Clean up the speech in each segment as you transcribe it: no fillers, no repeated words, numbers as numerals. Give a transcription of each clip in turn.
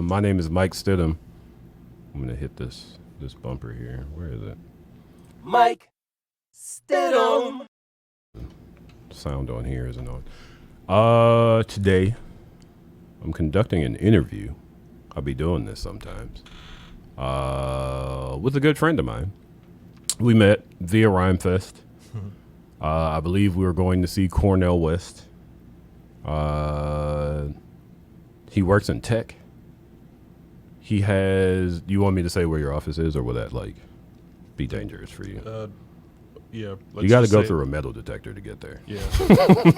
My name is Mike Stidham. I'm gonna hit this bumper here. Where is it? Mike Stidham. Sound on here isn't on. Today I'm conducting an interview. I'll be doing this sometimes. With a good friend of mine. We met via Rhymefest. I believe we were going to see Cornell West. He works in tech. He has. Do you want me to say where your office is, or will that be dangerous for you? Yeah. You got to go through a metal detector to get there. Yeah.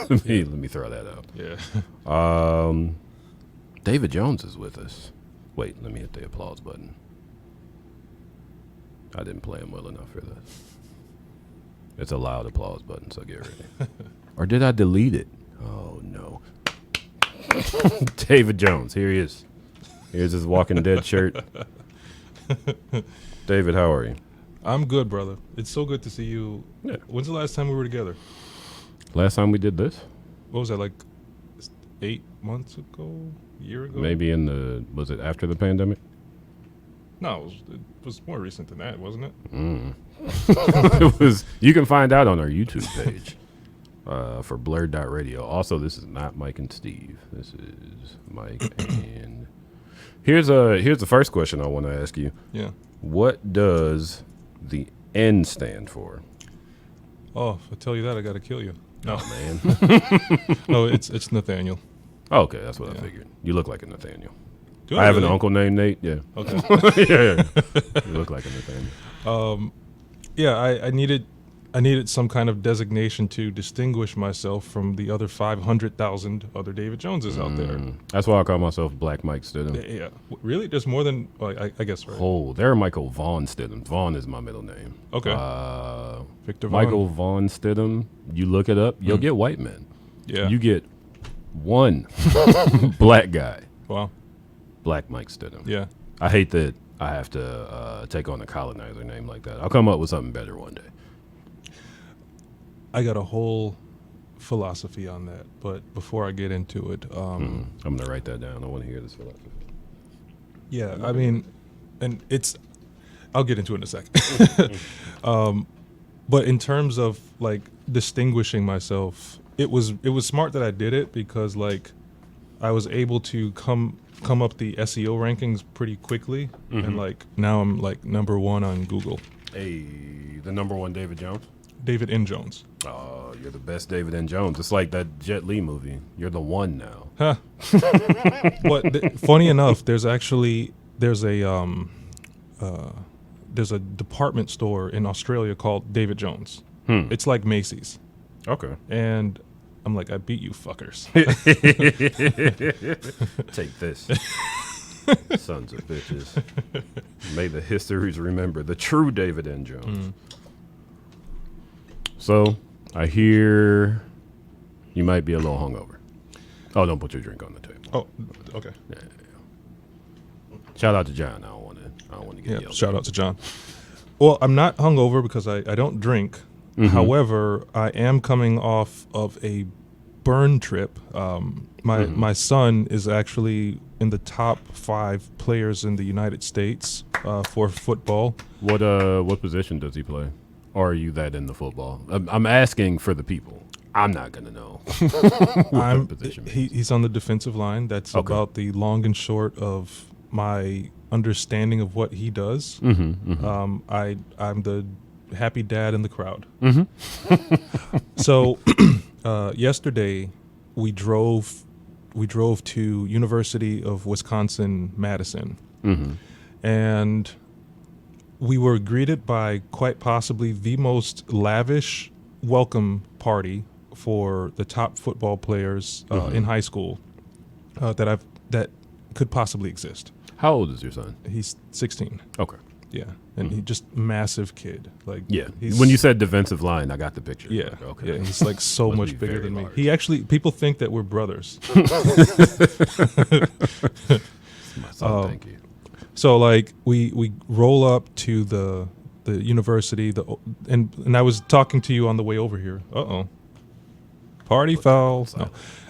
let me throw that out. Yeah. David Jones is with us. Wait, let me hit the applause button. I didn't play him well enough for this. It's a loud applause button, so get ready. Or did I delete it? Oh, no. David Jones, here he is. Here's his Walking Dead shirt. David, how are you? I'm good, brother. It's so good to see you. Yeah. When's the last time we were together? Last time we did this? What was that, like 8 months ago? A year ago? Maybe was it after the pandemic? No, it was more recent than that, wasn't it? It was. You can find out on our YouTube page for blurred.radio. Also, this is not Mike and Steve. This is Mike and... Here's the first question I want to ask you. Yeah. What does the N stand for? Oh, if I tell you that, I got to kill you. No, man. No, it's Nathaniel. Okay, that's what I figured. You look like a Nathaniel. Do I have really? an uncle named Nate. Yeah. Okay. yeah. You look like a Nathaniel. Yeah, I needed some kind of designation to distinguish myself from the other 500,000 other David Joneses out there. That's why I call myself Black Mike Stidham. Yeah. Really? There's more than, I guess, right? Oh, there are Michael Vaughn Stidham. Vaughn is my middle name. Okay. Victor Vaughn. Michael Vaughn Stidham. You look it up, you'll get white men. Yeah. You get one black guy. Wow. Black Mike Stidham. Yeah. I hate that I have to take on a colonizer name like that. I'll come up with something better one day. I got a whole philosophy on that, but before I get into it, I'm going to write that down. I want to hear this philosophy. Yeah, I mean, and I'll get into it in a second. But in terms of like distinguishing myself, it was smart that I did it because like I was able to come up the SEO rankings pretty quickly, and like now I'm like number 1 on Google. Hey, the number 1 David Jones? David N. Jones. Oh, you're the best David N. Jones. It's like that Jet Li movie. You're the one now. Huh. But funny enough, there's a department store in Australia called David Jones. It's like Macy's. Okay. And I'm like, I beat you fuckers. Take this. Sons of bitches. May the histories remember the true David N. Jones. So, I hear you might be a little hungover. Oh, don't put your drink on the table. Oh, okay. Yeah. Shout out to John. I don't want to get yelled Shout out to John. Well, I'm not hungover because I don't drink. However, I am coming off of a burn trip. My son is actually in the top 5 players in the United States for football. What position does he play? Or are you that in the football? I'm asking for the people. I'm not going to know. He's on the defensive line. That's about the long and short of my understanding of what he does. I'm the happy dad in the crowd. So yesterday we drove to University of Wisconsin-Madison, and we were greeted by quite possibly the most lavish welcome party for the top football players in high school that could possibly exist. How old is your son? He's 16. Okay. Yeah, and he just massive kid. Like when you said defensive line, I got the picture. Yeah, like, okay. Yeah, he's like so Must much be bigger very than me. large. He actually, people think that we're brothers. My son, thank you. So like we roll up to the university, and I was talking to you on the way over here. Party foul.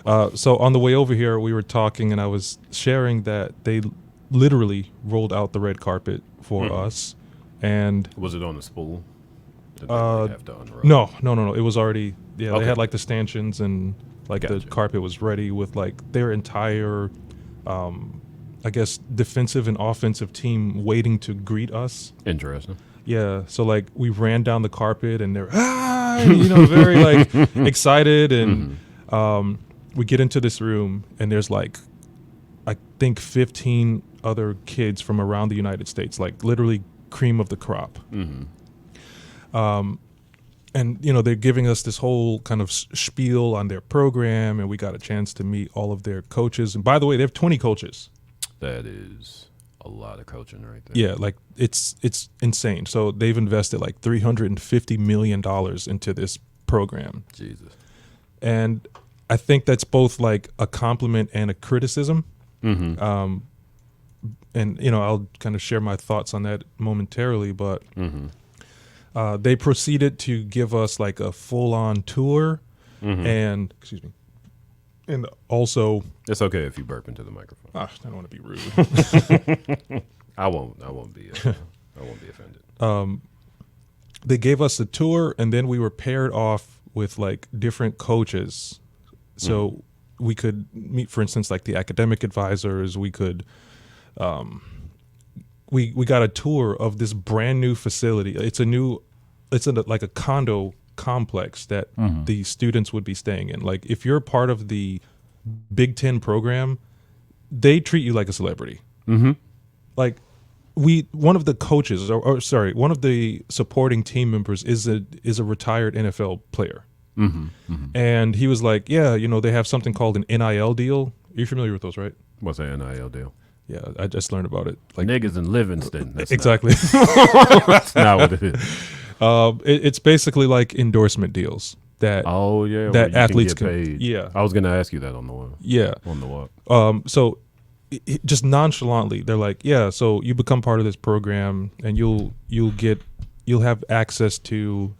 No. So on the way over here, we were talking, and I was sharing that literally rolled out the red carpet for us. And Was it on the spool? Did they like have to unroll? no. It was already, they Okay. had like the stanchions and like the Gotcha. carpet was ready with like their entire, I guess, defensive and offensive team waiting to greet us. Interesting. Yeah. So like we ran down the carpet and they're, very like excited. And we get into this room and there's like, I think 15 other kids from around the United States, like literally cream of the crop. And, they're giving us this whole kind of spiel on their program, and we got a chance to meet all of their coaches. And by the way, they have 20 coaches. That is a lot of coaching right there. Yeah, like it's insane. So they've invested like $350 million into this program. Jesus. And I think that's both like a compliment and a criticism. And, I'll kind of share my thoughts on that momentarily, but they proceeded to give us like a full-on tour and, and also... It's okay if you burp into the microphone. I don't want to be rude. I won't be offended. They gave us a tour, and then we were paired off with like different coaches. So we could meet, for instance, like the academic advisors. We could... We got a tour of this brand new facility. It's like a condo complex that the students would be staying in. Like if you're part of the Big Ten program, they treat you like a celebrity. Like one of the coaches, one of the supporting team members is a retired NFL player. And he was like, yeah, they have something called an NIL deal. You're familiar with those, right? What's an NIL deal? Yeah, I just learned about it. Like Niggas in Livingston. That's exactly. That's not what it is. It's basically like endorsement deals that that athletes can get paid. Yeah, I was gonna ask you that on the walk. Yeah, on the walk. So just nonchalantly, they're like, yeah, so you become part of this program, and you'll have access to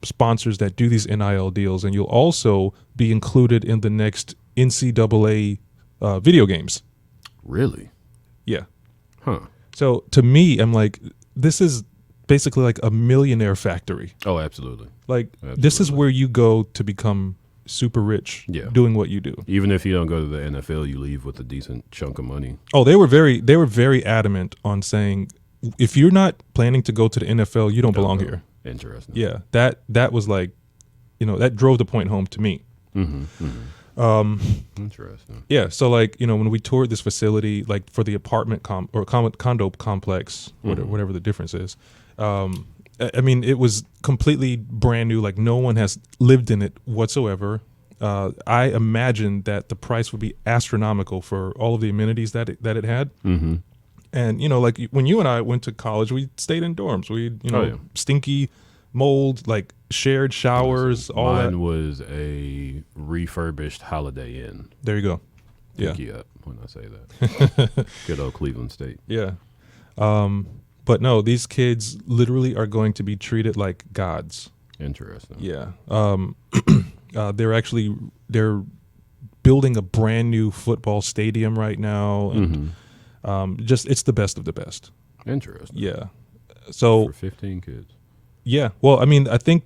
sponsors that do these NIL deals, and you'll also be included in the next NCAA video games. Really? Yeah. Huh. So to me, I'm like, this is basically like a millionaire factory. Oh, absolutely. Like this is where you go to become super rich doing what you do. Even if you don't go to the NFL, you leave with a decent chunk of money. Oh, they were very adamant on saying, if you're not planning to go to the NFL, you don't belong here. Interesting. Yeah. That was like, that drove the point home to me. Interesting. Yeah, so like when we toured this facility, like for the apartment condo complex, whatever the difference is, I mean it was completely brand new. Like no one has lived in it whatsoever. I imagined that the price would be astronomical for all of the amenities that it had. And like when you and I went to college, we stayed in dorms. We stinky mold, like shared showers, all that. Mine was a refurbished Holiday Inn. There you go. Yeah. Pick you up when I say that. Good old Cleveland State. Yeah. But no, these kids literally are going to be treated like gods. Interesting. Yeah. They're building a brand new football stadium right now. And it's the best of the best. Interesting. Yeah. So for 15 kids. Yeah. Well, I mean, I think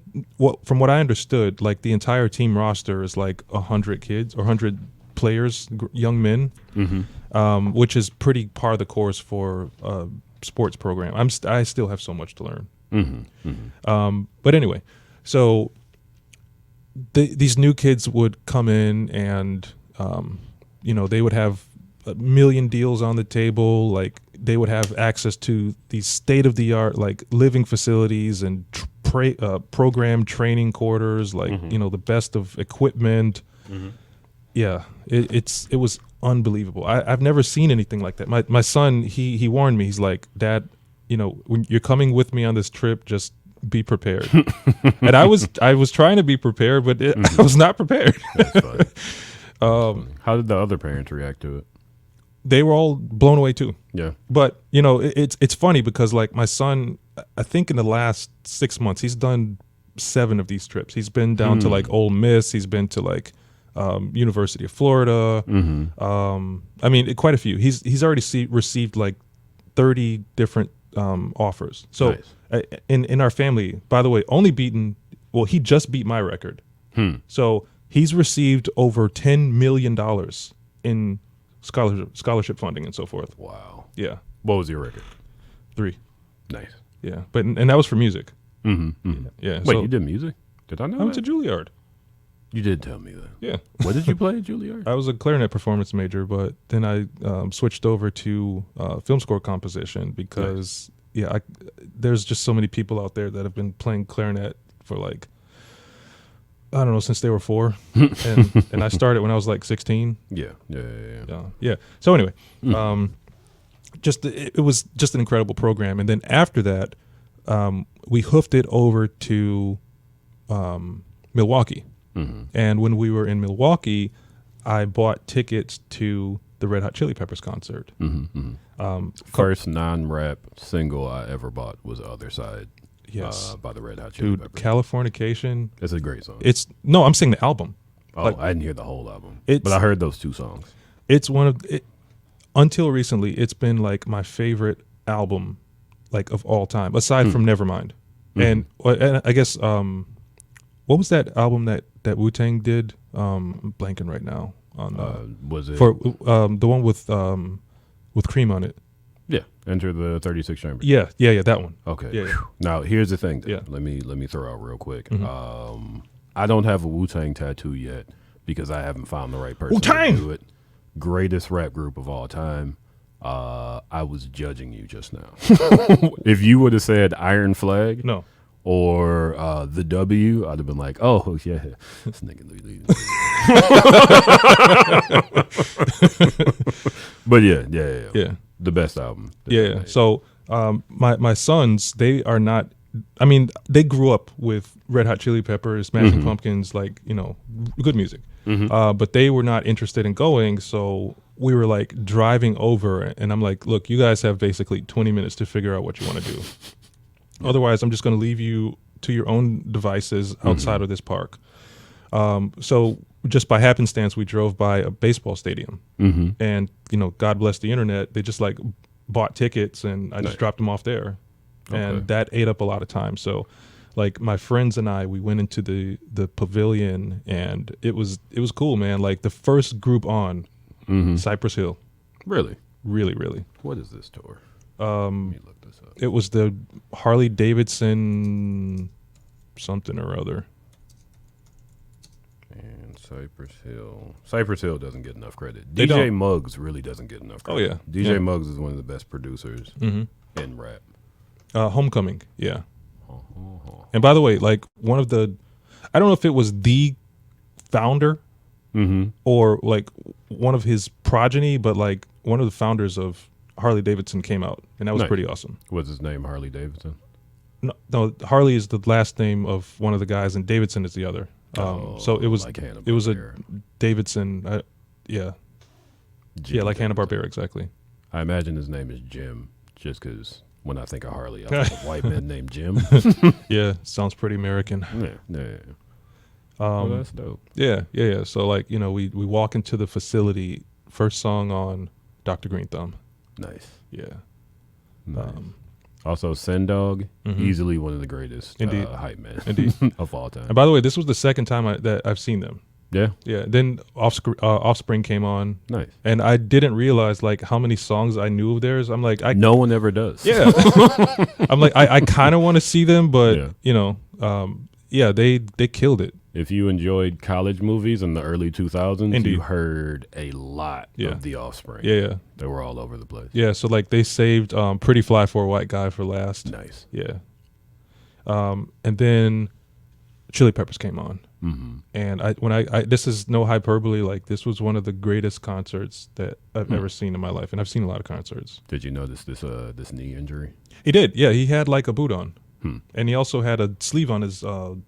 from what I understood, like the entire team roster is like 100 kids or 100 players, young men, which is pretty par the course for a sports program. I still have so much to learn. But anyway, so these new kids would come in and, they would have a million deals on the table. Like they would have access to these state-of-the-art like living facilities and program training quarters, like the best of equipment. Yeah, it was unbelievable. I've never seen anything like that. My son, he warned me. He's like, Dad, when you're coming with me on this trip, just be prepared. And I was trying to be prepared, but I was not prepared. That's funny. How did the other parents react to it? They were all blown away too. Yeah. But, it's funny because like my son, I think in the last 6 months, he's done 7 of these trips. He's been down to like Ole Miss. He's been to like University of Florida. I mean, quite a few. He's already received like 30 different offers. So in our family, by the way, he just beat my record. So he's received over $10 million in scholarship funding and so forth. Wow. Yeah. What was your record? 3. Nice. Yeah, and that was for music. Yeah. Wait, you did music? Did I know I went that? to Juilliard. You did tell me that. Yeah. What did you play at Juilliard? I was a clarinet performance major, but then I switched over to film score composition because there's just so many people out there that have been playing clarinet for like, I don't know, since they were 4, and I started when I was like 16. Yeah. So anyway, it was just an incredible program, and then after that, we hoofed it over to Milwaukee. And when we were in Milwaukee, I bought tickets to the Red Hot Chili Peppers concert. First non-rap single I ever bought was "The Other Side." Yes, by the Red Hot Chili dude. Peppers. Californication. It's a great song. I'm saying the album. Oh, I didn't hear the whole album, but I heard those 2 songs. It's until recently, it's been like my favorite album, like of all time, aside from Nevermind. And I guess what was that album that Wu-Tang did? I'm blanking right now on. Was it for the one with Cream on it? Yeah, Enter the 36 Chamber. Yeah, that one. Okay. Yeah. Now here's the thing. Then. Yeah. Let me throw out real quick. I don't have a Wu-Tang tattoo yet because I haven't found the right person Wu-Tang! to do it. Greatest rap group of all time. I was judging you just now. If you would have said Iron Flag, No. or the W, I'd have been like, oh yeah, this nigga. But yeah, the best album. Yeah. So my sons, they are not. I mean, they grew up with Red Hot Chili Peppers, Smashing Pumpkins, like good music. But they were not interested in going, so we were like driving over, and I'm like, look, you guys have basically 20 minutes to figure out what you want to do. Otherwise, I'm just going to leave you to your own devices outside of this park. So just by happenstance, we drove by a baseball stadium, and God bless the internet, they just like bought tickets, and I just dropped them off there, and that ate up a lot of time. So, like my friends and I, we went into the pavilion, and it was cool, man. Like the first group on Cypress Hill, really. What is this tour? Let me look this up. It was the Harley Davidson something or other. And Cypress Hill doesn't get enough credit. They DJ don't. Muggs really doesn't get enough credit. Oh yeah, DJ Muggs is one of the best producers in rap. Homecoming, yeah. And by the way, like one of the, I don't know if it was the founder or like one of his progeny, but like one of the founders of Harley Davidson came out, and that was pretty awesome. What's his name? Harley Davidson? No, Harley is the last name of one of the guys, and Davidson is the other. So it was like it was a Davidson, like Hanna-Barbera, exactly. I imagine his name is Jim, just because when I think of Harley, I think of white man named Jim. Yeah, sounds pretty American. Yeah. Well, that's dope. Yeah. So like we walk into the facility, first song on Dr. Green Thumb. Nice. Yeah. Nice. Also, Sendog, easily one of the greatest hype men of all time. And by the way, this was the second time that I've seen them. Yeah. Then Offspring came on. Nice. And I didn't realize like how many songs I knew of theirs. I'm like, no one ever does. Yeah. I'm like, I kind of want to see them, but they killed it. If you enjoyed college movies in the early 2000s, you heard a lot of The Offspring. Yeah. They were all over the place. Yeah, so like they saved Pretty Fly for a White Guy for last. Nice. Yeah. And then Chili Peppers came on. And I this is no hyperbole, like this was one of the greatest concerts that I've ever seen in my life, and I've seen a lot of concerts. Did you notice this knee injury? He did. Yeah, he had like a boot on. And he also had a sleeve on his on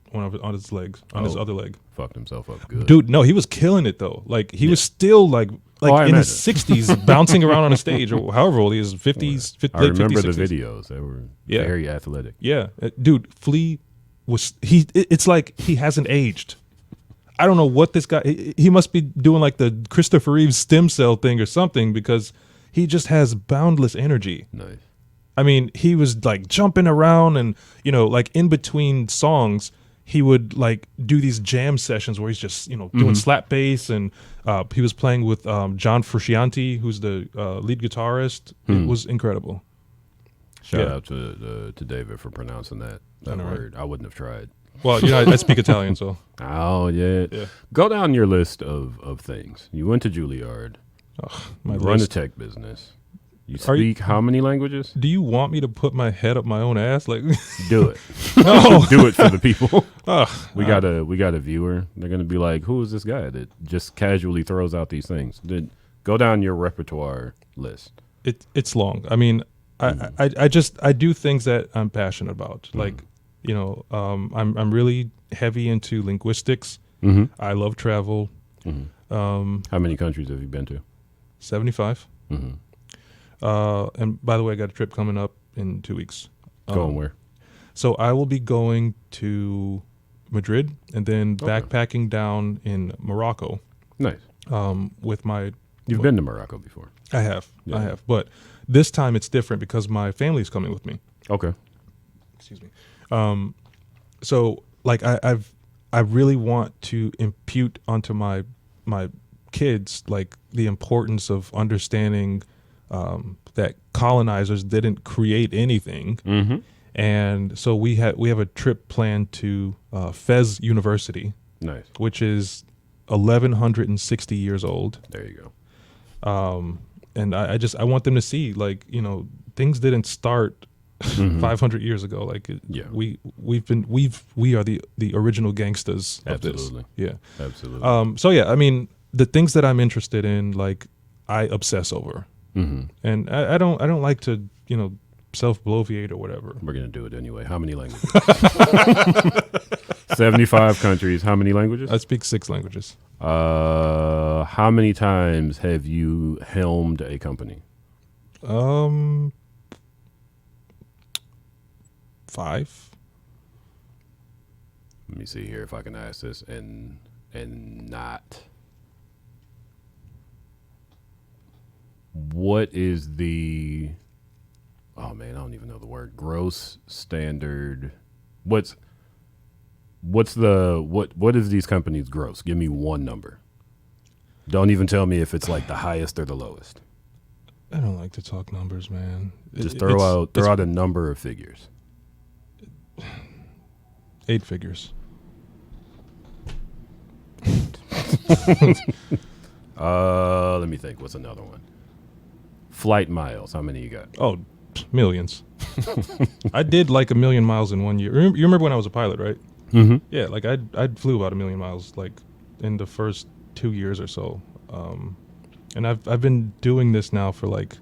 his legs, on his other leg. Fucked himself up good. Dude, no, he was killing it though. Like he was still like in his 60s bouncing around on a stage, or however old he is, 50s, I late remember 50s, the 60s. videos. They were very athletic. Yeah. Dude, Flea was it's like he hasn't aged. I don't know what this guy. He must be doing like the Christopher Reeves stem cell thing or something, because he just has boundless energy. Nice. I mean, he was like jumping around, and like in between songs, he would like do these jam sessions where he's just doing slap bass, and he was playing with John Frusciante, who's the lead guitarist. It was incredible. Shout out to David for pronouncing that word. I wouldn't have tried. Well, I speak Italian, so. Oh yeah. Go down your list of things. You went to Juilliard. My you run a list. tech business. You speak how many languages? Do you want me to put my head up my own ass? Like, do it. No. Do it for the people. We got Uh, a viewer. They're gonna be like, who is this guy that just casually throws out these things? Go down your repertoire list. It's long. I mean, I do things that I'm passionate about. Like, I'm really heavy into linguistics. I love travel. How many countries have you been to? 75. And by the way, I got a trip coming up in 2 weeks. Going where? So I will be going to Madrid and then backpacking down in Morocco. Nice. With my. You've been to Morocco before. I have. Yeah. I have. But this time it's different because my family's coming with me. Okay. Excuse me. So like I really want to impute onto my kids like the importance of understanding that colonizers didn't create anything. And so we have a trip planned to Fez University. Nice. Which is 1,160 years old. There you go. And I want them to see, like, things didn't start 500 years ago. Like, we are the original gangsters of Absolutely. this. Yeah. Absolutely. So yeah, I mean, the things that I'm interested in, like, I obsess over. And I don't like to, self-bloviate or whatever. We're gonna do it anyway. How many languages? 75 countries. How many languages? I speak 6 languages. How many times have you helmed a company? 5. Let me see here if I can ask this and not. What is the? Oh man, I don't even know the word. Gross standard. What is these companies gross? Give me one number. Don't even tell me if it's like the highest or the lowest. I don't like to talk numbers, man. Just throw out a number of figures. 8 figures. Let me think. What's another one? Flight miles. How many you got? Oh, millions. I did like 1 million miles in 1 year. You remember when I was a pilot, right? Yeah, like I flew about 1 million miles like in the first 2 years or so. And I've been doing this now for like,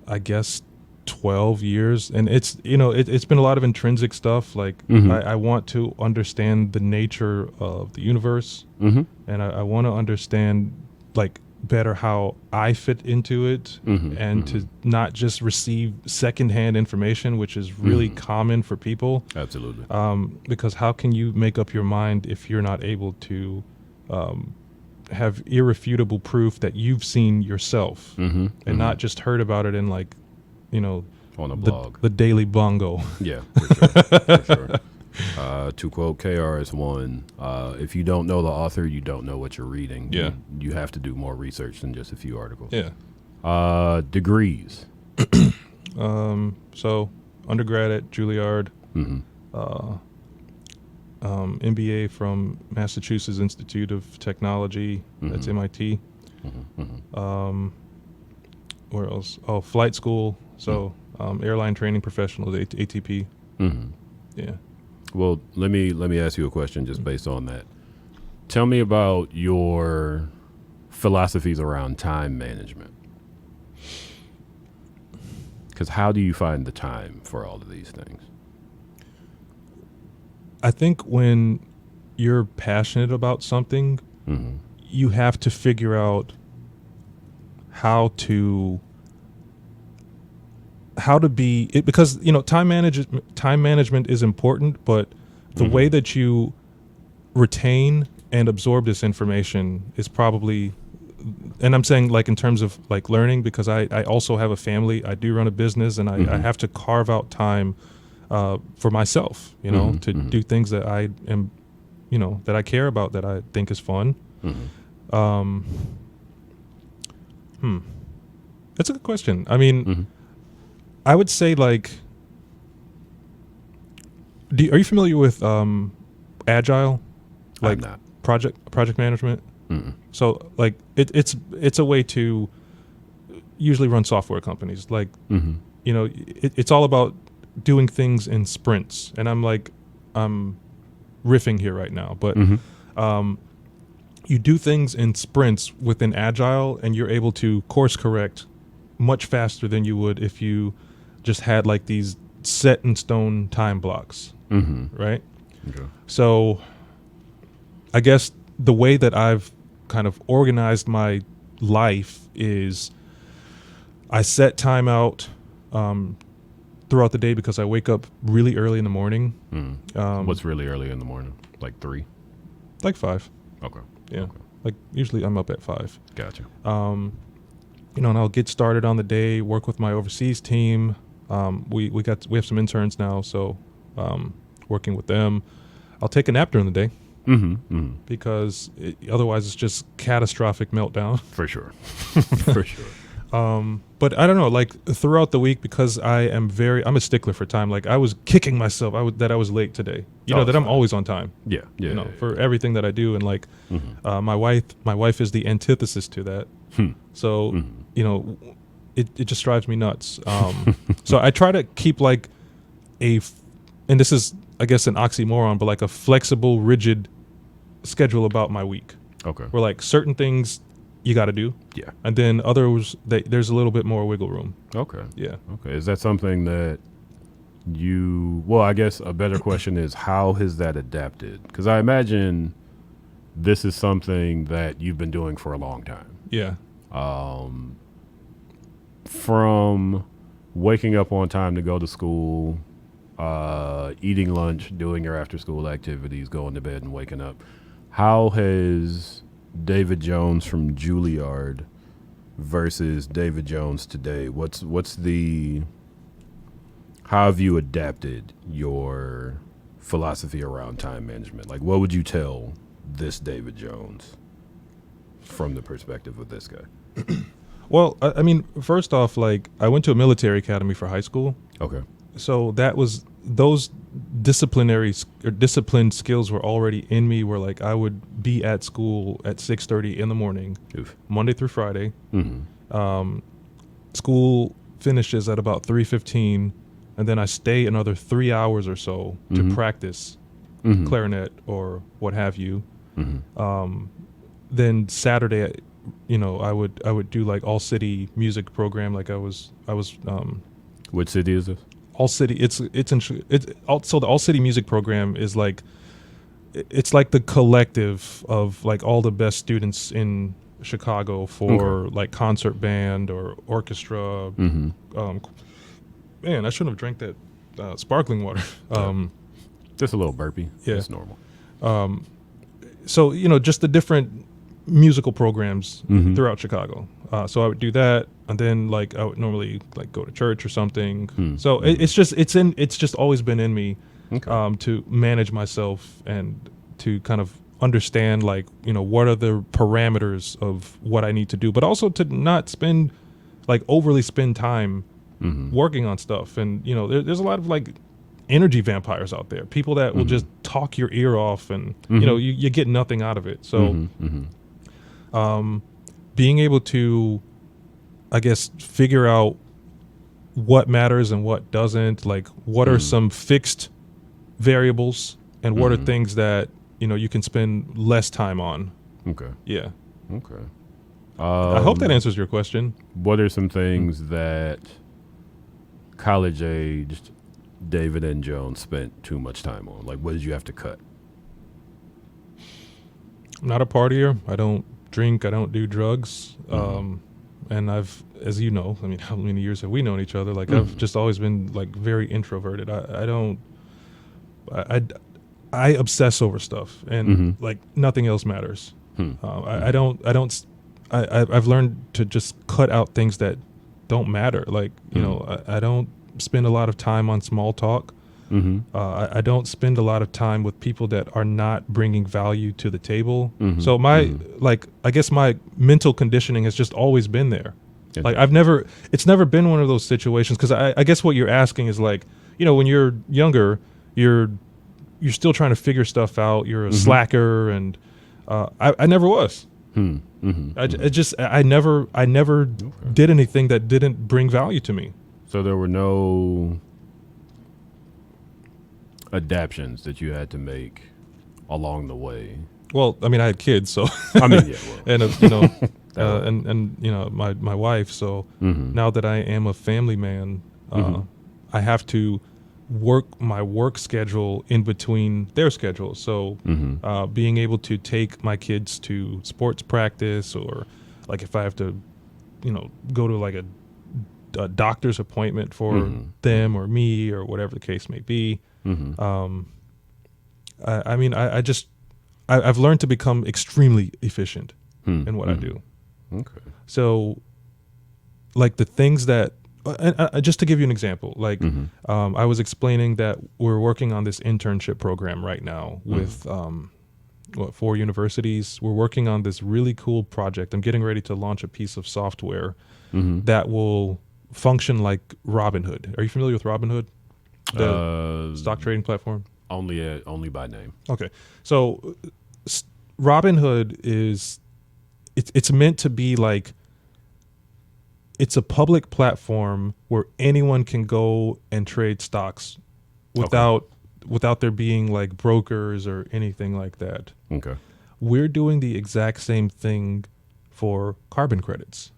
I guess, 12 years, and it's it's been a lot of intrinsic stuff. Like I want to understand the nature of the universe, and I want to understand like better how I fit into it, and to not just receive secondhand information, which is really common for people. Absolutely. Because how can you make up your mind if you're not able to have irrefutable proof that you've seen yourself, and not just heard about it in like, on a blog, the Daily Bongo. Yeah, for sure. To quote KRS-One, if you don't know the author, you don't know what you're reading. Yeah. You have to do more research than just a few articles. Yeah. Degrees. So undergrad at Juilliard, MBA from Massachusetts Institute of Technology. That's MIT. Where else? Oh, flight school. So airline training professional, ATP. Yeah. Well, let me ask you a question just based on that. Tell me about your philosophies around time management. Because how do you find the time for all of these things? I think when you're passionate about something, you have to figure out how to be it, because time management is important, but the way that you retain and absorb this information is probably, and I'm saying like in terms of like learning, because I also have a family, I do run a business, and I have to carve out time for myself, to do things that I am, that I care about, that I think is fun. That's a good question. I mean, I would say like, are you familiar with agile, like I'm not. project management? So like it's a way to usually run software companies. Like it's all about doing things in sprints. And I'm riffing here right now, but you do things in sprints within agile, and you're able to course correct much faster than you would if you just had like these set in stone time blocks, right? Okay. So I guess the way that I've kind of organized my life is I set time out throughout the day, because I wake up really early in the morning. What's really early in the morning? Like 3? Like 5. Okay. Yeah. Okay. Like usually I'm up at 5. Gotcha. And I'll get started on the day, work with my overseas team. We have some interns now, so working with them. I'll take a nap during the day because otherwise it's just catastrophic meltdown. For sure. For sure. But I don't know, like throughout the week, because I'm a stickler for time. Like I was kicking myself that I was late today. That I'm always on time. Yeah. Yeah. For everything that I do, and like my wife is the antithesis to that. So it just drives me nuts. So I try to keep like and this is I guess an oxymoron, but like a flexible, rigid schedule about my week. Okay. Where like certain things you got to do. Yeah. And then others, there's a little bit more wiggle room. Okay. Yeah. Okay. Is that something that well, I guess a better question is, how has that adapted? Because I imagine this is something that you've been doing for a long time. Yeah. From waking up on time to go to school, eating lunch, doing your after school activities, going to bed and waking up. How has David Jones from Juilliard versus David Jones today, how have you adapted your philosophy around time management? Like, what would you tell this David Jones from the perspective of this guy? Well, I mean, first off, like I went to a military academy for high school. Okay. So those disciplined skills were already in me, where like I would be at school at 6:30 in the morning, Monday through Friday. School finishes at about 3:15, and then I stay another 3 hours or so to practice clarinet or what have you. Then Saturday, I would do like all city music program. Like I was. Which city is this? All City. So the All City music program is like, it's like the collective of like all the best students in Chicago for like concert band or orchestra. Man, I shouldn't have drank that sparkling water. Just a little burpee. Yeah. It's normal. So just the different musical programs throughout Chicago. So I would do that, and then like I would normally like go to church or something. So it's just always been in me to manage myself and to kind of understand like what are the parameters of what I need to do, but also to not overly spend time working on stuff. And there's a lot of like energy vampires out there, people that will just talk your ear off, and you get nothing out of it. So being able to, I guess, figure out what matters and what doesn't, like what are some fixed variables and what are things that you can spend less time on. Okay. Yeah. Okay. I hope that answers your question. What are some things that college-aged David N. Jones spent too much time on? Like, what did you have to cut? I'm not a partier. I don't drink. I don't do drugs. And I've, as you know, I mean, how many years have we known each other? Like, I've just always been like very introverted. I obsess over stuff, and like nothing else matters. I've learned to just cut out things that don't matter. Like, you know, I don't spend a lot of time on small talk. I don't spend a lot of time with people that are not bringing value to the table. So like, I guess my mental conditioning has just always been there. Like it's never been one of those situations. Cause I guess what you're asking is like, you know, when you're younger, you're still trying to figure stuff out. You're a slacker. And, I never was. I never did anything that didn't bring value to me. So there were no adaptions that you had to make along the way. Well, I mean, I had kids, so I mean, yeah, well. and you know, and you know, my wife. So now that I am a family man, I have to work my work schedule in between their schedules. So being able to take my kids to sports practice, or like if I have to, you know, go to like a doctor's appointment for them or me or whatever the case may be. I mean, I've learned to become extremely efficient in what I do. Okay. So, like the things that, just to give you an example, like I was explaining that we're working on this internship program right now with 4 universities. We're working on this really cool project. I'm getting ready to launch a piece of software that will function like Robinhood. Are you familiar with Robinhood? The stock trading platform? Only by name. Okay. So Robinhood it's meant to be like, it's a public platform where anyone can go and trade stocks without there being like brokers or anything like that. Okay. We're doing the exact same thing for carbon credits.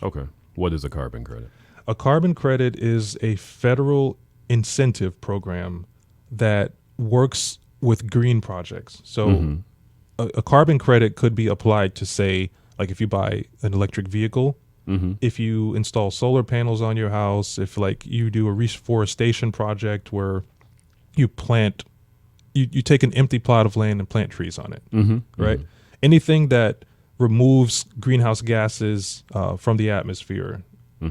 Okay. What is a carbon credit? A carbon credit is a federal incentive program that works with green projects. So a carbon credit could be applied to, say, like if you buy an electric vehicle, if you install solar panels on your house, if like you do a reforestation project where you plant, you take an empty plot of land and plant trees on it, right? Anything that removes greenhouse gases from the atmosphere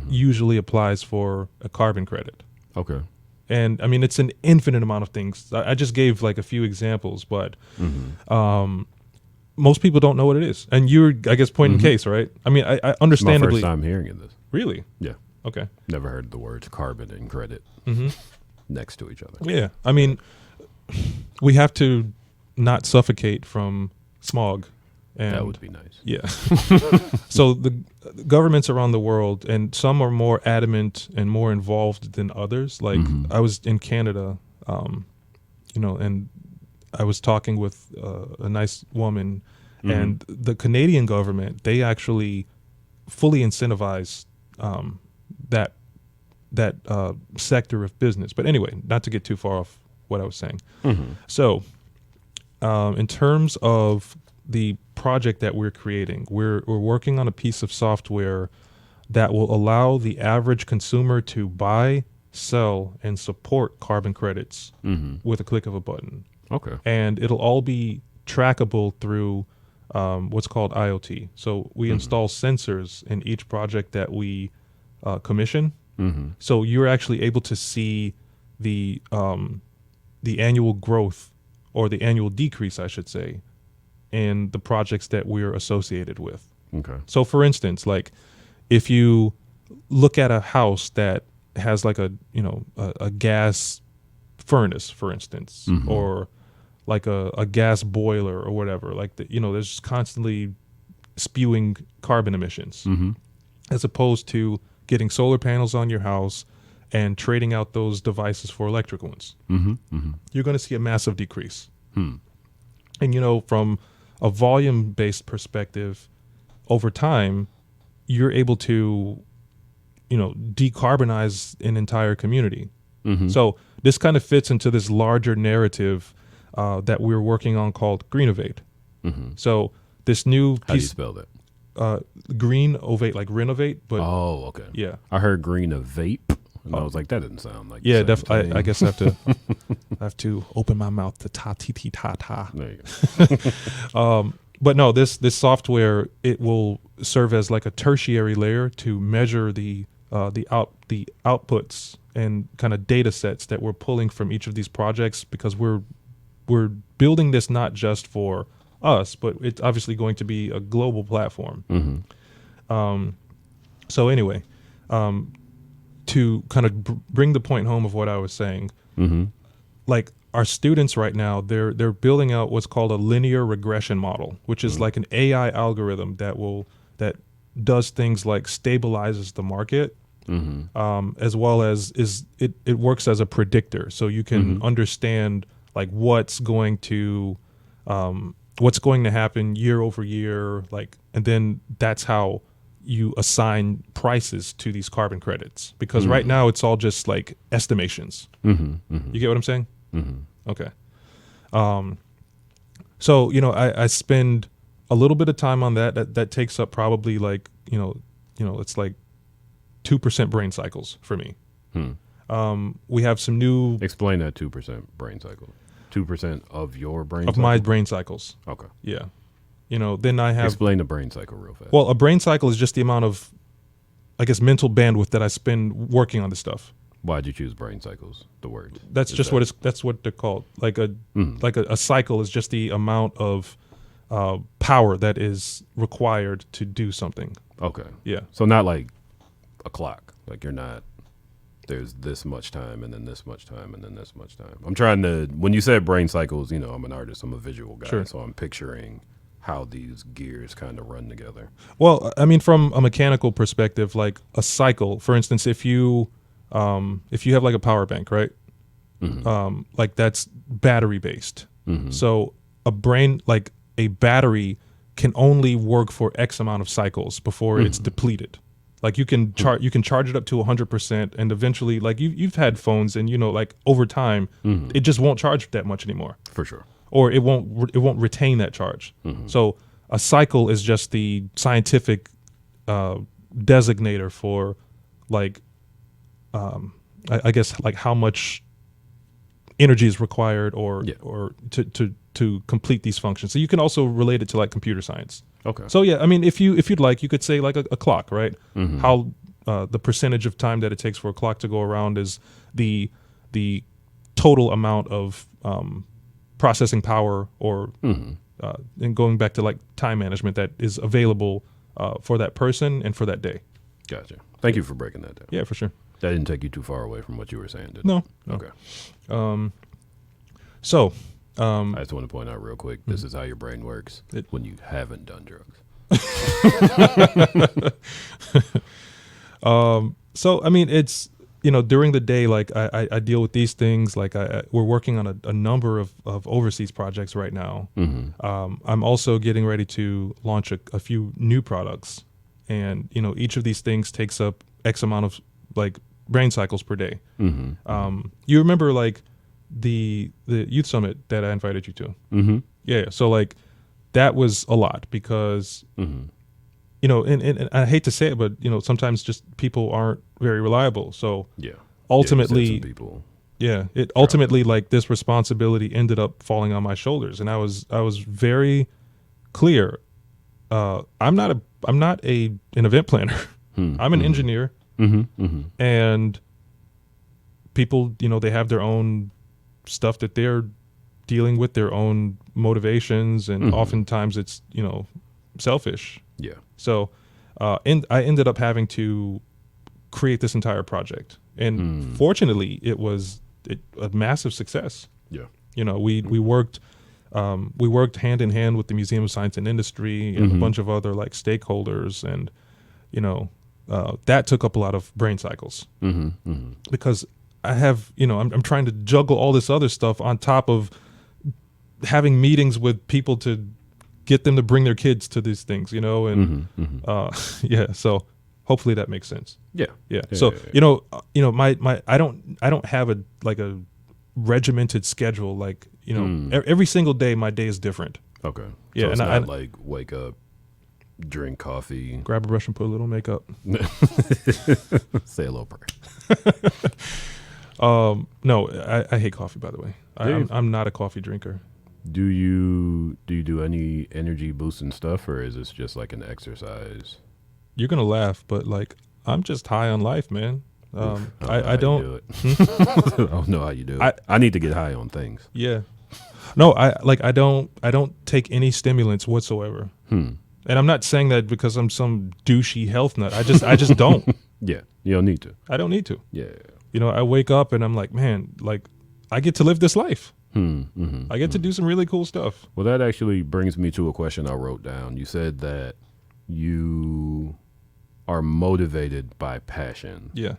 usually applies for a carbon credit. Okay. And I mean, it's an infinite amount of things. I just gave like a few examples, but most people don't know what it is. And you're, I guess, point in case, right? I mean, I understandably. It's my first time hearing of this. Really? Yeah. Okay. Never heard the words carbon and credit next to each other. Yeah. I mean, we have to not suffocate from smog. And that would be nice. Yeah. So the governments around the world, and some are more adamant and more involved than others. Like I was in Canada, you know, and I was talking with a nice woman, and the Canadian government, they actually fully incentivize that sector of business. But anyway, not to get too far off what I was saying. So in terms of the project that we're creating, we're working on a piece of software that will allow the average consumer to buy, sell, and support carbon credits with a click of a button. Okay. And it'll all be trackable through what's called IoT. So we install sensors in each project that we commission. So you're actually able to see the annual growth, or the annual decrease, I should say, in the projects that we're associated with. Okay. So for instance, like if you look at a house that has like a gas furnace, for instance, or like a gas boiler or whatever, like there's just constantly spewing carbon emissions, as opposed to getting solar panels on your house and trading out those devices for electric ones. You're going to see a massive decrease. And from a volume-based perspective, over time, you're able to, decarbonize an entire community. So this kind of fits into this larger narrative that we're working on called Greenovate. So this new piece. How do you spell that? Green ovate, like renovate, but oh, okay. yeah. I heard green of vape. And I was like, that didn't sound like Yeah, the same definitely. thing. I guess I have to open my mouth to ta ti ti ta ta. There you go. But no, this software, it will serve as like a tertiary layer to measure the outputs and kind of data sets that we're pulling from each of these projects, because we're building this not just for us, but it's obviously going to be a global platform. So anyway, to kind of bring the point home of what I was saying, like our students right now, they're building out what's called a linear regression model, which is like an AI algorithm that does things like stabilizes the market, as well as it works as a predictor, so you can understand like what's going to happen year over year, like, and then that's how you assign prices to these carbon credits, because right now it's all just like estimations. You get what I'm saying? Okay. So, you know, I spend a little bit of time on that takes up probably like, you know, it's like 2% brain cycles for me. We have some new Explain that 2% brain cycle. 2% of your brain of cycle? my brain cycles. Okay. Yeah. You know, then I have, Explain the brain cycle real fast. well, a brain cycle is just the amount of, I guess, mental bandwidth that I spend working on this stuff. Why'd you choose brain cycles, the word? That's just that's what they're called. Like a cycle is just the amount of power that is required to do something. Okay. Yeah. So not like a clock. Like you're not, there's this much time and then this much time and then this much time. I'm trying to, when you said brain cycles, you know, I'm an artist, I'm a visual guy. Sure. So I'm picturing how these gears kind of run together. Well, I mean, from a mechanical perspective, like a cycle, for instance, if you have like a power bank, right? Like that's battery based. So a battery can only work for X amount of cycles before it's depleted. Like you can charge it up to 100%, and eventually, like you've had phones, and you know, like over time, it just won't charge that much anymore. For sure. Or it won't retain that charge. So a cycle is just the scientific designator for, like, I guess, like how much energy is required or to complete these functions. So you can also relate it to like computer science. Okay. So yeah, I mean, if you'd like, you could say like a clock, right? How the percentage of time that it takes for a clock to go around is the total amount of processing power, or and going back to like time management that is available for that person and for that day. Gotcha. Thank you for breaking that down. Yeah, for sure. That didn't take you too far away from what you were saying, did it? No. Okay. So I just want to point out real quick, this is how your brain works when you haven't done drugs. So I mean, it's, you know, during the day, like I deal with these things. Like we're working on a number of overseas projects right now. I'm also getting ready to launch a few new products, and you know, each of these things takes up X amount of like brain cycles per day. You remember like the youth summit that I invited you to? Yeah. So like that was a lot because you know, and I hate to say it, but you know, sometimes just people aren't very reliable. So Yeah. ultimately, you said some people. it ultimately, like, this responsibility ended up falling on my shoulders, and I was very clear. I'm not an event planner. I'm an engineer, and people, you know, they have their own stuff that they're dealing with, their own motivations, and oftentimes it's, you know, selfish. Yeah. So, and I ended up having to create this entire project, and fortunately, it was a massive success. Yeah. You know, we worked hand in hand with the Museum of Science and Industry and a bunch of other like stakeholders, and you know, that took up a lot of brain cycles because I have, you know, I'm trying to juggle all this other stuff on top of having meetings with people to get them to bring their kids to these things, you know, and yeah. So hopefully that makes sense. Yeah. Yeah. So you know, my I don't have a regimented schedule. Like, you know, every single day my day is different. Okay. Yeah, So it's and not like wake up, Drink coffee. Grab a brush and put a little makeup. Say a little prayer. No, I hate coffee, by the way. I'm not a coffee drinker. Do you do any energy boosting stuff, or is this just like an exercise? You're going to laugh, but like, I'm just high on life, man. I don't don't. do it. I don't know how you do it. I need to get high on things. Yeah. No, I don't take any stimulants whatsoever. And I'm not saying that because I'm some douchey health nut. I just don't. Yeah, you don't need to. I don't need to. Yeah. You know, I wake up and I'm like, man, like I get to live this life. I get to do some really cool stuff. Well, that actually brings me to a question I wrote down. You said that you are motivated by passion. Yeah.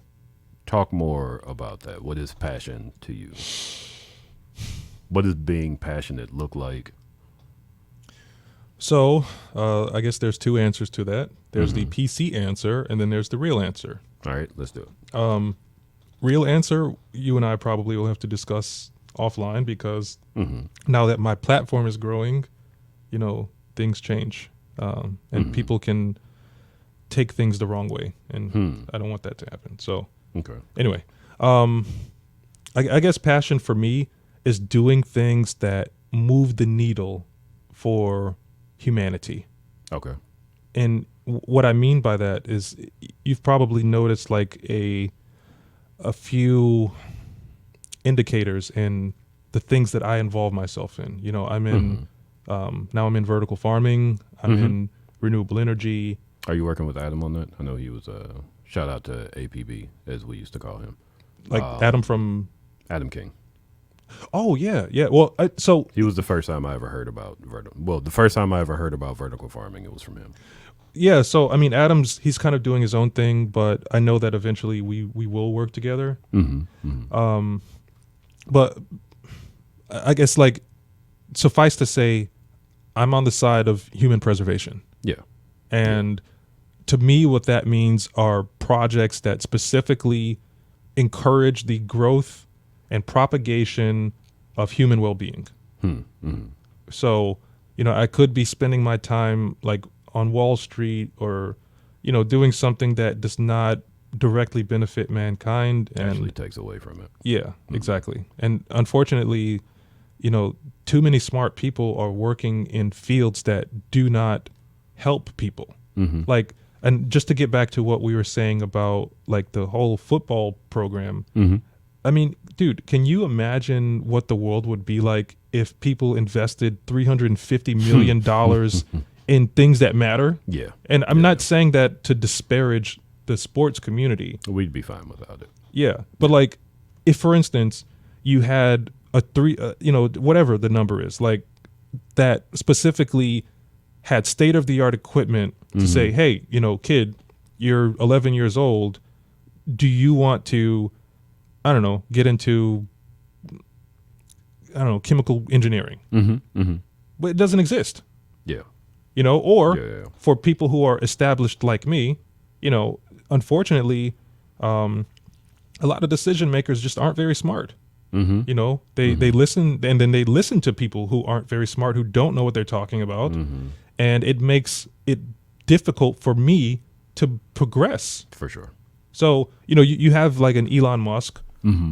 Talk more about that. What is passion to you? What does being passionate look like? So, I guess there's two answers to that. There's the PC answer, and then there's the real answer. All right, let's do it. Real answer, you and I probably will have to discuss offline because now that my platform is growing, you know, things change, and people can take things the wrong way, and I don't want that to happen. So, Okay. anyway, I guess passion for me is doing things that move the needle for humanity. Okay. And what I mean by that is you've probably noticed like a few indicators in the things that I involve myself in. You know, I'm in now I'm in vertical farming. I'm in renewable energy. Are you working with Adam on that? I know he was shout out to APB, as we used to call him. Like Adam from Adam King. Oh yeah. Well, so He was the first time I ever heard about the first time I ever heard about vertical farming, it was from him. yeah. So I mean, he's kind of doing his own thing, but I know that eventually we will work together. But I guess like suffice to say, I'm on the side of human preservation. Yeah. And to me, what that means are projects that specifically encourage the growth and propagation of human well-being. So, you know, I could be spending my time like on Wall Street or, you know, doing something that does not directly benefit mankind. And Actually takes away from it. yeah, exactly. And unfortunately, you know, too many smart people are working in fields that do not help people. Like, and just to get back to what we were saying about like the whole football program, I mean, dude, can you imagine what the world would be like if people invested $350 million in things that matter? Yeah. And I'm not saying that to disparage the sports community. We'd be fine without it. Yeah. But like, if for instance, you had a you know, whatever the number is, like that specifically had state-of-the-art equipment to say, hey, you know, kid, you're 11 years old. Do you want to, I don't know, get into, I don't know, chemical engineering? But it doesn't exist. Yeah. You know, or Yeah. for people who are established like me, you know, unfortunately, a lot of decision makers just aren't very smart. You know, they listen, and then they listen to people who aren't very smart, who don't know what they're talking about. And it makes it difficult for me to progress. For sure. So, you know, you have like an Elon Musk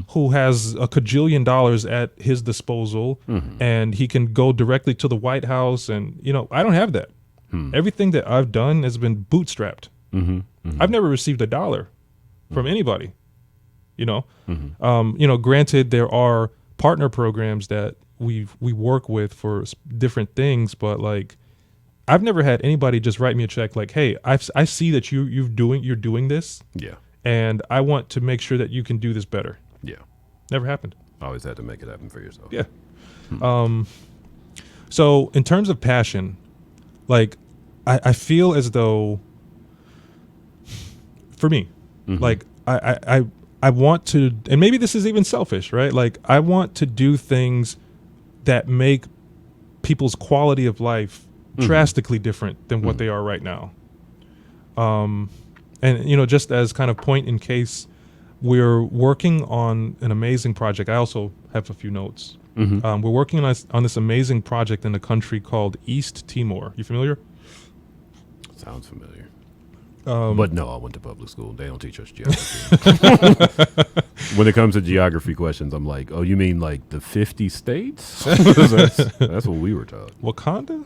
who has a cajillion dollars at his disposal and he can go directly to the White House. And, you know, I don't have that. Everything that I've done has been bootstrapped. I've never received $1 from anybody, you know. You know, granted, there are partner programs that we work with for different things, but like, I've never had anybody just write me a check like, hey, I see that you're doing this. Yeah. And I want to make sure that you can do this better. Yeah. Never happened. Always had to make it happen for yourself. Yeah. So in terms of passion, like I feel as though for me, like I want to, and maybe this is even selfish, right? Like I want to do things that make people's quality of life drastically different than what they are right now. And, you know, just as kind of point in case, we're working on an amazing project. I also have a few notes. We're working on this amazing project in a country called East Timor. You familiar? Sounds familiar. Um, But no, I went to public school. They don't teach us geography. When it comes to geography questions, I'm like, oh, you mean like the 50 states? That's what we were taught. Wakanda?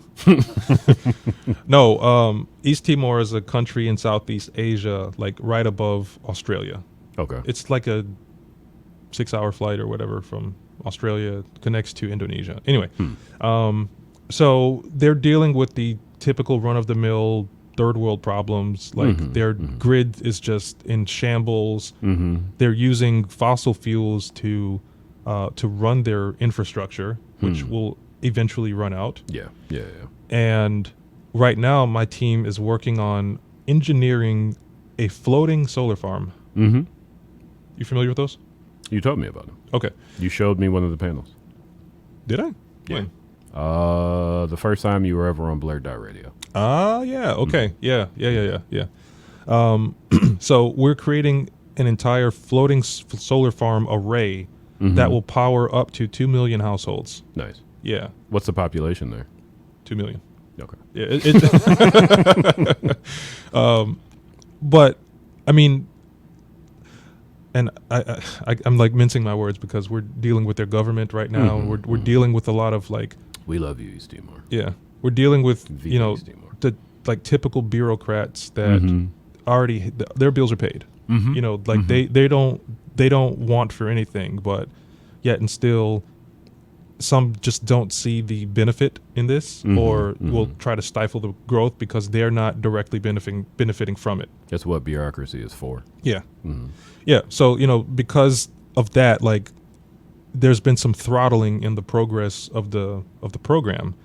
No, East Timor is a country in Southeast Asia, like right above Australia. Okay. It's like a 6-hour flight or whatever from Australia, connects to Indonesia. Anyway, so they're dealing with the typical run-of-the-mill third world problems. Like their grid is just in shambles. They're using fossil fuels to run their infrastructure, which will eventually run out. Yeah. And right now, my team is working on engineering a floating solar farm. Mm-hmm. You familiar with those? You told me about them. Okay. You showed me one of the panels. Did I? Yeah. When? The first time you were ever on Blur.radio. Yeah. Okay. Yeah. So we're creating an entire floating solar farm array that will power up to 2 million households. Nice. Yeah. What's the population there? 2 million. Okay. Yeah. But I mean, and I'm like mincing my words because we're dealing with their government right now. We're dealing with a lot of like. We love you, East Timor. Yeah, we're dealing with East Timor. the like typical bureaucrats that already their bills are paid. You know, like they don't want for anything, but yet and still, some just don't see the benefit in this, or will try to stifle the growth because they're not directly benefiting from it. That's what bureaucracy is for. Yeah, yeah. So because of that, like, there's been some throttling in the progress of the program.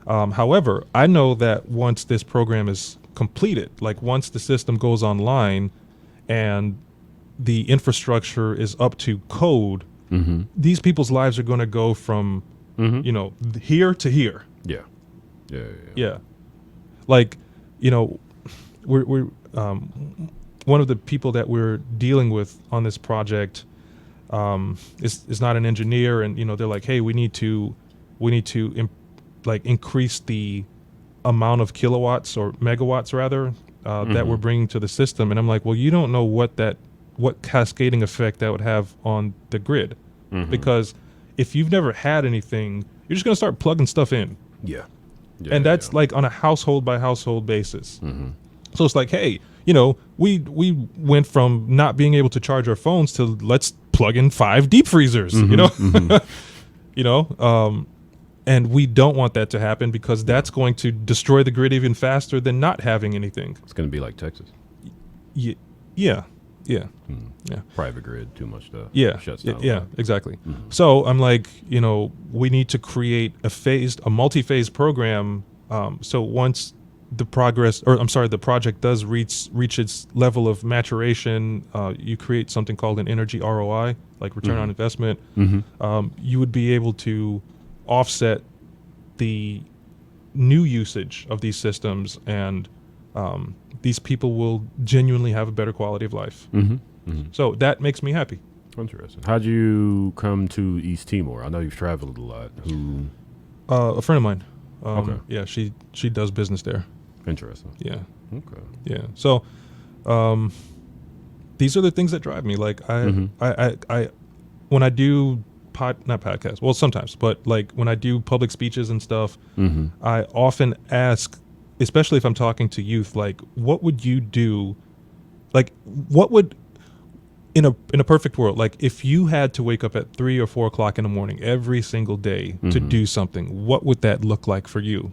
However, I know that once this program is completed, like once the system goes online and the infrastructure is up to code, these people's lives are going to go from here to here. Yeah. Like, we're one of the people that we're dealing with on this project is not an engineer, and they're like, hey, we need to increase the amount of kilowatts or megawatts rather that we're bringing to the system. And I'm like, well, you don't know what cascading effect that would have on the grid, because if you've never had anything, you're just going to start plugging stuff in. And that's like on a household by household basis. So it's like, hey, we went from not being able to charge our phones to let's plug in 5 deep freezers, and we don't want that to happen because that's going to destroy the grid even faster than not having anything. It's going to be like Texas. Yeah. Private grid, too much stuff. Shuts down. Yeah, exactly. So I'm like, we need to create a multi-phase program. So once the project does reach its level of maturation, you create something called an energy ROI, like return on investment. You would be able to offset the new usage of these systems, and these people will genuinely have a better quality of life. So that makes me happy. Interesting. How'd you come to East Timor? I know you've traveled a lot. Who? A friend of mine. Okay. Yeah, she does business there. Interesting. Yeah. Okay. Yeah. So, these are the things that drive me. Like I when I do not podcasts, well, sometimes, but like when I do public speeches and stuff, I often ask, especially if I'm talking to youth, like, what would you do? Like, what would, in a perfect world, like if you had to wake up at 3 or 4 o'clock in the morning every single day to do something, what would that look like for you?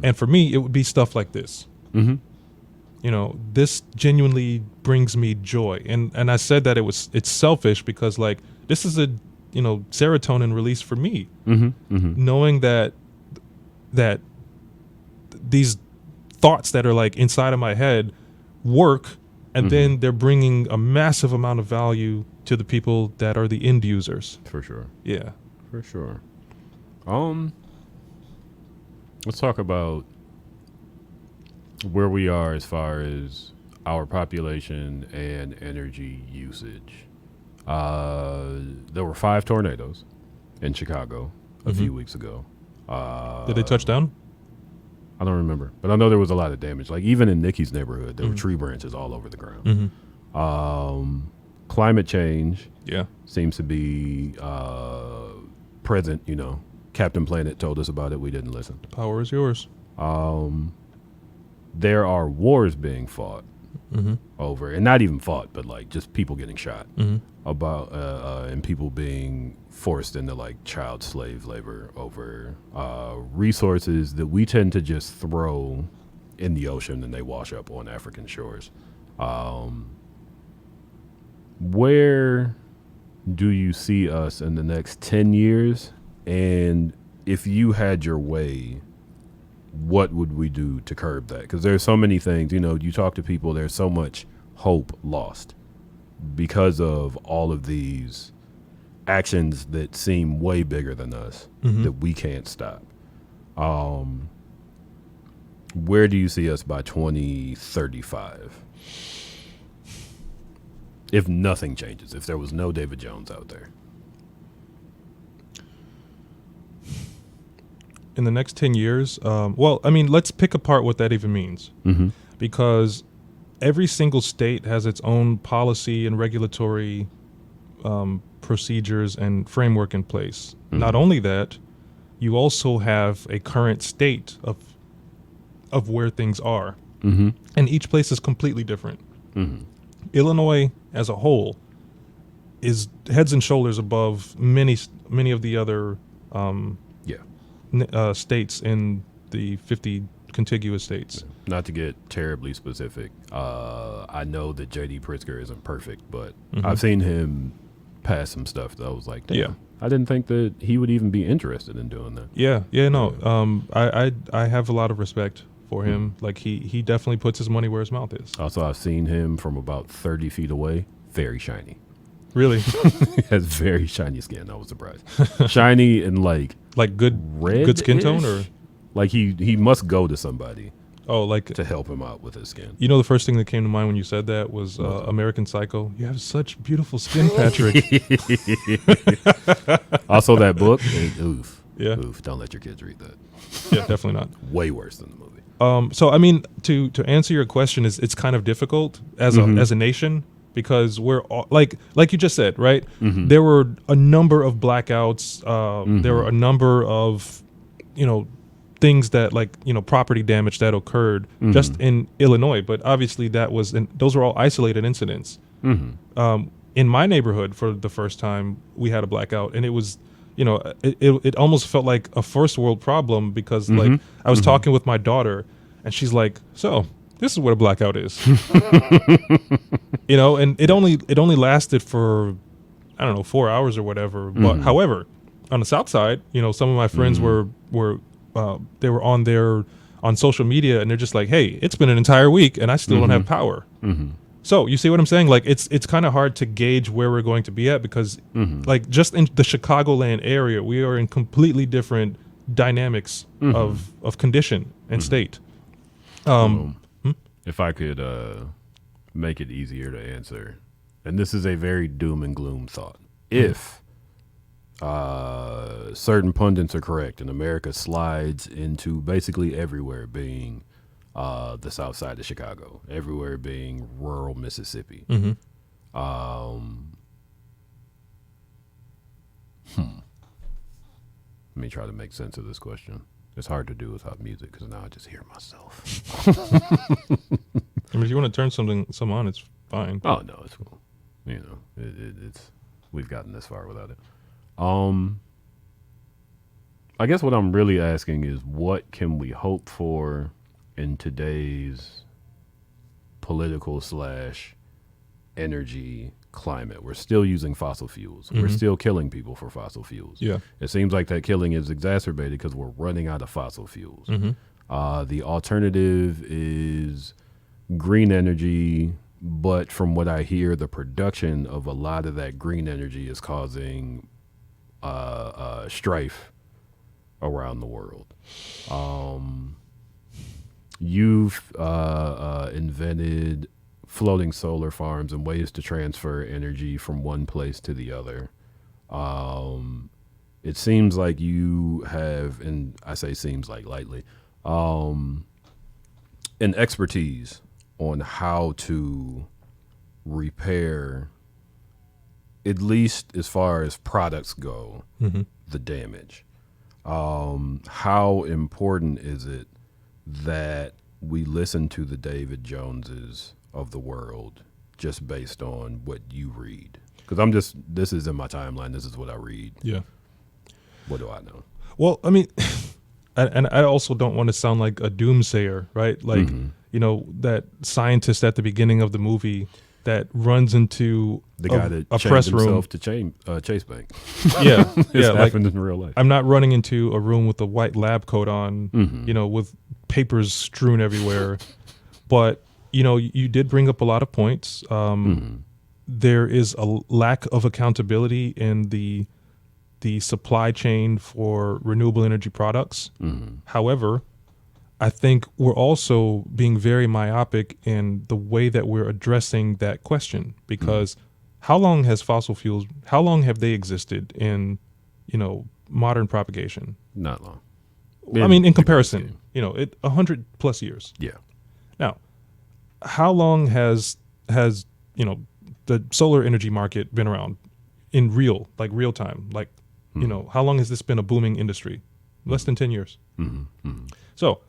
And for me, it would be stuff like this. This genuinely brings me joy. And I said that it's selfish because, like, this is a serotonin release for me. Knowing that these thoughts that are like inside of my head work, and then they're bringing a massive amount of value to the people that are the end users. For sure. Yeah. For sure. Let's talk about where we are as far as our population and energy usage. There were 5 tornadoes in Chicago a few weeks ago. Did they touch down? I don't remember, but I know there was a lot of damage. Like even in Nikki's neighborhood, there were tree branches all over the ground. Climate change Yeah. seems to be present. You know, Captain Planet told us about it. We didn't listen. The power is yours. There are wars being fought over, and not even fought, but like just people getting shot about, and people being forced into like child slave labor over resources that we tend to just throw in the ocean and they wash up on African shores. Where do you see us in the next 10 years? And if you had your way, what would we do to curb that? Because there's so many things, you know, you talk to people, there's so much hope lost because of all of these actions that seem way bigger than us that we can't stop. Where do you see us by 2035? If nothing changes, if there was no David Jones out there. In the next 10 years, well, I mean, let's pick apart what that even means. Because every single state has its own policy and regulatory procedures and framework in place. Not only that, you also have a current state of where things are. And each place is completely different. Illinois as a whole is heads and shoulders above many of the other states in the 50 contiguous states. Not to get terribly specific, I know that J.D. Pritzker isn't perfect, but I've seen him pass some stuff that I was like, damn, I didn't think that he would even be interested in doing that. I have a lot of respect for him. Like he definitely puts his money where his mouth is. Also, I've seen him from about 30 feet away, very shiny. Really? He has very shiny skin. I was surprised. Shiny and like good red, good skin tone, or like he must go to somebody like to help him out with his skin. You know, the first thing that came to mind when you said that was American Psycho. You have such beautiful skin, Patrick. Also, that book, oof. Yeah. Oof. Don't let your kids read that. Yeah, definitely not. Way worse than the movie. So I mean, to answer your question, it's kind of difficult as a nation, because we're all, like you just said, right? There were a number of blackouts. There were a number of, things that, like, property damage that occurred just in Illinois. But obviously those were all isolated incidents. In my neighborhood, for the first time, we had a blackout, and it was, it almost felt like a first world problem, because like I was talking with my daughter, and she's like, so this is what a blackout is. And it only lasted for, I don't know, 4 hours or whatever. But however, on the south side, some of my friends were they were on social media, and they're just like, hey, it's been an entire week and I still don't have power. So you see what I'm saying? Like it's kind of hard to gauge where we're going to be at, because like just in the Chicagoland area, we are in completely different dynamics of condition and state. If I could make it easier to answer, and this is a very doom and gloom thought, if certain pundits are correct and America slides into basically everywhere being the south side of Chicago, everywhere being rural Mississippi. Let me try to make sense of this question. It's hard to do without music, because now I just hear myself. I mean, if you want to turn some on, it's fine. Oh no, it's cool. It's we've gotten this far without it. I guess what I'm really asking is, what can we hope for in today's political / energy climate? We're still using fossil fuels. We're still killing people for fossil fuels. Yeah. It seems like that killing is exacerbated because we're running out of fossil fuels. The alternative is green energy, but from what I hear, the production of a lot of that green energy is causing strife around the world. You've invented floating solar farms and ways to transfer energy from one place to the other. It seems like you have, and I say seems like lightly, and expertise on how to repair, at least as far as products go, the damage. How important is it that we listen to the David Joneses of the world just based on what you read? Because this is in my timeline. This is what I read. Yeah. What do I know? Well, I mean, and I also don't want to sound like a doomsayer, right? Like, that scientist at the beginning of the movie that runs into The guy that a changed press room. himself to Chase Bank. Yeah, It's yeah. Like, happened in real life. I'm not running into a room with a white lab coat on, with papers strewn everywhere. But, you did bring up a lot of points. There is a lack of accountability in the supply chain for renewable energy products. However, I think we're also being very myopic in the way that we're addressing that question, because how long have they existed in, modern propagation? Not long. I mean, in comparison, 100+ years. Yeah. Now, how long has the solar energy market been around in real time? Like, how long has this been a booming industry? Less than 10 years. So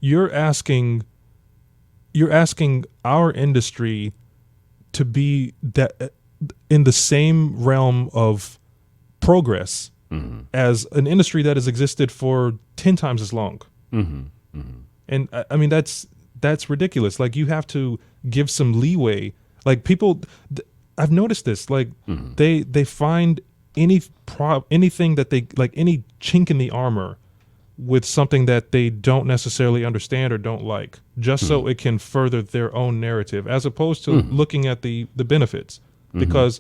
you're asking our industry to be that in the same realm of progress as an industry that has existed for 10 times as long. And I mean, that's ridiculous. Like, you have to give some leeway. Like, people, I've noticed this, like, they find anything that they like, any chink in the armor with something that they don't necessarily understand or don't like, just so it can further their own narrative, as opposed to looking at the benefits. Because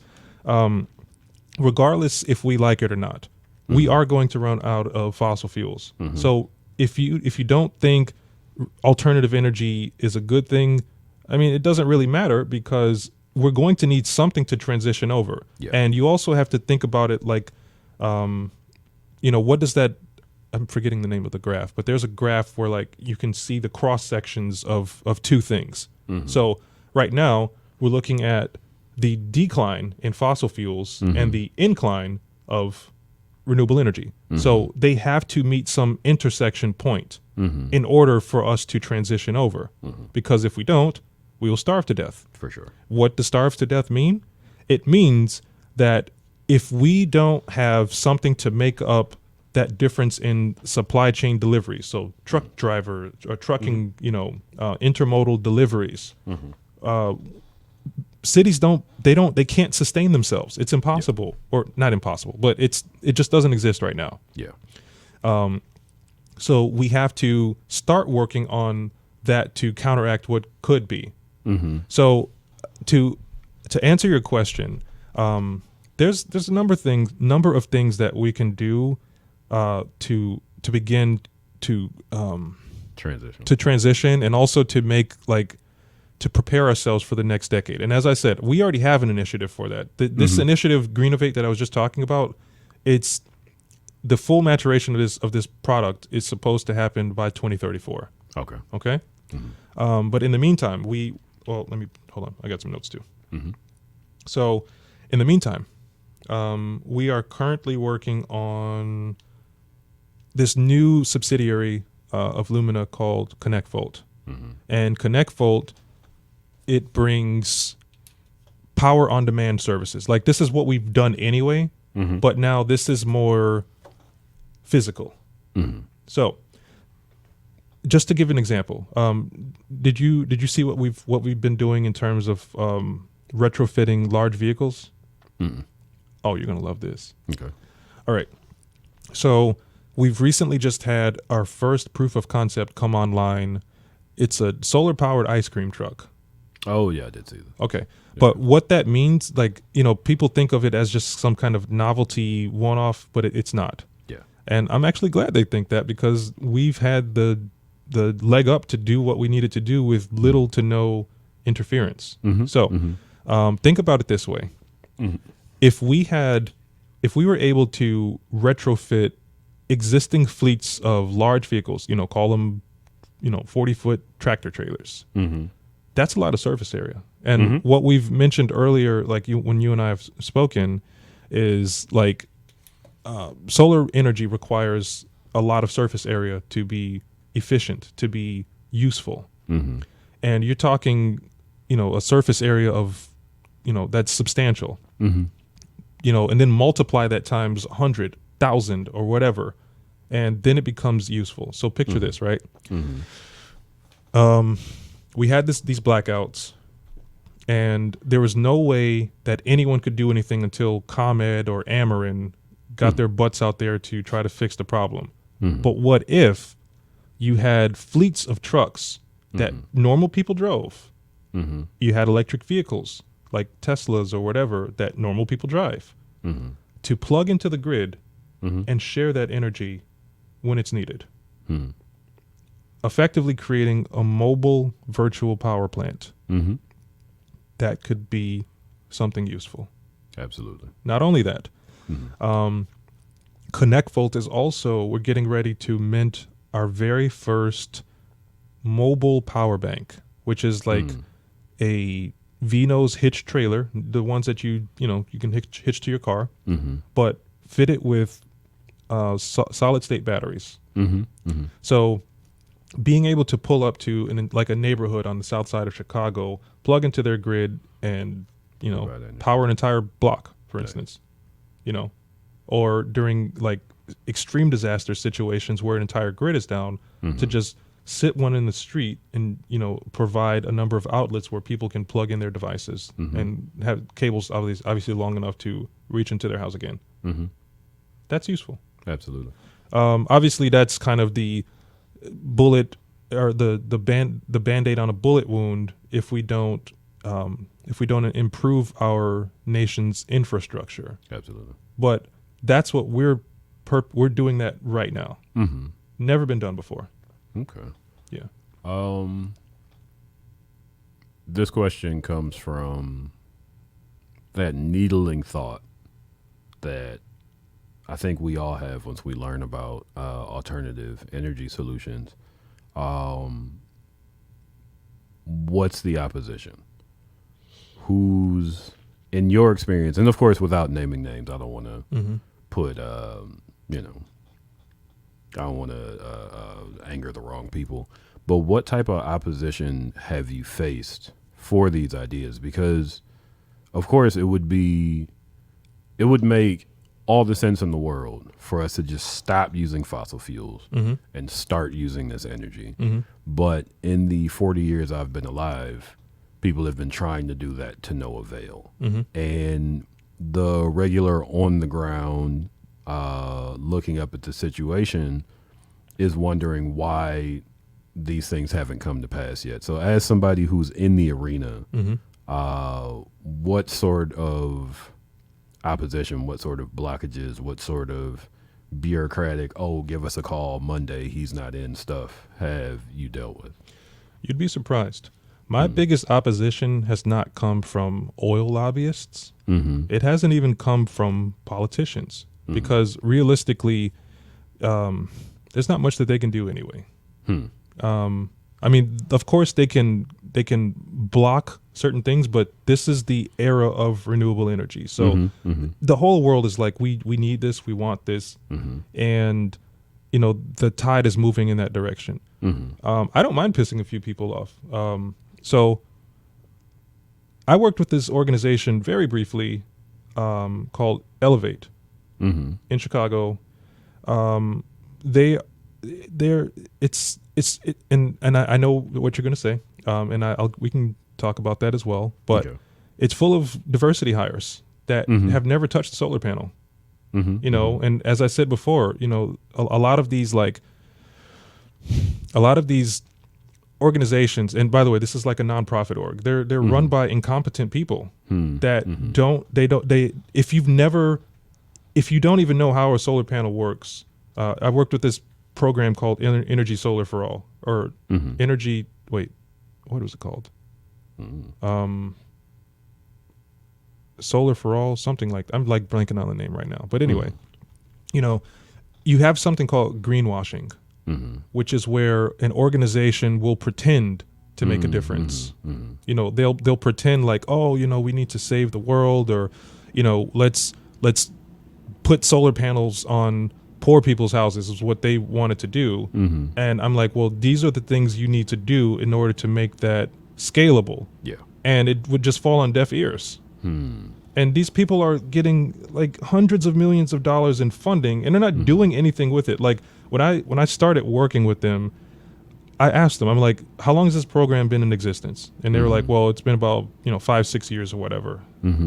regardless if we like it or not, we are going to run out of fossil fuels. So if you don't think alternative energy is a good thing, I mean, it doesn't really matter, because we're going to need something to transition over. Yeah. And you also have to think about it like, what does that, I'm forgetting the name of the graph, but there's a graph where, like, you can see the cross sections of two things. So right now we're looking at the decline in fossil fuels and the incline of renewable energy. So they have to meet some intersection point in order for us to transition over. Because if we don't, we will starve to death. For sure. What does starve to death mean? It means that if we don't have something to make up that difference in supply chain deliveries, so truck driver or trucking, intermodal deliveries, cities they can't sustain themselves. It's impossible, or not impossible, but it just doesn't exist right now. Yeah. So we have to start working on that to counteract what could be. So to answer your question, there's a number of things that we can do to begin to transition, and also to make, like, to prepare ourselves for the next decade. And as I said, we already have an initiative for that. This initiative, Greenovate, that I was just talking about, it's the full maturation of this product is supposed to happen by 2034. Okay. But in the meantime, let me hold on. I got some notes too. So in the meantime, we are currently working on this new subsidiary of Lumina called ConnectVolt. And ConnectVolt, it brings power on demand services. Like, this is what we've done anyway, but now this is more physical. So just to give an example, did you see what we've been doing in terms of retrofitting large vehicles? Oh, you're gonna love this. Okay. All right. So we've recently just had our first proof of concept come online. It's a solar powered ice cream truck. Oh yeah, I did see that. Okay. But what that means, like, people think of it as just some kind of novelty one-off, but it's not. Yeah. And I'm actually glad they think that, because we've had the leg up to do what we needed to do with little to no interference. So think about it this way. If we were able to retrofit existing fleets of large vehicles, call them 40-foot tractor trailers. Mm-hmm. That's a lot of surface area. And what we've mentioned earlier, like when you and I have spoken, is like solar energy requires a lot of surface area to be efficient, to be useful. Mm-hmm. And you're talking, a surface area of, that's substantial. Mm-hmm. And then multiply that times 100,000 or whatever, and then it becomes useful. So picture this, right? Mm-hmm. We had these blackouts, and there was no way that anyone could do anything until ComEd or Ameren got their butts out there to try to fix the problem. Mm-hmm. But what if you had fleets of trucks that normal people drove? Mm-hmm. You had electric vehicles like Teslas or whatever that normal people drive Mm-hmm. to plug into the grid Mm-hmm. and share that energy when it's needed, Mm-hmm. effectively creating a mobile virtual power plant Mm-hmm. that could be something useful. Absolutely. Not only that, Mm-hmm. ConnectVolt is also, we're getting ready to mint our very first mobile power bank, which is like a V-nose hitch trailer, the ones that you can hitch to your car, Mm-hmm. but fit it with solid state batteries. Mm-hmm. Mm-hmm. So being able to pull up to like a neighborhood on the south side of Chicago, plug into their grid and, Provide energy. power an entire block, for Right. instance, or during like extreme disaster situations where an entire grid is down, to just sit one in the street and, provide a number of outlets where people can plug in their devices and have cables obviously long enough to reach into their house again. Mm-hmm. That's useful. Absolutely. Obviously, that's kind of the bullet or the Band-Aid on a bullet wound if we don't improve our nation's infrastructure. Absolutely. But that's what we're doing that right now. Mm-hmm. Never been done before. Okay. Yeah. This question comes from that needling thought that I think we all have once we learn about alternative energy solutions. What's the opposition? Who's, in your experience, and of course without naming names, I don't want to put, I don't want to anger the wrong people, but what type of opposition have you faced for these ideas? Because of course it would make all the sense in the world for us to just stop using fossil fuels and start using this energy. But in the 40 years I've been alive, people have been trying to do that to no avail. And the regular on the ground, looking up at the situation is wondering why these things haven't come to pass yet. So as somebody who's in the arena, what sort of opposition, what sort of blockages, what sort of bureaucratic, give us a call Monday, he's not in stuff have you dealt with? You'd be surprised. My biggest opposition has not come from oil lobbyists. It hasn't even come from politicians because realistically, there's not much that they can do anyway. I mean, of course they can block certain things, but this is the era of renewable energy. So the whole world is like, we need this, we want this, and the tide is moving in that direction. I don't mind pissing a few people off. So I worked with this organization very briefly called Elevate in Chicago. And I know what you're going to say, and we can talk about that as well. But it's full of diversity hires that have never touched a solar panel. And as I said before, a lot of these organizations, and by the way, this is like a nonprofit org. They're run by incompetent people that if you don't even know how a solar panel works. I worked with this program called Energy Solar for All, or Energy. Wait, what was it called? Solar for All, something like. I'm blanking on the name right now. But anyway, you have something called greenwashing, which is where an organization will pretend to make a difference. You know, they'll pretend like, oh, you know, we need to save the world, or, you know, let's put solar panels on poor people's houses is what they wanted to do. And I'm like, well, these are the things you need to do in order to make that scalable. Yeah. And it would just fall on deaf ears. And these people are getting like hundreds of millions of dollars in funding, and they're not doing anything with it. Like when I started working with them, I asked them, I'm like, how long has this program been in existence? And they were like, well, it's been about, you know, 5-6 years or whatever.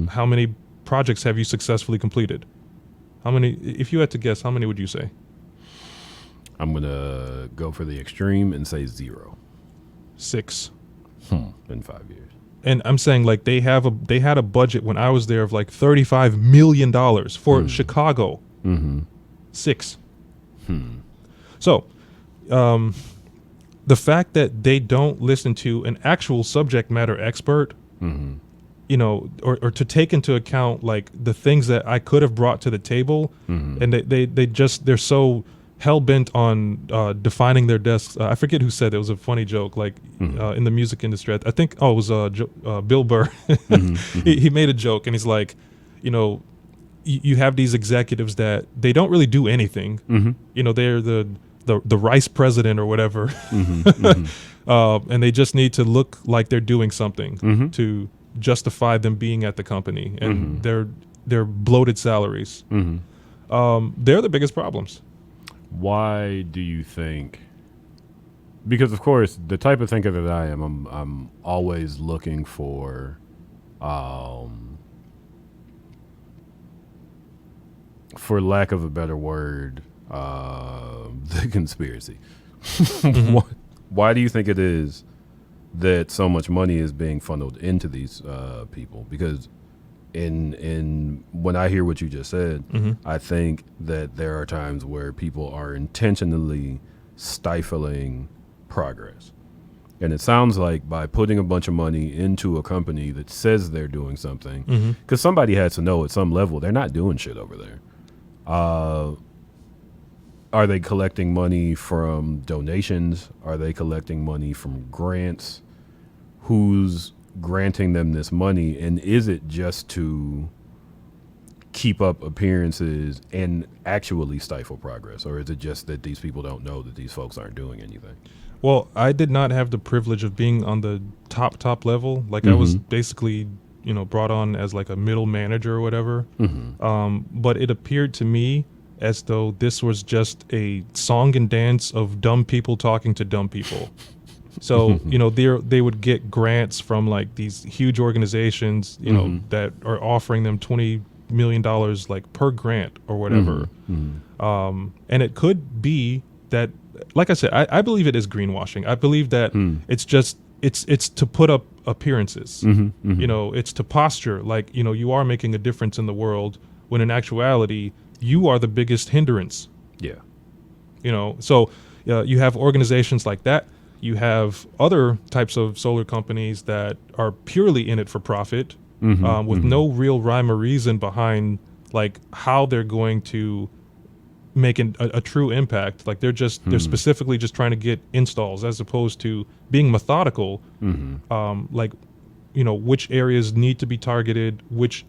How many projects have you successfully completed? How many, if you had to guess, how many would you say? I'm going to go for the extreme and say 0. 6. In 5 years. And I'm saying, like, they had a budget when I was there of like $35 million for Chicago. 6. So, the fact that they don't listen to an actual subject matter expert, you know, or to take into account like the things that I could have brought to the table, and they're so hell bent on defining their desks. I forget who said it. It was a funny joke, like in the music industry. I think it was Bill Burr. He made a joke, and he's like, you know, you have these executives that they don't really do anything. You know, they're the vice president or whatever, and they just need to look like they're doing something to justify them being at the company, and their bloated salaries. They're the biggest problems. Why do you think? Because of course, the type of thinker that I am, I'm always looking for, for lack of a better word, the conspiracy. Why do you think it is that so much money is being funneled into these people? Because in when I hear what you just said, I think that there are times where people are intentionally stifling progress. And it sounds like by putting a bunch of money into a company that says they're doing something, because somebody has to know at some level they're not doing shit over there. Are they collecting money from donations? Are they collecting money from grants? Who's granting them this money? And is it just to keep up appearances and actually stifle progress? Or is it just that these people don't know that these folks aren't doing anything? Well, I did not have the privilege of being on the top level. Like I was basically, you know, brought on as like a middle manager or whatever. But it appeared to me as though this was just a song and dance of dumb people talking to dumb people. So, you know, they would get grants from like these huge organizations, you know, that are offering them $20 million like per grant or whatever. And it could be that, like I said, I believe it is greenwashing. I believe that it's just, it's to put up appearances. You know, it's to posture like, you know, you are making a difference in the world, when in actuality, you are the biggest hindrance. Yeah. You know, so you have organizations like that. You have other types of solar companies that are purely in it for profit, with no real rhyme or reason behind like how they're going to make a true impact. Like they're specifically just trying to get installs, as opposed to being methodical. Like, you know, which areas need to be targeted, which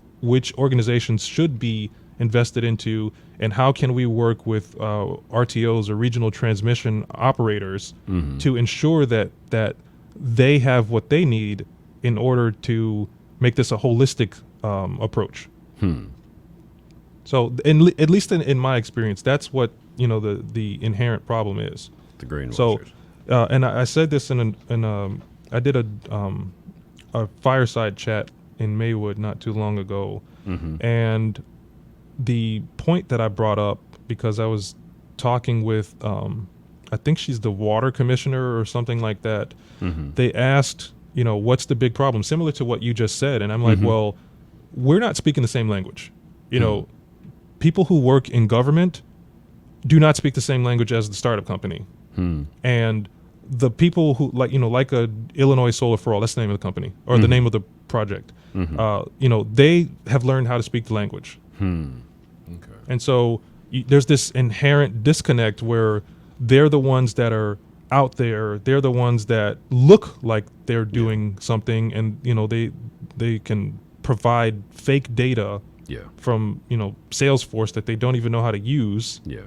organizations should be invested into, and how can we work with RTOs or regional transmission operators to ensure that they have what they need in order to make this a holistic approach. So at least in my experience, that's what, you know, the inherent problem is. The greenwashers. So and I said this I did a fireside chat in Maywood not too long ago, and the point that I brought up, because I was talking with, I think she's the water commissioner or something like that. They asked, you know, what's the big problem? Similar to what you just said. And I'm like, well, we're not speaking the same language. You know, people who work in government do not speak the same language as the startup company. And the people who, like, you know, like a Illinois Solar for All, that's the name of the company, or the name of the project, you know, they have learned how to speak the language. Okay. And so there's this inherent disconnect where they're the ones that are out there. They're the ones that look like they're doing something, and they can provide fake data Yeah. from Salesforce that they don't even know how to use Yeah.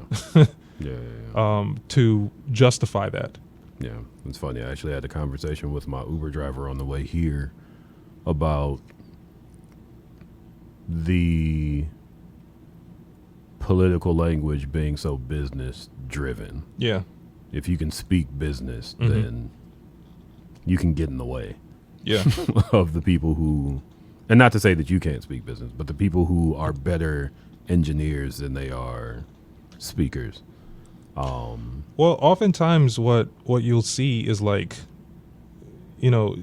Yeah. to justify that. Yeah. It's funny. I actually had a conversation with my Uber driver on the way here about the political language being so business driven. Yeah. If you can speak business, Mhm. then you can get in the way Yeah. of the people who, and not to say that you can't speak business, but the people who are better engineers than they are speakers. Well, oftentimes what you'll see is like, it'll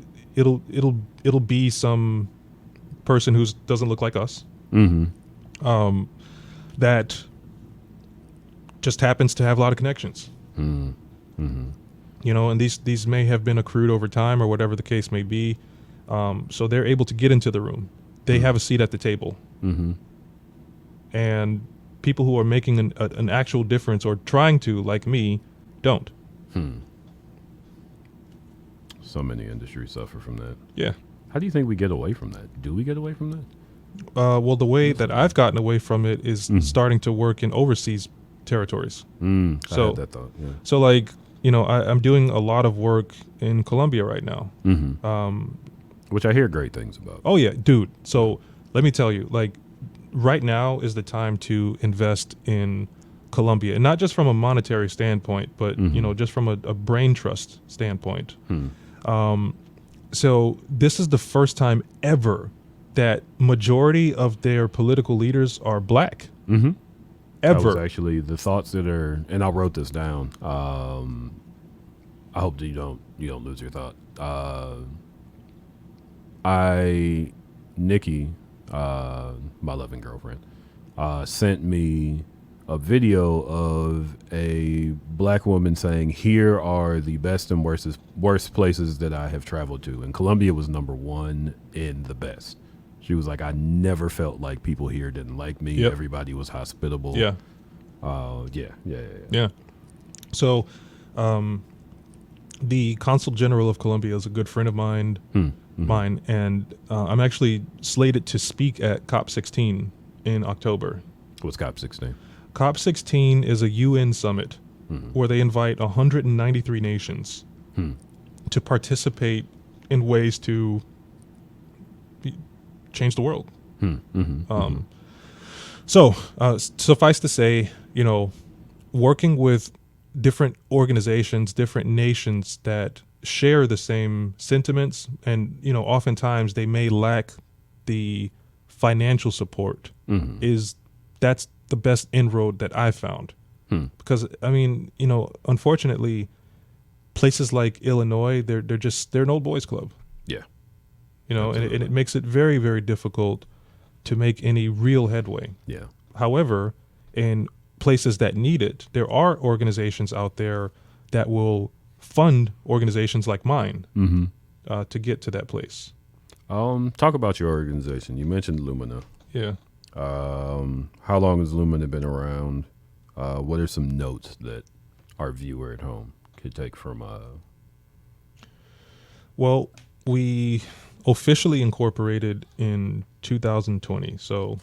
be some person who doesn't look like us, Mm-hmm. that just happens to have a lot of connections. Mm-hmm. And these may have been accrued over time or whatever the case may be. So they're able to get into the room. They have a seat at the table. Mm-hmm. And people who are making an actual difference or trying to, like me, don't. So many industries suffer from that. Yeah. How do you think we get away from that? Do we get away from that? Well, the way that I've gotten away from it is starting to work in overseas territories. I So- had that thought. Yeah. So, like, I'm doing a lot of work in Colombia right now. Mm-hmm. Which I hear great things about. Oh, yeah, dude. So let me tell you, like, right now is the time to invest in Colombia, and not just from a monetary standpoint, but, just from a brain trust standpoint. So this is the first time ever that majority of their political leaders are black. Mm-hmm. That was Ever. actually the thoughts that are, and I wrote this down. I hope that you don't lose your thought. Nikki, my loving girlfriend, sent me a video of a black woman saying, "Here are the best and worst places that I have traveled to," and Colombia was number one in the best. She was like, "I never felt like people here didn't like me. Yep. Everybody was hospitable." Yeah. Yeah. So, the Consul General of Colombia is a good friend of mine, and I'm actually slated to speak at COP16 in October. What's COP16? COP16 is a UN summit where they invite 193 nations to participate in ways to change the world. So, suffice to say, working with different organizations, different nations that share the same sentiments, and oftentimes they may lack the financial support. That's the best inroad that I've found. Because unfortunately, places like Illinois, they're an old boys club. Yeah. And it makes it very, very difficult to make any real headway. Yeah. However, in places that need it, there are organizations out there that will fund organizations like mine to get to that place. Talk about your organization. You mentioned Lumina. Yeah. How long has Lumina been around? What are some notes that our viewer at home could take from? Well, we officially incorporated in 2020. So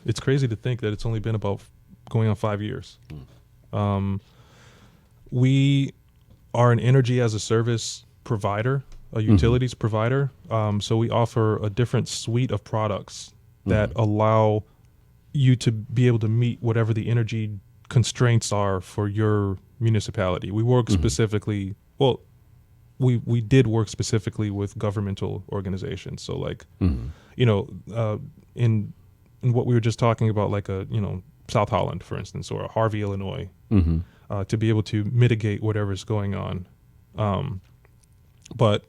it's crazy to think that it's only been about going on 5 years. We are an energy as a service provider, a utilities provider. So we offer a different suite of products that allow you to be able to meet whatever the energy constraints are for your municipality. We work specifically, we did work specifically with governmental organizations. So like, in what we were just talking about, like South Holland, for instance, or Harvey, Illinois, to be able to mitigate whatever's going on. But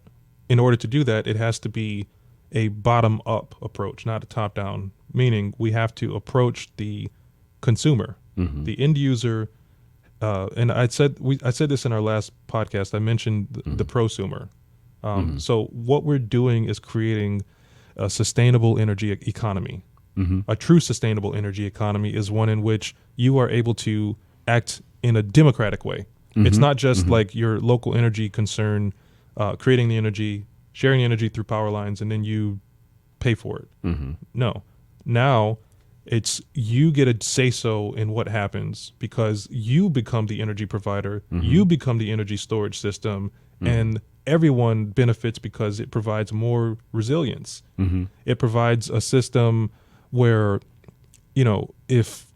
in order to do that, it has to be a bottom-up approach, not a top-down, meaning we have to approach the consumer, the end user. And I said this in our last podcast. I mentioned the prosumer. So what we're doing is creating a sustainable energy economy. A true sustainable energy economy is one in which you are able to act in a democratic way. It's not just like your local energy concern, creating the energy, sharing the energy through power lines, and then you pay for it. No. Now it's you get a say-so in what happens because you become the energy provider, you become the energy storage system, and everyone benefits because it provides more resilience. It provides a system where, you know, if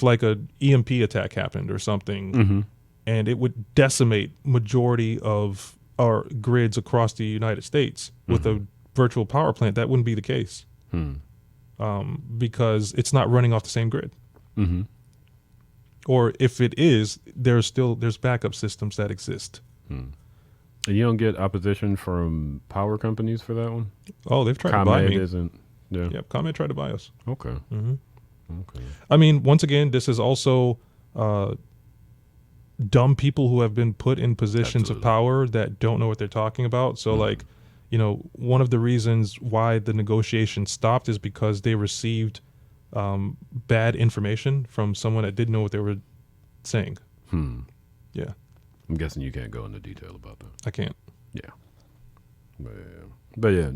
like a EMP attack happened or something, and it would decimate majority of our grids across the United States with a virtual power plant, that wouldn't be the case. Because it's not running off the same grid. Or if it is, there's backup systems that exist. And you don't get opposition from power companies for that one? Oh, they've tried to buy me. Isn't. Yeah. Yep, ComEd tried to buy us. Okay. Okay. I mean, once again, this is also dumb people who have been put in positions of power that don't know what they're talking about. So, like, you know, one of the reasons why the negotiation stopped is because they received bad information from someone that didn't know what they were saying. Yeah. I'm guessing you can't go into detail about that. I can't. Yeah. But yeah,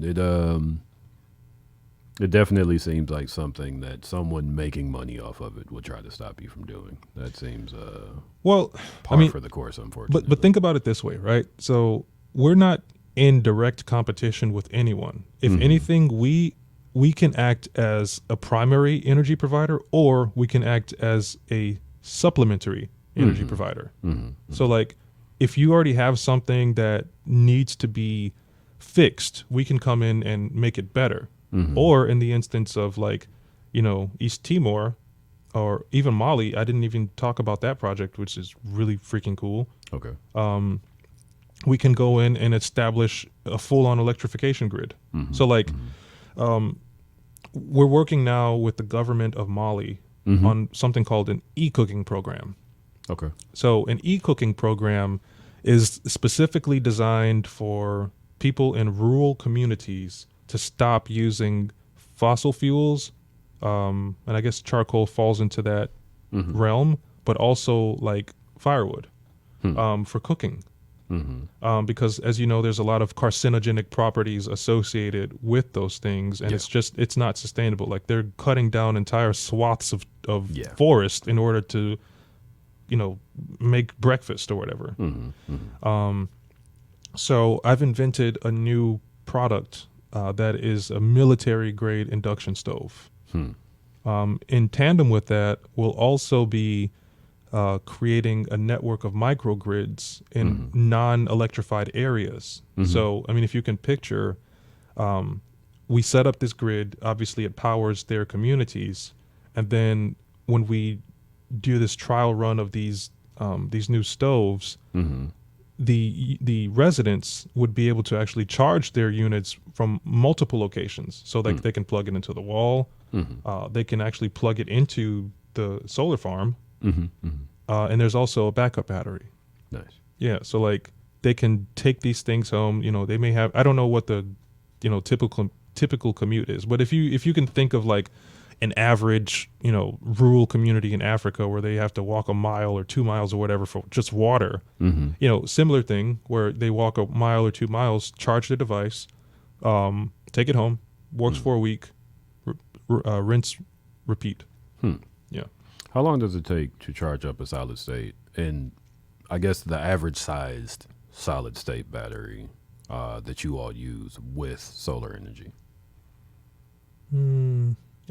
it definitely seems like something that someone making money off of it would try to stop you from doing. That seems par for the course, unfortunately. But think about it this way, right? So we're not in direct competition with anyone. If anything, we can act as a primary energy provider, or we can act as a supplementary energy provider. So like, if you already have something that needs to be fixed, we can come in and make it better. Or in the instance of, like, you know, East Timor or even Mali, I didn't even talk about that project, which is really freaking cool. Okay. We can go in and establish a full-on electrification grid. So like, we're working now with the government of Mali on something called an e-cooking program. Okay. So an e-cooking program is specifically designed for people in rural communities to stop using fossil fuels, and I guess charcoal falls into that realm, but also like firewood for cooking. Because, as you know, there's a lot of carcinogenic properties associated with those things, and it's not sustainable. Like, they're cutting down entire swaths of forest in order to, you know, make breakfast or whatever. So I've invented a new product that is a military-grade induction stove. In tandem with that, we'll also be creating a network of microgrids in non-electrified areas. So, I mean, if you can picture, we set up this grid. Obviously, it powers their communities, and then when we do this trial run of these new stoves, the residents would be able to actually charge their units from multiple locations. So like they can plug it into the wall, they can actually plug it into the solar farm, and there's also a backup battery. Nice. Yeah, so like they can take these things home. You know, they may have, I don't know what the, you know, typical commute is, but if you can think of like an average, you know, rural community in Africa where they have to walk a mile or 2 miles or whatever for just water, you know, similar thing where they walk a mile or 2 miles, charge the device, take it home, works for a week, rinse, repeat. Yeah. How long does it take to charge up a solid state? And I guess the average sized solid state battery that you all use with solar energy?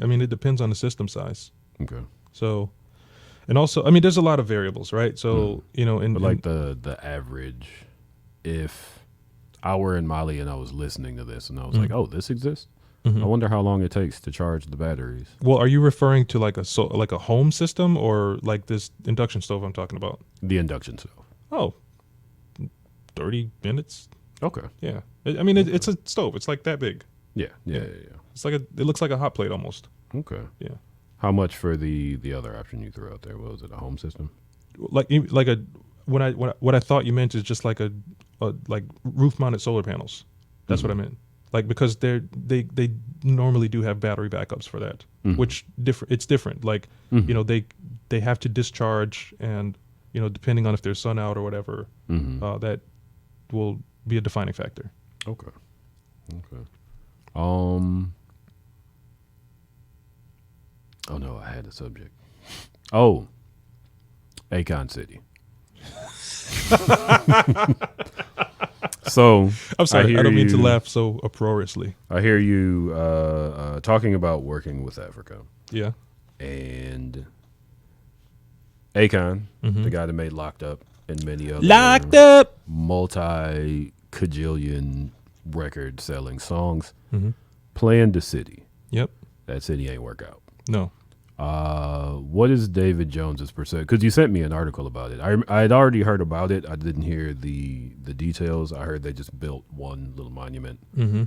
I mean, it depends on the system size. Okay. So, and also, I mean, there's a lot of variables, right? So, you know, but like the average, if I were in Mali and I was listening to this and I was like, oh, this exists? I wonder how long it takes to charge the batteries. Well, are you referring to like a home system or like this induction stove I'm talking about? The induction stove. Oh, 30 minutes. Okay. Yeah. I mean, it's a stove. It's like that big. Yeah. It's like it looks like a hot plate almost. Okay. Yeah. How much for the other option you threw out there? What was it? A home system? Like what I thought you meant is just like a like roof mounted solar panels. That's what I meant. Like, because they normally do have battery backups for that, which it's different. Like, you know, they they have to discharge, and depending on if there's sun out or whatever, that will be a defining factor. Okay. Oh no, I had a subject. Oh, Akon City. So I'm sorry, I don't mean to you- laugh so uproariously. I hear you talking about working with Africa Yeah. and Akon, Mm-hmm. the guy that made Locked Up and many other Up. multi-cajillion record-selling songs, Mm-hmm. playing the city. Yep. That city ain't work out. No. What is David Jones's percent? Because you sent me an article about it. I had already heard about it. I didn't hear the details. I heard they just built one little monument. Mm-hmm.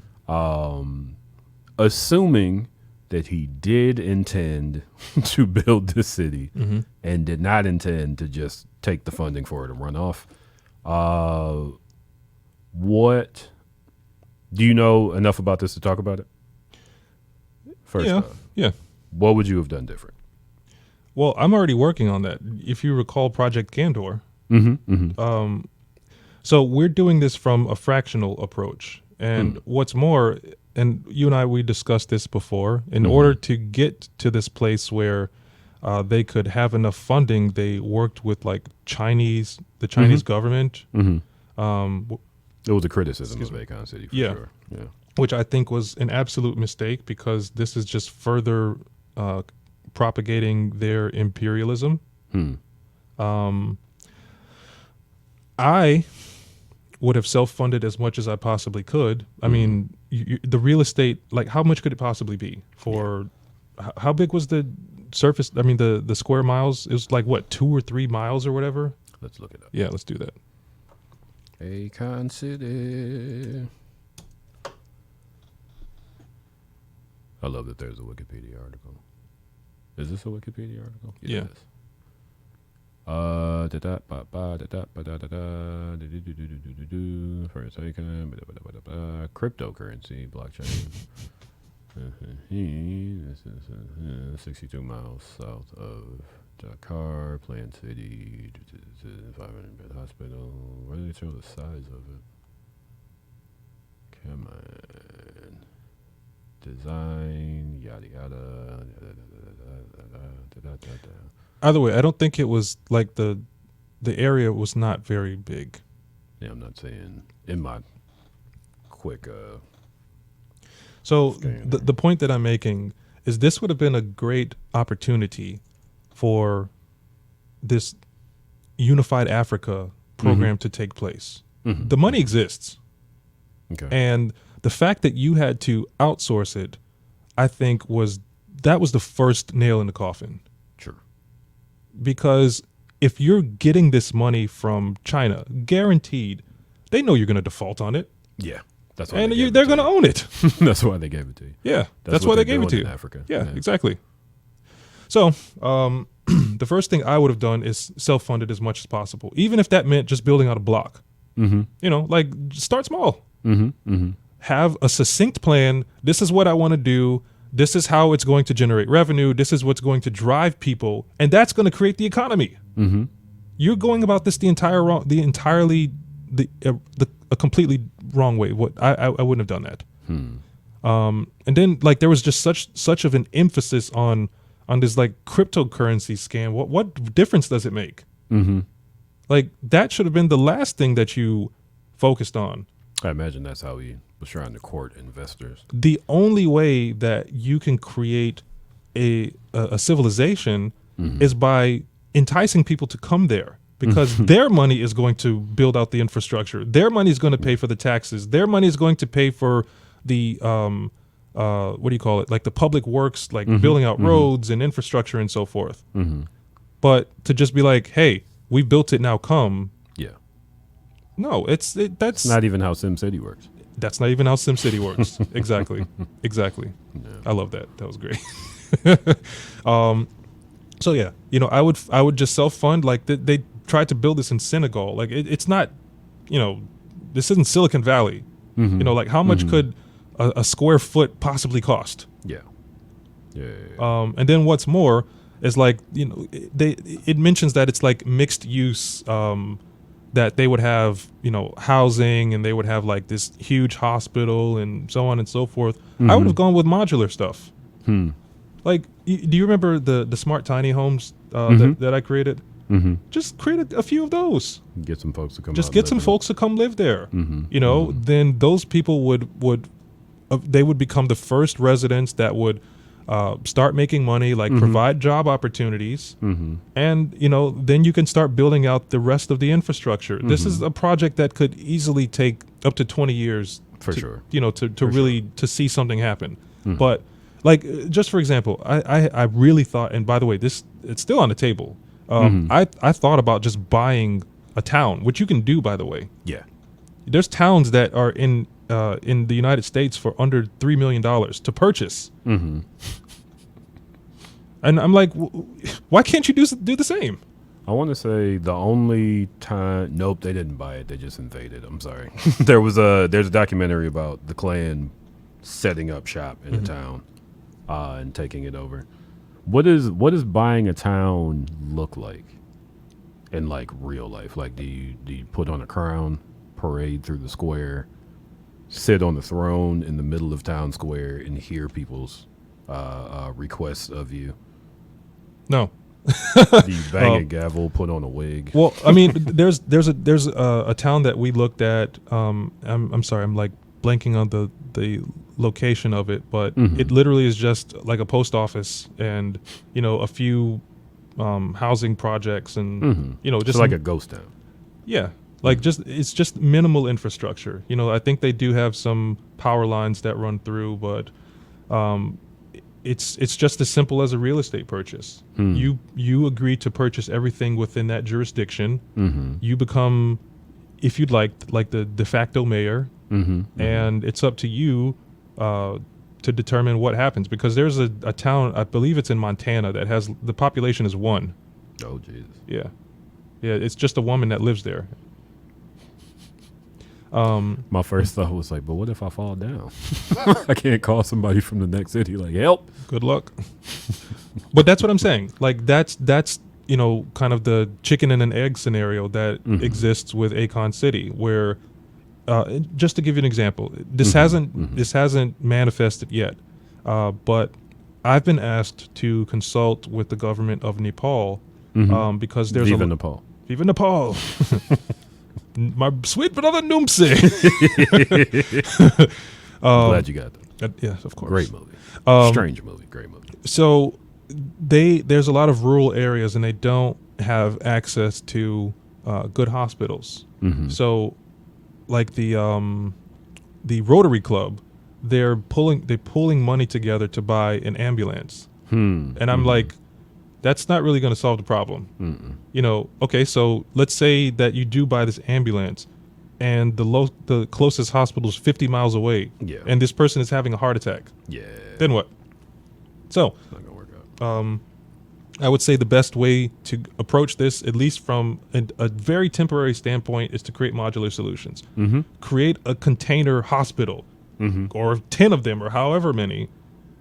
Assuming that he did intend to build the city Mm-hmm. and did not intend to just take the funding for it and run off. What do you know enough about this to talk about it? First Yeah. off, Yeah. what would you have done different? Well, I'm already working on that. If you recall Project Candor, so we're doing this from a fractional approach. And what's more, and you and I, we discussed this before, in order to get to this place where they could have enough funding, they worked with like the Chinese government, It was a criticism of Akon City for Yeah. sure. Yeah. which I think was an absolute mistake because this is just further propagating their imperialism. I would have self-funded as much as I possibly could. I mean, the real estate, like how much could it possibly be for, how big was the surface? I mean, the square miles, it was like what, 2 or 3 miles or whatever? Let's look it up. Yeah, let's do that. Akon City. I love that there's a Wikipedia article. Is this a Wikipedia article? Yeah. It is. First Akon, cryptocurrency, blockchain. This is 62 miles south of Dakar, Plant City, 500-bed hospital. Where do they show the size of it? Come on. Design, yada yada. Either way, I don't think it was like the area was not very big. Yeah, I'm not saying in my quick So Scan the point that I'm making is this would have been a great opportunity for this unified Africa program to take place. The money exists. okay. And the fact that you had to outsource it, I think that was the first nail in the coffin. Sure. Because if you're getting this money from China, guaranteed, they know you're going to default on it. Yeah. That's why And they gave they're it to going to you. own it. That's why they gave it to you. Yeah, that's what why they they're gave it to doing you. in Africa. Yeah, exactly. So the first thing I would have done is self-funded as much as possible, even if that meant just building out a block. Like start small. Have a succinct plan. This is what I want to do. This is how it's going to generate revenue. This is what's going to drive people, and that's going to create the economy. You're going about this a completely wrong way. What I wouldn't have done that. And then like there was just such of an emphasis on this like cryptocurrency scam. What difference does it make? Like that should have been the last thing that you focused on. I imagine that's how he was trying to court investors. The only way that you can create a civilization is by enticing people to come there, because their money is going to build out the infrastructure. Their money is going to pay for the taxes. Their money is going to pay for the what do you call it? Like the public works, like building out roads and infrastructure and so forth. But to just be like, hey, we built it, now come. Yeah. No, that's Not even how SimCity works. That's not even how SimCity works. Exactly. I love that. That was great. So yeah, I would just self-fund. Like they tried to build this in Senegal. Like it's not, this isn't Silicon Valley. Like how much could a square foot possibly cost? Yeah. And then what's more, It's like, it mentions that it's like mixed use, that they would have, housing, and they would have like this huge hospital and so on and so forth. I would have gone with modular stuff. Like, do you remember the smart tiny homes that I created? Just create a few of those. Get some folks to come. Just get some folks to come live there. Then those people would they would become the first residents that would start making money, like provide job opportunities, and then you can start building out the rest of the infrastructure. This is a project that could easily take up to 20 years for sure. To really to see something happen. But like, just for example, I really thought, and by the way, it's still on the table. I thought about just buying a town, which you can do, by the way. Yeah. There's towns that are in the United States for under $3 million to purchase. And I'm like, why can't you do the same? I want to say the only time, nope, they didn't buy it. They just invaded. I'm sorry. there's a documentary about the Klan setting up shop in a town and taking it over. What does buying a town look like in like real life? Like, do you put on a crown, parade through the square, sit on the throne in the middle of town square, and hear people's requests of you? No. Do you bang a gavel, put on a wig? Well, I mean, there's a town that we looked at. I'm sorry, I'm like blanking on the location of it, but it literally is just like a post office and a few housing projects and just so like a ghost town. Yeah, like it's just minimal infrastructure. I think they do have some power lines that run through, but it's just as simple as a real estate purchase. You agree to purchase everything within that jurisdiction. You become, if you'd like the de facto mayor, and it's up to you to determine what happens, because there's a town, I believe it's in Montana, that has the population is 1. Oh, Jesus. Yeah, it's just a woman that lives there. My first thought was like, but what if I fall down? I can't call somebody from the next city like, help. Good luck. But that's what I'm saying. Like, that's kind of the chicken and an egg scenario that exists with Akon City, where just to give you an example, this hasn't manifested yet, but I've been asked to consult with the government of Nepal because there's Viva Nepal. Viva Nepal. My sweet brother Numse. Glad you got that. Yes, of course. Great movie. Strange movie. Great movie. So there's a lot of rural areas and they don't have access to good hospitals. So like the Rotary Club, they're pulling money together to buy an ambulance. And I'm like, that's not really going to solve the problem. Okay, so let's say that you do buy this ambulance and the closest hospital is 50 miles away. Yeah. And this person is having a heart attack. Yeah. Then what? So It's not going to work out. I would say the best way to approach this, at least from a very temporary standpoint, is to create modular solutions. Create a container hospital, or 10 of them, or however many,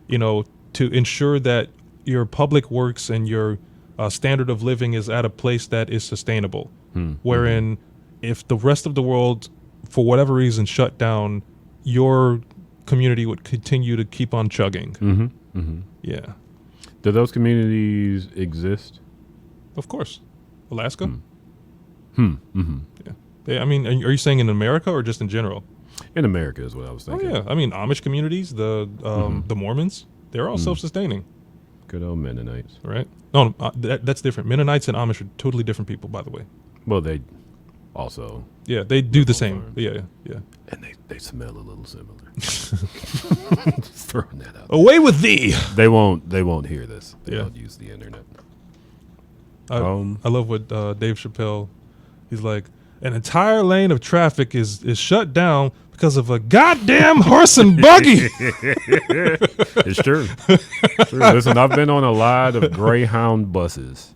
to ensure that your public works and your standard of living is at a place that is sustainable. Wherein, if the rest of the world, for whatever reason, shut down, your community would continue to keep on chugging. Yeah. Do those communities exist? Of course. Alaska? Yeah. I mean, are you saying in America or just in general? In America is what I was thinking. Oh, yeah. I mean, Amish communities, the Mormons, they're all self-sustaining. Good old Mennonites. Right? No, that's different. Mennonites and Amish are totally different people, by the way. Well, they also... Yeah, they do the same. farms. Yeah. And they smell a little similar. Just throwing that out. Away with thee! They won't hear this. They Yeah. don't use the internet. I love what Dave Chappelle, he's like, an entire lane of traffic is shut down because of a goddamn horse and buggy. It's true. It's true. Listen, I've been on a lot of Greyhound buses.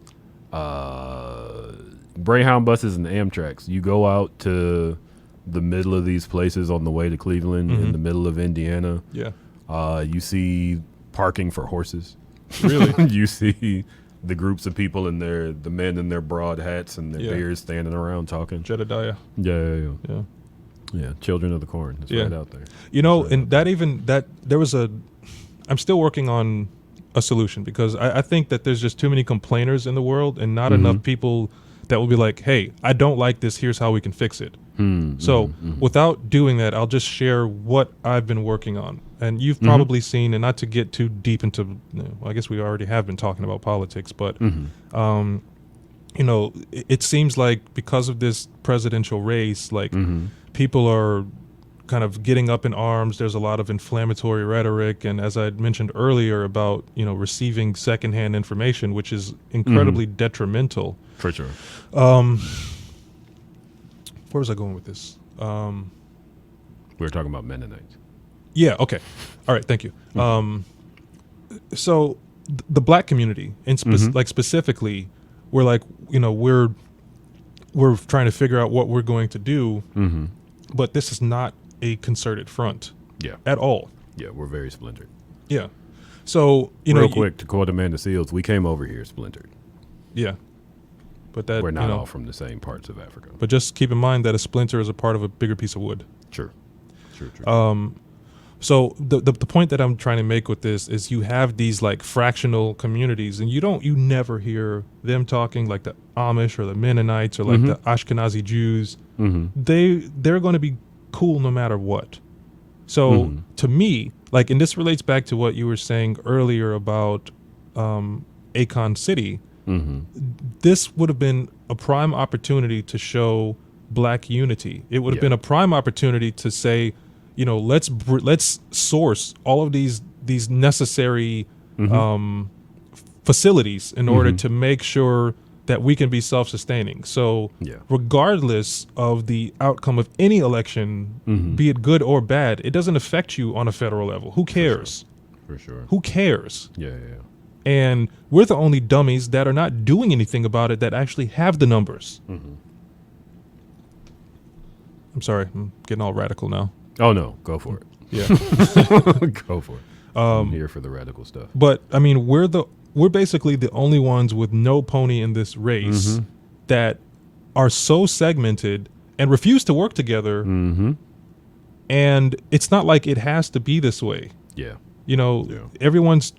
Greyhound buses and Amtrak's. You go out to the middle of these places on the way to Cleveland, in the middle of Indiana. Yeah. You see parking for horses. Really? You see the groups of people in the men in their broad hats and their Yeah. beards standing around talking. Jedediah. Yeah. Yeah. Children of the Corn. It's Yeah. right out there. You know, Right. and there was I'm still working on a solution because I think that there's just too many complainers in the world and not enough people that will be like, hey, I don't like this. Here's how we can fix it. So without doing that, I'll just share what I've been working on. And you've probably seen, and not to get too deep into, I guess we already have been talking about politics, but, it seems like because of this presidential race, like people are kind of getting up in arms. There's a lot of inflammatory rhetoric. And as I mentioned earlier about, receiving secondhand information, which is incredibly detrimental. For sure. Where was I going with this? We were talking about Mennonites. Yeah. Okay. All right. Thank you. So the black community, and like specifically, we're like, we're trying to figure out what we're going to do, but this is not a concerted front. Yeah. At all. Yeah, we're very splintered. Yeah. So real quick, to quote Amanda Seals, we came over here splintered. Yeah. But that we're not all from the same parts of Africa. But just keep in mind that a splinter is a part of a bigger piece of wood. True. So the point that I'm trying to make with this is you have these like fractional communities, and you never hear them talking like the Amish or the Mennonites or like the Ashkenazi Jews. They're going to be cool no matter what. So to me, like, and this relates back to what you were saying earlier about Akon City. This would have been a prime opportunity to show black unity. It would have been a prime opportunity to say, let's source all of these necessary facilities in order to make sure that we can be self-sustaining. So regardless of the outcome of any election, be it good or bad, it doesn't affect you on a federal level. Who cares? For sure. Who cares? Yeah. And we're the only dummies that are not doing anything about it that actually have the numbers. I'm sorry, I'm getting all radical now. Oh, no, go for it. Yeah. Go for it. I'm here for the radical stuff. But, I mean, we're basically the only ones with no pony in this race that are so segmented and refuse to work together. And it's not like it has to be this way. Yeah. Everyone's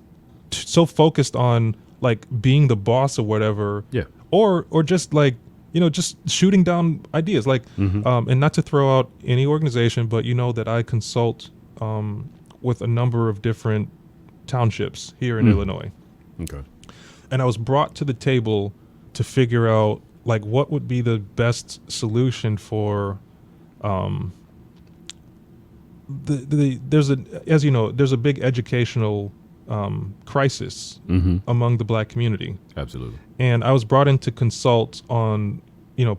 so focused on like being the boss or whatever. Yeah. Or just like, just shooting down ideas like, and not to throw out any organization, but that I consult with a number of different townships here in Illinois. Okay. And I was brought to the table to figure out like what would be the best solution for there's a big educational crisis among the black community. Absolutely. And I was brought in to consult on,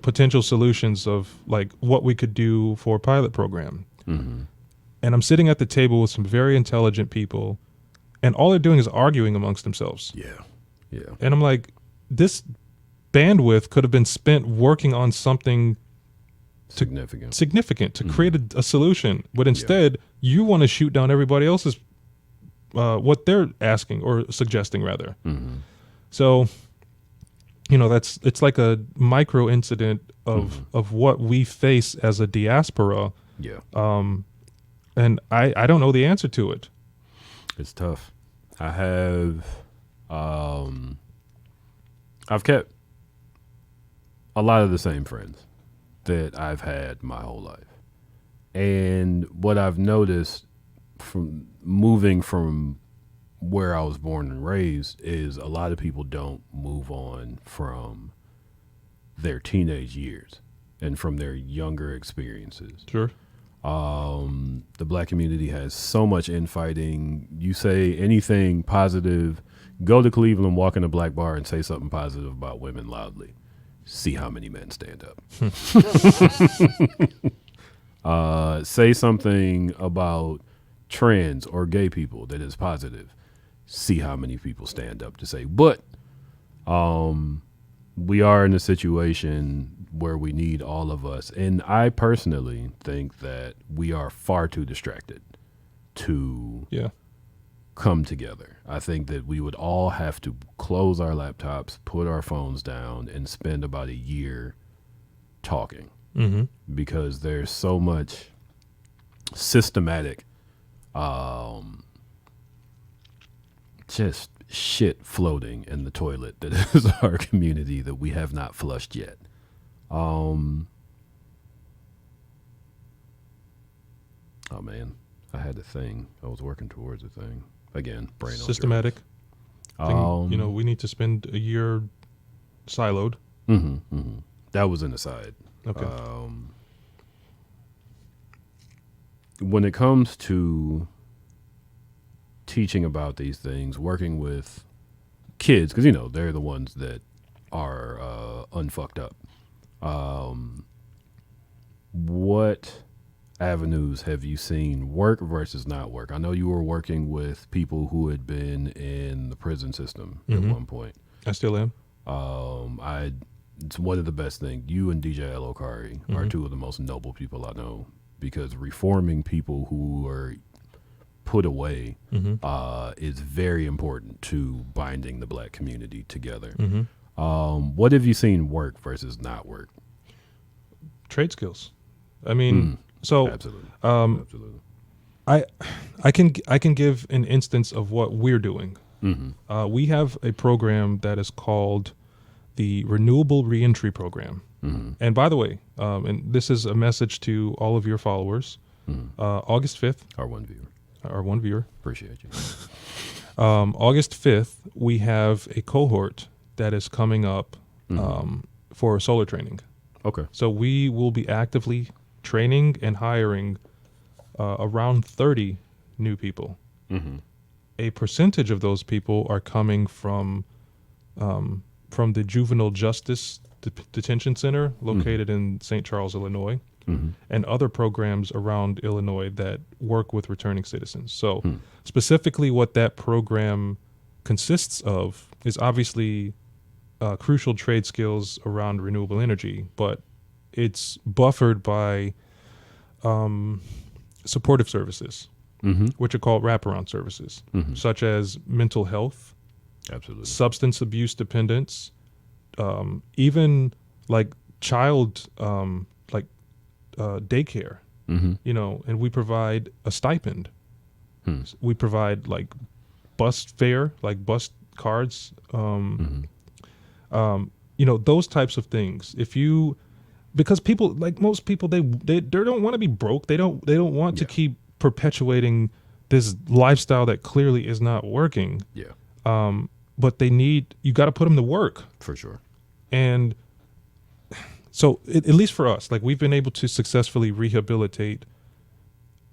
potential solutions of like what we could do for a pilot program. And I'm sitting at the table with some very intelligent people, and all they're doing is arguing amongst themselves. Yeah. And I'm like, this bandwidth could have been spent working on something significant to create a solution. But instead, you want to shoot down everybody else's what they're asking or suggesting rather. So, it's like a micro incident of what we face as a diaspora. Yeah. And I don't know the answer to it. It's tough. I have I've kept a lot of the same friends that I've had my whole life. And what I've noticed from moving from where I was born and raised is a lot of people don't move on from their teenage years and from their younger experiences. Sure. The black community has so much infighting. You say anything positive, go to Cleveland, walk in a black bar and say something positive about women loudly. See how many men stand up. Say something about trans or gay people that is positive. See how many people stand up to say, but we are in a situation where we need all of us. And I personally think that we are far too distracted to come together. I think that we would all have to close our laptops, put our phones down, and spend about a year talking, because there's so much systematic just shit floating in the toilet that is our community that we have not flushed yet. Oh man, I had a thing. I was working towards a thing. Again, brain on Systematic. Thing, we need to spend a year siloed. That was an aside. Okay. When it comes to teaching about these things, working with kids, because they're the ones that are unfucked up. What avenues have you seen work versus not work? I know you were working with people who had been in the prison system at one point. I still am. It's one of the best things. You and DJ Elokari are two of the most noble people I know, because reforming people who are put away is very important to binding the black community together. What have you seen work versus not work? Trade skills. I mean, so Absolutely. Absolutely. I can give an instance of what we're doing. We have a program that is called the Renewable Reentry Program. And by the way, and this is a message to all of your followers, August 5th. Our one viewer. Our one viewer. Appreciate you. August 5th, we have a cohort that is coming up for solar training. Okay. So we will be actively training and hiring around 30 new people. A percentage of those people are coming from the Juvenile Justice Detention Center located in St. Charles, Illinois, and other programs around Illinois that work with returning citizens. So specifically what that program consists of is obviously crucial trade skills around renewable energy, but it's buffered by supportive services, which are called wraparound services, such as mental health, Absolutely. substance abuse dependence, even like child daycare, and we provide a stipend. We provide like bus fare, like bus cards, those types of things. Because people, like most people, they don't want to be broke. They don't want to keep perpetuating this lifestyle that clearly is not working. Yeah. But you got to put them to work. For sure. And so at least for us, like we've been able to successfully rehabilitate,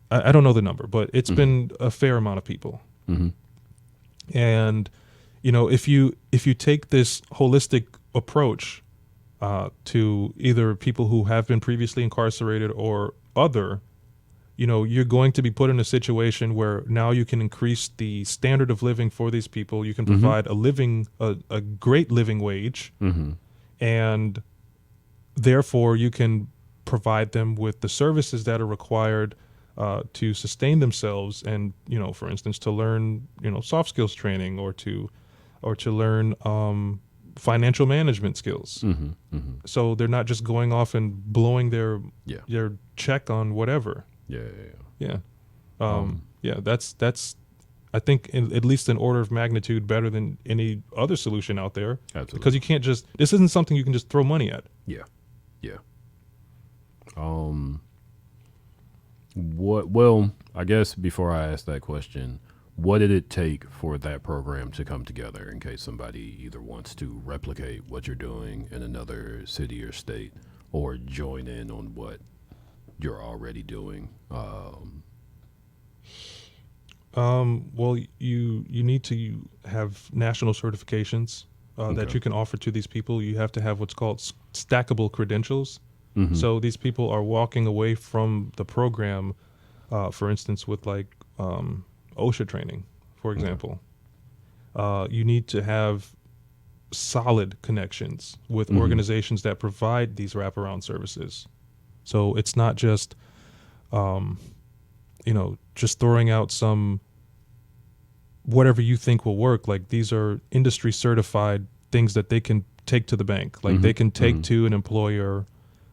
I don't know the number, but it's been a fair amount of people. And, if you take this holistic approach to either people who have been previously incarcerated or other, you're going to be put in a situation where now you can increase the standard of living for these people. You can provide a great living wage, and therefore you can provide them with the services that are required to sustain themselves, and for instance, to learn soft skills training, or to learn financial management skills. So they're not just going off and blowing their check on whatever. Yeah. That's I think at least an order of magnitude better than any other solution out there. Absolutely. Because you can't this isn't something you can just throw money at. Yeah. Well, I guess before I ask that question, what did it take for that program to come together, in case somebody either wants to replicate what you're doing in another city or state, or join in on what you're already doing? Well, you need to have national certifications that you can offer to these people. You have to have what's called stackable credentials. So these people are walking away from the program, for instance, with like OSHA training, for example. You need to have solid connections with organizations that provide these wraparound services. So it's not just, just throwing out some whatever you think will work. Like these are industry certified things that they can take to the bank. Like they can take to an employer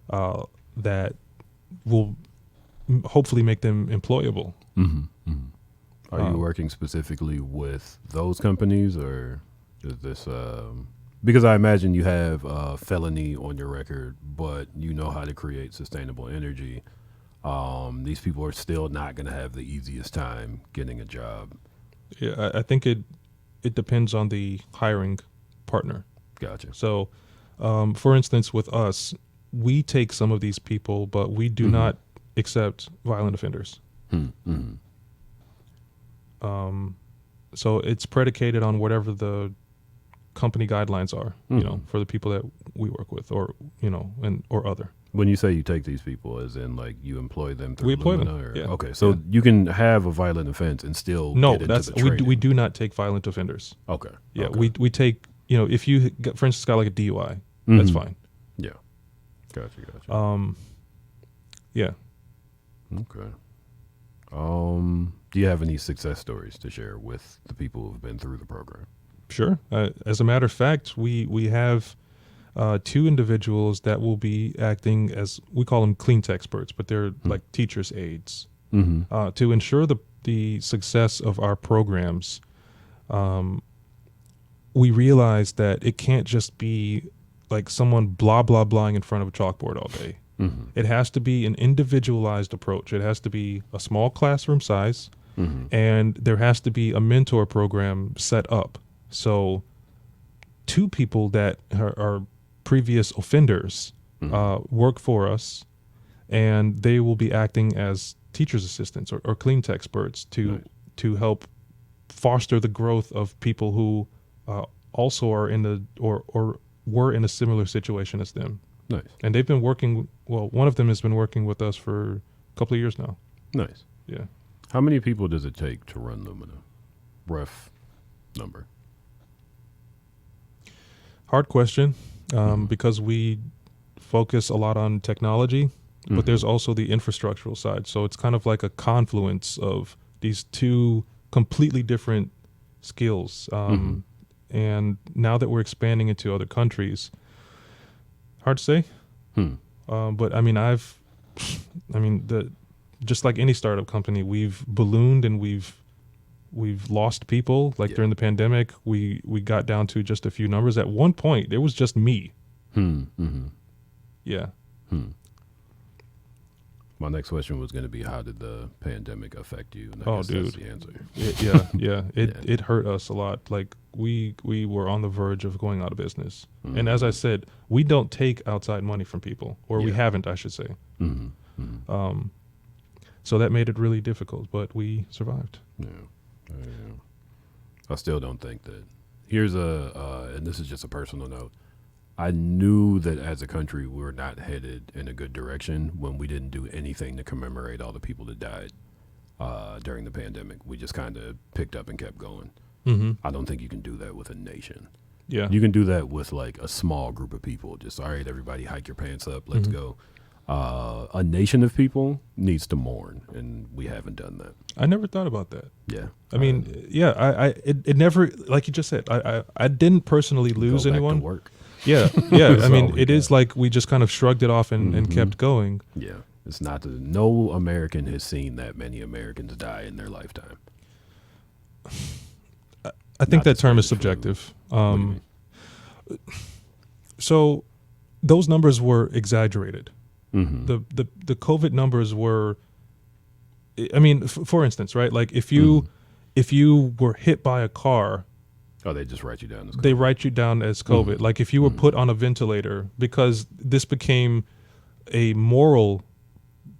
that will hopefully make them employable. Are you working specifically with those companies, or is this because I imagine you have a felony on your record, but you know how to create sustainable energy. These people are still not going to have the easiest time getting a job. Yeah, I think it depends on the hiring partner. Gotcha. So, for instance, with us, we take some of these people, but we do not accept violent offenders. So it's predicated on whatever the company guidelines are, you know, for the people that we work with, or you know, or other. When you say you take these people, as in like you employ them through We employ Lumina, them, or, yeah. okay, so you can have a violent offense and still No, get into that's the training. we do not take violent offenders. Okay. Yeah, okay. we take, you know, if you for instance got like a DUI, that's fine. Yeah. Gotcha. Yeah. Okay. Do you have any success stories to share with the people who've been through the program? Sure. As a matter of fact, we have 2 individuals that will be acting as, we call them clean tech experts, but they're like teachers' aides to ensure the success of our programs. We realize that it can't just be like someone blah blah blahing in front of a chalkboard all day. It has to be an individualized approach. It has to be a small classroom size, and there has to be a mentor program set up. So 2 people that are previous offenders work for us, and they will be acting as teacher's assistants or clean tech experts to help foster the growth of people who also are in the or were in a similar situation as them. Nice. And they've been working, well, one of them has been working with us for a couple of years now. Nice. Yeah. How many people does it take to run Lumina? Rough number. Hard question, because we focus a lot on technology, but there's also the infrastructural side. So it's kind of like a confluence of these 2 completely different skills. And now that we're expanding into other countries, hard to say. But I mean, just like any startup company, we've ballooned and we've lost people. Like during the pandemic, we got down to just a few numbers. At one point, there was just me. Yeah. My next question was going to be, how did the pandemic affect you? And I guess dude. that's the answer. It hurt us a lot. Like we were on the verge of going out of business. And as I said, we don't take outside money from people, or we haven't, I should say. So that made it really difficult, but we survived. Yeah. I still don't think that. Here's and this is just a personal note. I knew that as a country we were not headed in a good direction when we didn't do anything to commemorate all the people that died during the pandemic. We just kind of picked up and kept going. I don't think you can do that with a nation. Yeah. You can do that with like a small group of people. Just, all right, everybody hike your pants up. Let's go. A nation of people needs to mourn, and we haven't done that. I never thought about that. Yeah. I mean, it never, like you just said, I didn't personally lose go back anyone. to work. Yeah. That's I mean, all we it is got. like we just kind of shrugged it off and kept going. Yeah. It's not, no American has seen that many Americans die in their lifetime. I think Not that to term say is it's true. subjective. What do you mean? So those numbers were exaggerated. Mm-hmm. The COVID numbers were, I mean, for instance, right? Like if you were hit by a car, Oh, they just write you down as they write you down as COVID. Like if you were put on a ventilator, because this became a moral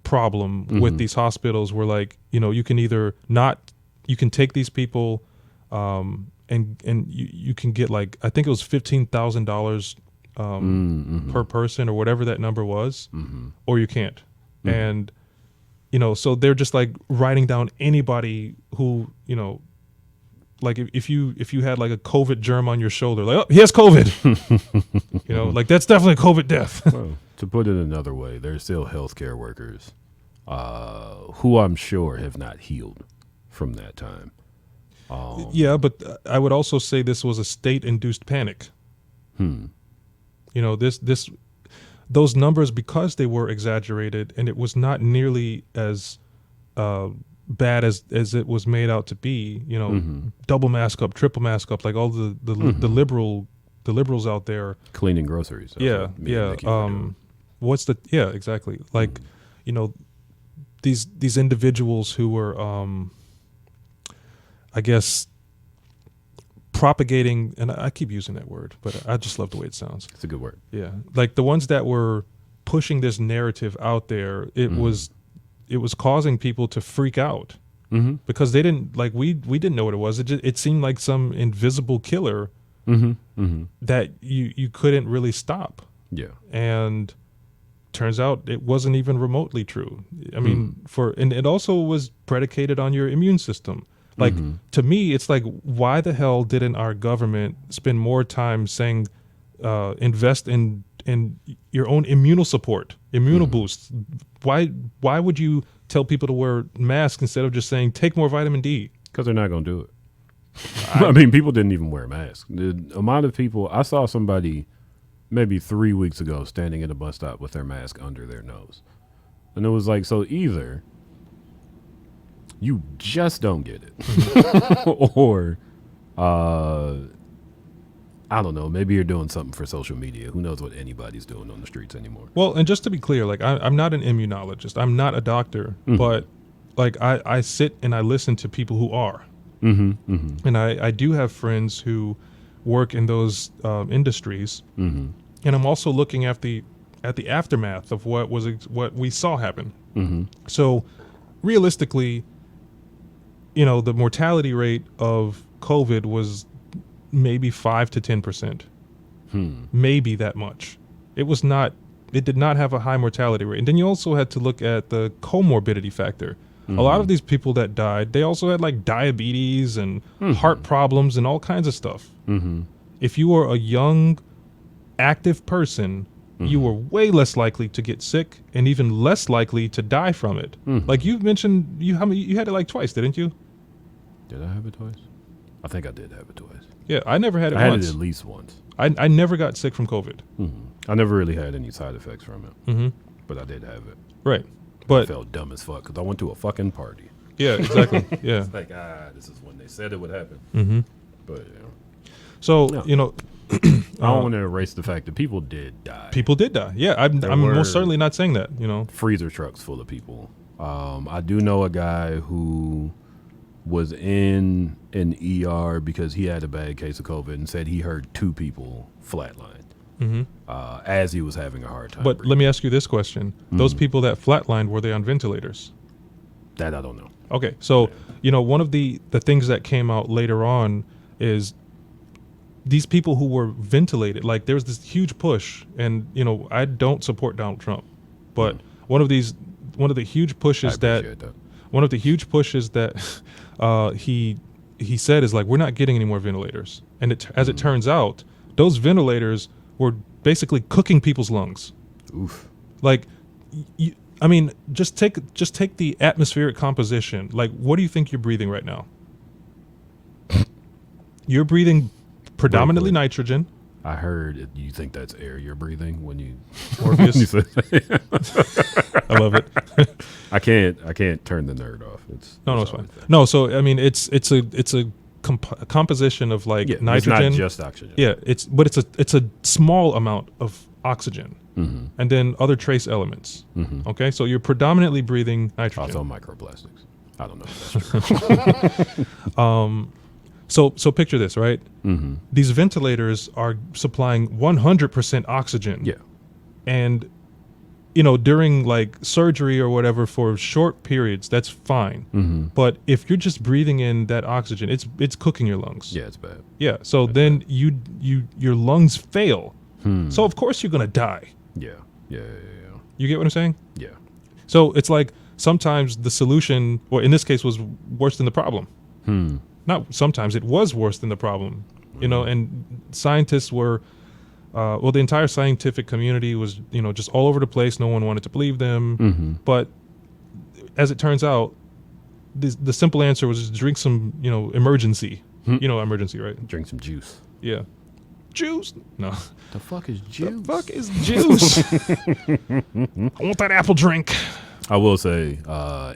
problem with these hospitals, where like, you know, you can either not, you can take these people, and you can get like, I think it was $15,000 per person or whatever that number was, or you can't. And, you know, so they're just like writing down anybody who, you know, like if you had like a COVID germ on your shoulder, like, oh, he has COVID, you know, like that's definitely a COVID death. Well, to put it another way, there's still healthcare workers who I'm sure have not healed from that time. Yeah, but I would also say this was a state-induced panic. Hmm. You know, those numbers, because they were exaggerated, and it was not nearly as bad as it was made out to be. You know, double mask up, triple mask up, like all the liberals out there. Cleaning groceries. That's Yeah, what me and yeah. Nikki were doing. Yeah, exactly. Like, you know, these individuals who were, I guess, propagating, and I keep using that word, but I just love the way it sounds. It's a good word. Yeah, like the ones that were pushing this narrative out there, it was causing people to freak out because they didn't, like, we didn't know what it was. It seemed like some invisible killer that you couldn't really stop. Yeah. And turns out it wasn't even remotely true. I mean, and it also was predicated on your immune system. Like, to me, it's like, why the hell didn't our government spend more time saying, invest in your own immunal support, immunal boosts? Why would you tell people to wear masks instead of just saying, take more vitamin D? Because they're not going to do it. I mean, people didn't even wear masks. The amount of people, I saw somebody maybe 3 weeks ago standing at a bus stop with their mask under their nose. And it was like, so either you just don't get it or I don't know, maybe you're doing something for social media. Who knows what anybody's doing on the streets anymore. Well, and just to be clear, like, I'm not an immunologist. I'm not a doctor, but like I sit and I listen to people who are. And I do have friends who work in those industries, and I'm also looking at the aftermath of what we saw happen. So realistically, you know, the mortality rate of COVID was maybe 5 to 10%, maybe that much. It did not have a high mortality rate. And then you also had to look at the comorbidity factor. A lot of these people that died, they also had like diabetes and heart problems and all kinds of stuff. If you were a young, active person, you were way less likely to get sick and even less likely to die from it. Like you mentioned, you had it like twice, didn't you? Did I have it twice? I think I did have it twice. Yeah, I never had it I once. had it at least once. I never got sick from COVID. I never really had any side effects from it, but I did have it. Right. I But felt dumb as fuck because I went to a fucking party. yeah, exactly. Yeah. It's like, this is when they said it would happen. But, you know, So, No. you know, I don't want to erase the fact that people did die. people did die. Yeah, I'm were- most certainly not saying that, you know. Freezer trucks full of people. I do know a guy who was in an ER because he had a bad case of COVID and said he heard 2 people flatline as he was having a hard time. But breathing. let me ask you this question. Those people that flatlined, were they on ventilators? That I don't know. Okay, so, you know, one of the things that came out later on is these people who were ventilated, like there was this huge push, and, you know, I don't support Donald Trump, but one of the huge pushes appreciate that. one of the huge pushes that he said is like, we're not getting any more ventilators. And as it turns out, those ventilators were basically cooking people's lungs. Oof. Like, I mean, just take the atmospheric composition. Like, what do you think you're breathing right now? You're breathing predominantly Briefly. nitrogen. I heard you think that's air you're breathing when you. Morpheus. you said- I love it. I can't turn the nerd off. It's It's fine. No, so I mean, it's a composition of like Yeah, nitrogen. it's not just oxygen. Yeah, it's a small amount of oxygen, and then other trace elements. Okay, so you're predominantly breathing nitrogen. Also microplastics. I don't know if that's true. So picture this, right? These ventilators are supplying 100% oxygen. Yeah. And, you know, during like surgery or whatever for short periods, that's fine. But if you're just breathing in that oxygen, it's cooking your lungs. Yeah, it's bad. Yeah. So then your lungs fail. So of course you're gonna die. Yeah. You get what I'm saying? Yeah. So it's like sometimes the solution, or in this case, was worse than the problem. Not sometimes, it was worse than the problem. You know, and scientists were, the entire scientific community was, you know, just all over the place. No one wanted to believe them. But as it turns out, the simple answer was just drink some, emergency. You know emergency, right? Drink some juice. Yeah. Juice? No. The fuck is juice? The fuck is juice? I want that apple drink. I will say,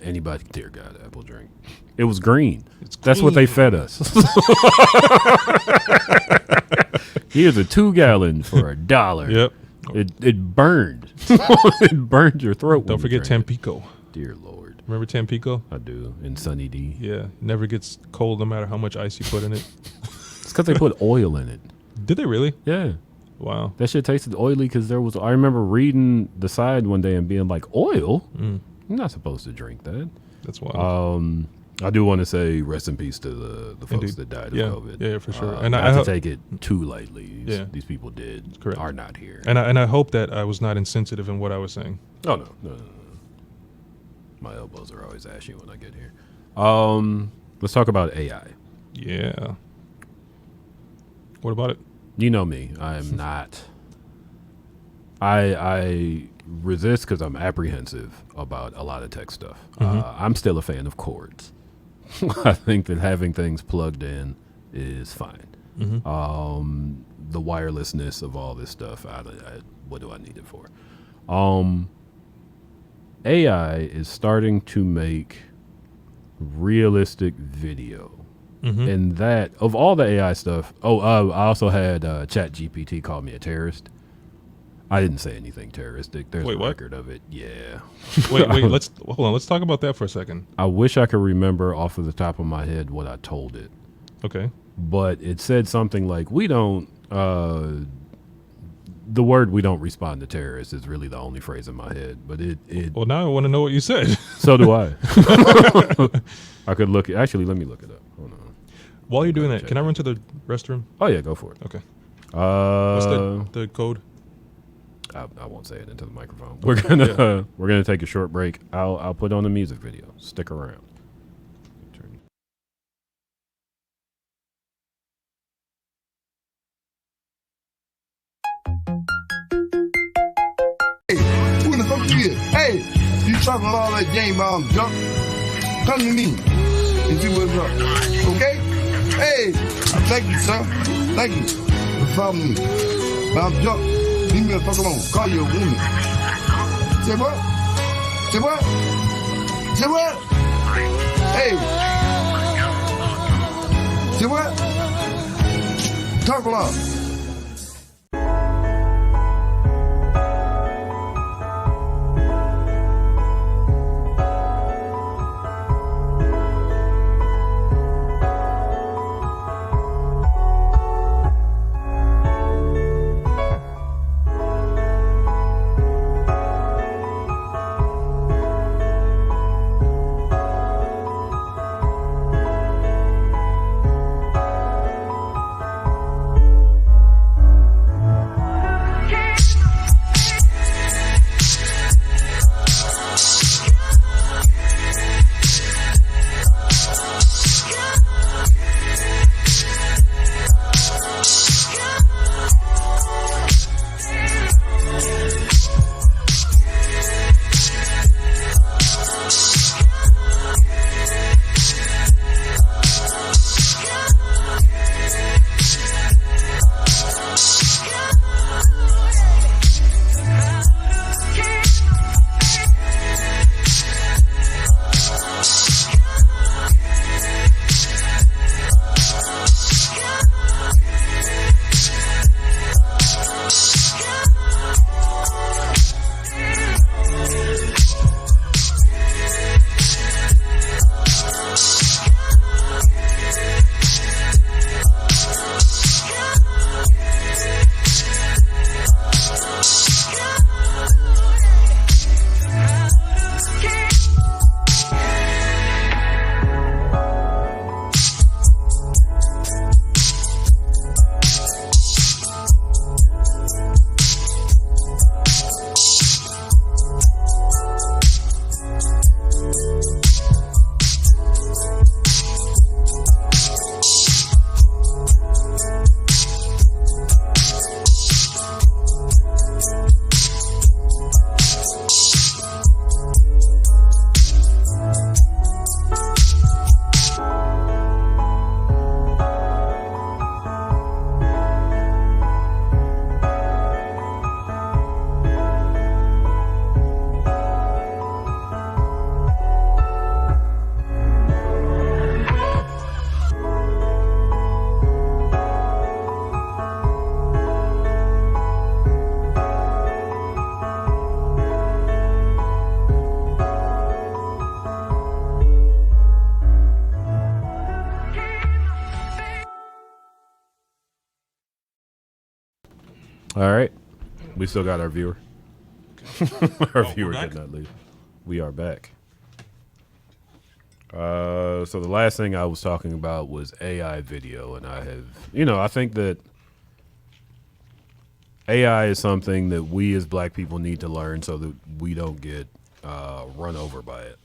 anybody, dear God, apple drink. It was green. It's That's what they fed us. Here's a 2-gallon for $1. Yep. It burned. It burned your throat. Don't forget Tampico. Dear Lord. Remember Tampico? I do. In Sunny D. Yeah. Never gets cold no matter how much ice you put in it. It's because they put oil in it. Did they really? Yeah. Wow. That shit tasted oily because I remember reading the side one day and being like, oil? Mm. You're not supposed to drink that. That's wild. I do want to say rest in peace to the folks Indeed. that died of Yeah. COVID. Yeah, for sure. And And not I to hope- take it too lightly. Yeah. These people Correct. are not here. And I hope that I was not insensitive in what I was saying. Oh, no. My elbows are always ashy when I get here. Let's talk about AI. Yeah. What about it? You know me. I am not. I resist because I'm apprehensive about a lot of tech stuff. I'm still a fan of cords. I think that having things plugged in is fine. The wirelessness of all this stuff, what do I need it for? AI is starting to make realistic video. And that, of all the AI stuff, I also had ChatGPT call me a terrorist. I didn't say anything terroristic. There's Wait, a what? record of it. Yeah. Wait, let's hold on. Let's talk about that for a second. I wish I could remember off of the top of my head what I told it. Okay. But it said something like, we don't, the word "we don't respond to terrorists" is really the only phrase in my head. But it Well, now I want to know what you said. so do I. I could look, actually, let me look it up. Hold on. While you're doing that, check can I run to the restroom? Oh, yeah, go for it. Okay. What's the code? I won't say it into the microphone. We're gonna take a short break. I'll put on the music video. Stick around. Who the fuck you is? Hey, you talking all that game about junk? Come to me and see what's up. Okay? Hey, thank you, sir. Thank you for following me. But I'm junk. Leave me the fuck alone. Call you a woman. Say what? Say what? Say what? Hey. Say what? Talk loud. All right. We still got our viewer. Our viewer back? did not leave. We are back. So the last thing I was talking about was AI video, and I think that AI is something that we as black people need to learn so that we don't get run over by it.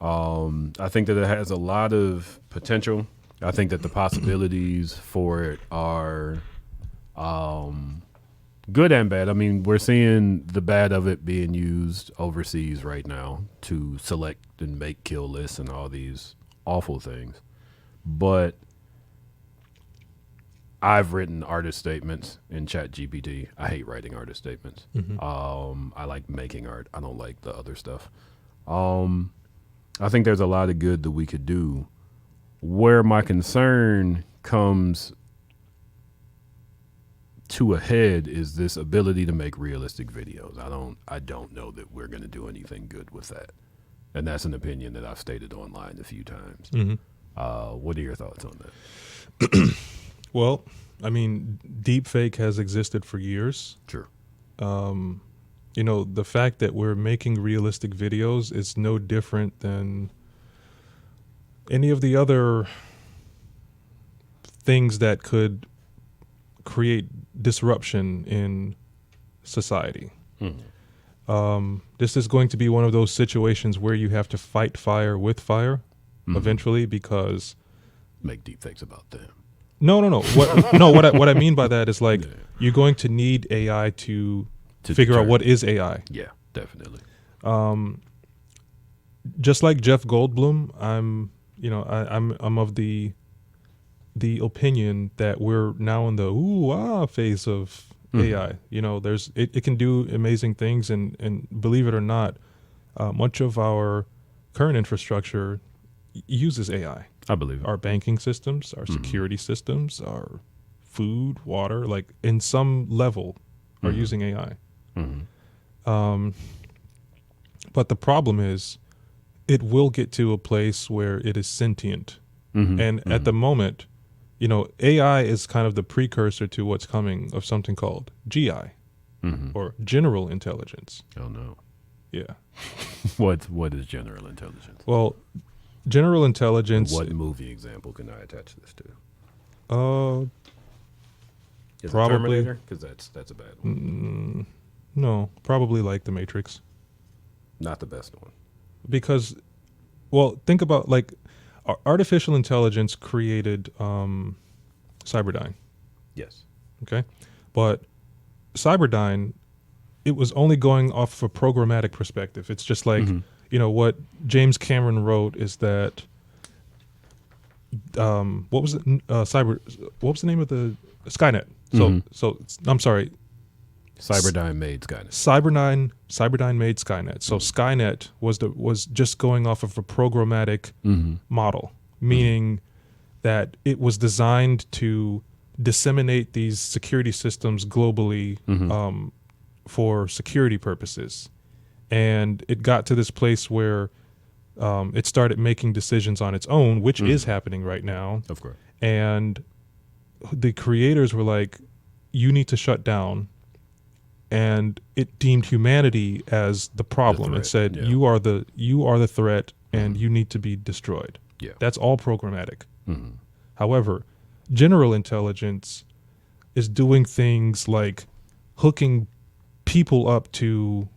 I think that it has a lot of potential. I think that the possibilities for it are good and bad. I mean, we're seeing the bad of it being used overseas right now to select and make kill lists and all these awful things. But I've written artist statements in ChatGPT. I hate writing artist statements. I like making art. I don't like the other stuff. I think there's a lot of good that we could do. Where my concern comes to a head is this ability to make realistic videos. I don't know that we're going to do anything good with that. And that's an opinion that I've stated online a few times. What are your thoughts on that? Well, I mean, deepfake has existed for years. Sure. The fact that we're making realistic videos is no different than any of the other things that could create disruption in society. This is going to be one of those situations where you have to fight fire with fire eventually, because Make deepfakes about them. no. What I mean by that is like you're going to need AI to figure out what is AI. Yeah, definitely. Just like Jeff Goldblum, I'm of the opinion that we're now in the ooh ah phase of AI. It can do amazing things, and believe it or not, much of our current infrastructure uses AI. I believe it. Our banking systems, our security systems, our food, water, like in some level, are using AI. But the problem is, it will get to a place where it is sentient, and at the moment, AI is kind of the precursor to what's coming of something called GI, or general intelligence. Oh no. Yeah. What is general intelligence? Well, general intelligence. What movie example can I attach this to? Is Probably- it Terminator? Because that's a bad one. No, probably like The Matrix. Not the best one. Because, well, think about like artificial intelligence created Cyberdyne, Yes. okay? But Cyberdyne, it was only going off of a programmatic perspective. It's just like, what James Cameron wrote is that, what was it? What was the name of the Skynet? So I'm sorry. Cyberdyne made Skynet. Cyberdyne made Skynet. So Skynet was just going off of a programmatic model, meaning that it was designed to disseminate these security systems globally for security purposes. And it got to this place where it started making decisions on its own, which is happening right now. Of course. And the creators were like, you need to shut down. And it deemed humanity as the problem and said, you are the threat and you need to be destroyed. Yeah. That's all programmatic. However, general intelligence is doing things like hooking people up to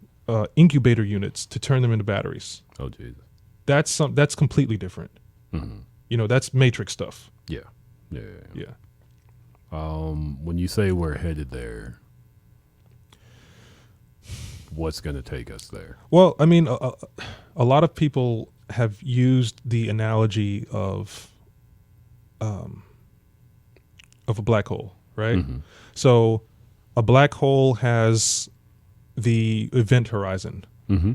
incubator units to turn them into batteries. Oh Jesus. That's completely different. That's Matrix stuff. Yeah. Yeah. When you say we're headed there, what's going to take us there? Well, I mean, a lot of people have used the analogy of a black hole, right? So a black hole has the event horizon.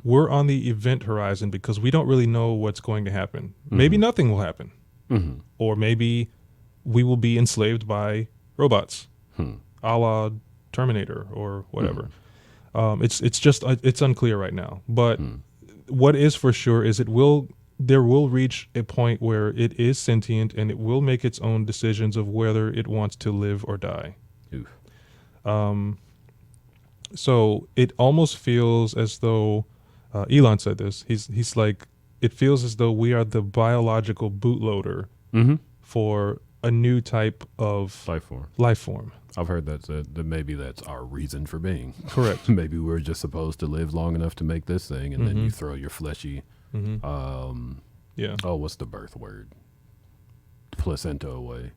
We're on the event horizon because we don't really know what's going to happen. Maybe nothing will happen. Or maybe we will be enslaved by robots, a la Terminator or whatever. It's unclear right now. But what is for sure is there will reach a point where it is sentient and it will make its own decisions of whether it wants to live or die. Oof. So it almost feels as though Elon said this. He's like, it feels as though we are the biological bootloader Mm-hmm. for a new type of Life form. life form. I've heard that maybe that's our reason for being. Correct. Maybe we're just supposed to live long enough to make this thing, and then you throw your fleshy, Yeah. what's the birth word? Placenta away,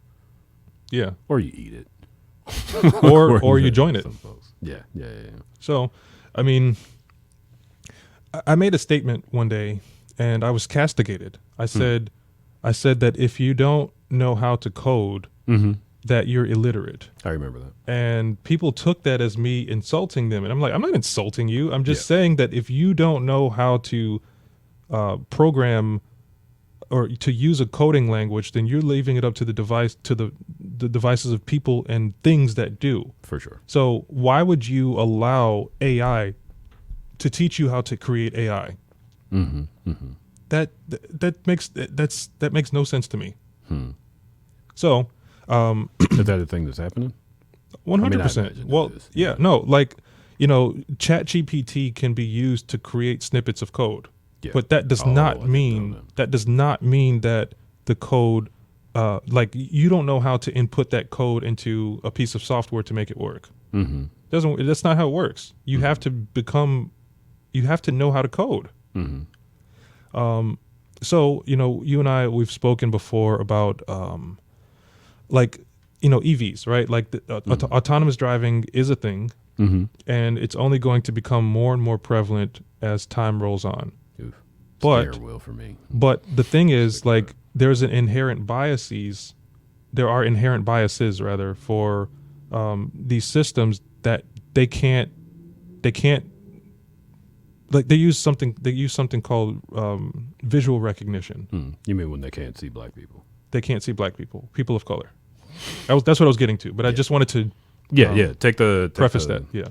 Yeah. or you eat it, Or you join it. Some folks. Yeah. So, I mean, I made a statement one day, and I was castigated. I said that if you don't know how to code, that you're illiterate. I remember that. And people took that as me insulting them. And I'm like, I'm not insulting you. I'm just saying that if you don't know how to program or to use a coding language, then you're leaving it up to the device, to the devices of people and things that do. For sure. So why would you allow AI to teach you how to create AI? That makes no sense to me. So, Is that a thing that's happening? 100%. imagine it Well, is. yeah, no, like, ChatGPT can be used to create snippets of code, Yeah. but that does Oh, I not didn't mean know that. that the code, like, you don't know how to input that code into a piece of software to make it work. That's not how it works. You have to know how to code. So, you and I, we've spoken before about, EVs, right? Like autonomous driving is a thing, and it's only going to become more and more prevalent as time rolls on. Oof. But- Steer wheel for me. But the thing is, like, there are inherent biases rather for these systems that they can't like they use something called visual recognition. You mean when they can't see black people? They can't see black people of color. That's what I was getting to, but I just wanted to Yeah. Take the preface that. Yeah.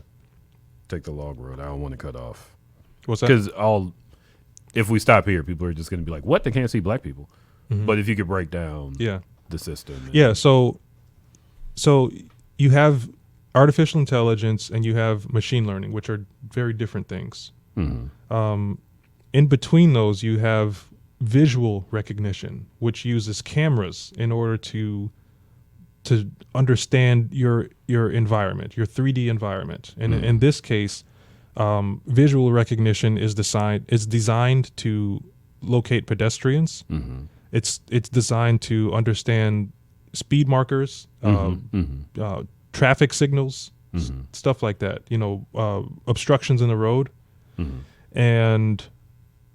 Take the log road. I don't want to cut off What's that? because if we stop here, people are just going to be like, "What? They can't see black people." But if you could break down Yeah. the system, and- Yeah, so you have artificial intelligence and you have machine learning, which are very different things. In between those, you have visual recognition, which uses cameras in order to understand your environment, your 3D environment. And in this case, visual recognition is designed to locate pedestrians. It's designed to understand speed markers, traffic signals, stuff like that. Obstructions in the road, and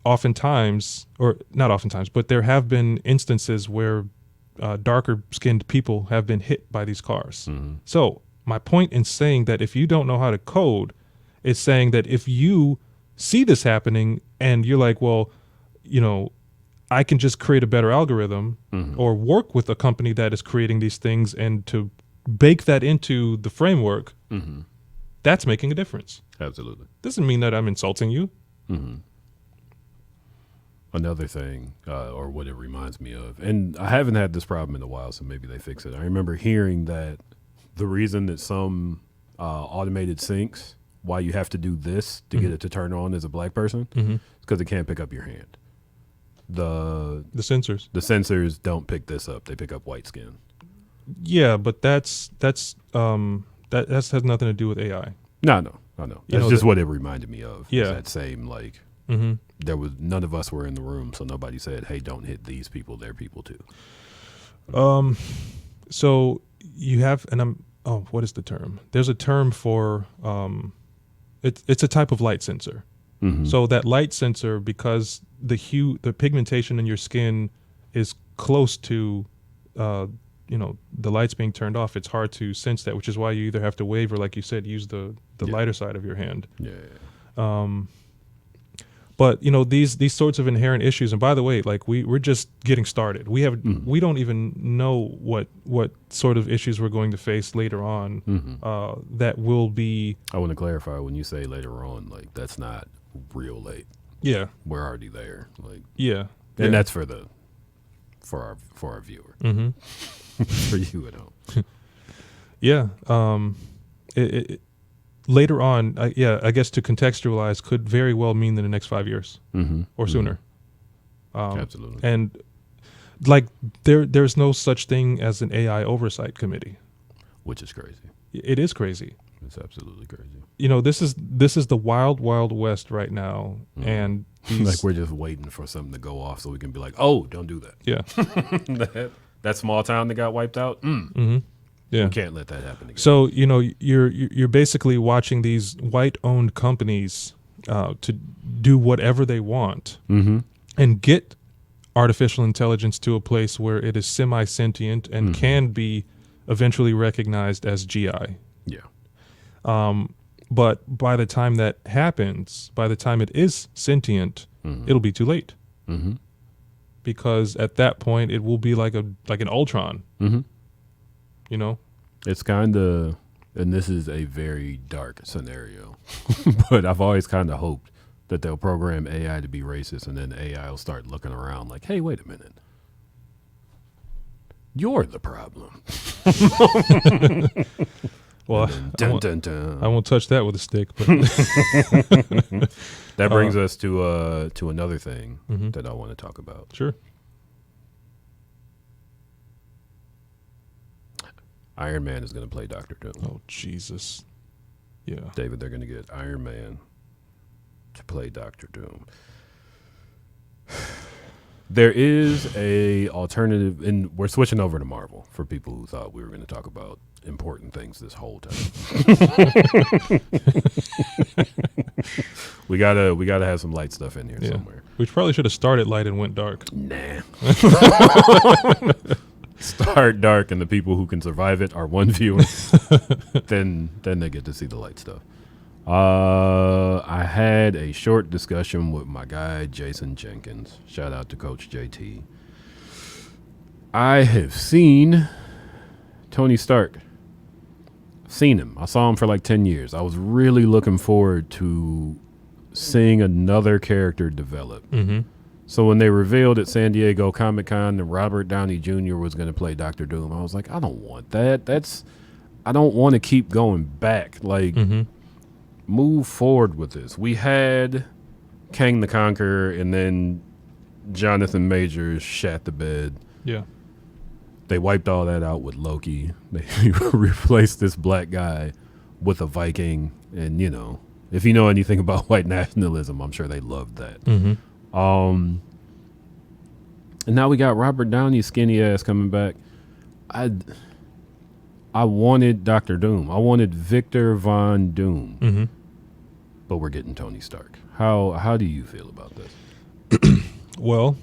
oftentimes, or not oftentimes, but there have been instances where darker skinned people have been hit by these cars. So my point in saying that if you don't know how to code is saying that if you see this happening and you're like, well, I can just create a better algorithm or work with a company that is creating these things and to bake that into the framework, that's making a difference. absolutely. Doesn't mean that I'm insulting you. Another thing, or what it reminds me of, and I haven't had this problem in a while, so maybe they fix it. I remember hearing that the reason that some automated sinks, why you have to do this to get it to turn on as a black person, is because it can't pick up your hand. The The sensors. don't pick this up; they pick up white skin. Yeah, but that has nothing to do with AI. No, I know. That's know, just what it reminded me of. Yeah. is that same like there was none of us were in the room, so nobody said, "Hey, don't hit these people; they're people too." So you have, what is the term? There's a term for it's a type of light sensor. So that light sensor, because the pigmentation in your skin is close to the lights being turned off, it's hard to sense that, which is why you either have to wave or, like you said, use the lighter side of your hand. Yeah. But these sorts of inherent issues, and by the way, like we're just getting started. We don't even know what sort of issues we're going to face later on. That will be. I want to clarify when you say later on, like that's not real late. Yeah. We're already there. Like Yeah. and that's for our viewer. For you at home. Yeah. later on, I guess to contextualize could very well mean in the next 5 years or sooner. Absolutely. And like there's no such thing as an AI oversight committee. Which is crazy. It is crazy. It's absolutely crazy. You know, this is the wild west right now, and Like we're just waiting for something to go off so we can be like, oh, don't do that. yeah. That small town that got wiped out. Yeah. You can't let that happen again. So you know you're basically watching these white-owned companies to do whatever they want and get artificial intelligence to a place where it is semi-sentient and can be eventually recognized as GI. Yeah. But by the time that happens, by the time it is sentient, it'll be too late. Because at that point, it will be like an Ultron. You know, It's kind of, and this is a very dark scenario, but I've always kind of hoped that they'll program AI to be racist, and then AI will start looking around like, hey, wait a minute. You're the problem. well, Dun, dun, dun. I won't touch that with a stick. But That brings us to another thing that I want to talk about. sure. Iron Man is going to play Dr. Doom. Oh Jesus. Yeah. David, they're going to get Iron Man to play Dr. Doom. There is a alternative, and we're switching over to Marvel for people who thought we were going to talk about important things this whole time. we gotta have some light stuff in here somewhere. We probably should have started light and went dark. Nah. Start dark, and the people who can survive it are one viewer. then they get to see the light stuff. I had a short discussion with my guy Jason Jenkins. Shout out to Coach JT. I have seen Tony Stark. Seen him. I saw him for like 10 years. I was really looking forward to seeing another character develop. So when they revealed at San Diego Comic-Con that Robert Downey Jr. was going to play Dr. Doom, I was like, I don't want that. I don't want to keep going back. Like, move forward with this. We had Kang the Conqueror, and then Jonathan Majors shat the bed. Yeah. They wiped all that out with Loki. They replaced this black guy with a Viking. And, you know, if you know anything about white nationalism, I'm sure they loved that. And now we got Robert Downey's skinny ass coming back. I wanted Dr. Doom. I wanted Victor Von Doom. But we're getting Tony Stark. How do you feel about this? Well,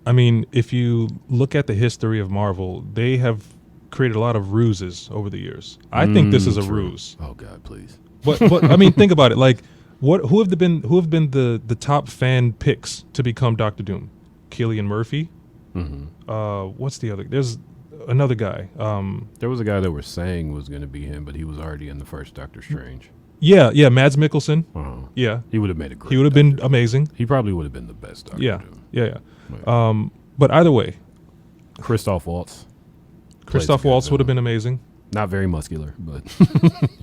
I mean, if you look at the history of Marvel, they have created a lot of ruses over the years. I think this is a ruse. Oh God, please. But I mean, think about it. Like, who have been the top fan picks to become Dr. Doom? Cillian Murphy. What's the other? There's another guy. There was a guy that was saying was going to be him, but he was already in the first Doctor Strange. Yeah, Mads Mikkelsen. Yeah, he would have made a great. He would have been amazing. He probably would have been the best Doctor Doom. Yeah. But either way, Christoph Waltz. Christoph Waltz would have been amazing. Not very muscular, but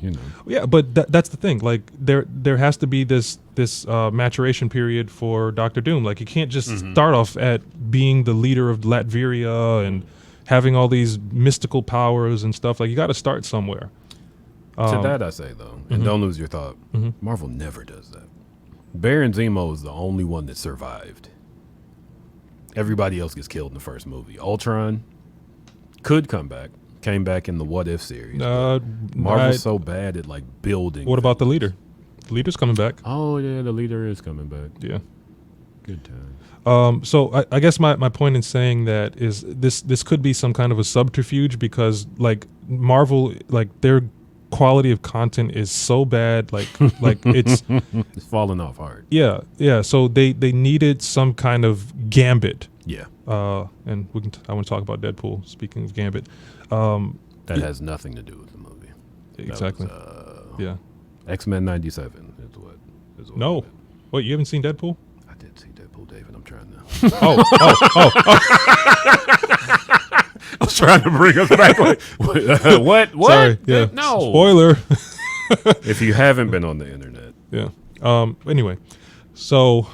you know. Yeah, but that's the thing. Like there has to be this maturation period for Doctor Doom. Like you can't just start off at being the leader of Latveria and having all these mystical powers and stuff. Like you got to start somewhere. To that I say though, and don't lose your thought. Marvel never does that. Baron Zemo is the only one that survived. Everybody else gets killed in the first movie. Ultron could come back. Came back in the What If series. Marvel's so bad at like building. What about the leader? The leader's coming back. Oh yeah, the leader is coming back. Yeah. Good time. So I guess my point in saying that is this could be some kind of a subterfuge because like Marvel, like their quality of content is so bad, like it's falling off hard. Yeah. So they needed some kind of gambit. Yeah. And I want to talk about Deadpool. Speaking of gambit, that has nothing to do with the movie. Exactly. Yeah. X-Men '97 is what. No. Wait, you haven't seen Deadpool? I did see Deadpool, David. I'm trying to. Oh. I was trying to bring us back. What? Sorry. Yeah. No. Spoiler. If you haven't been on the internet, Yeah. Anyway, so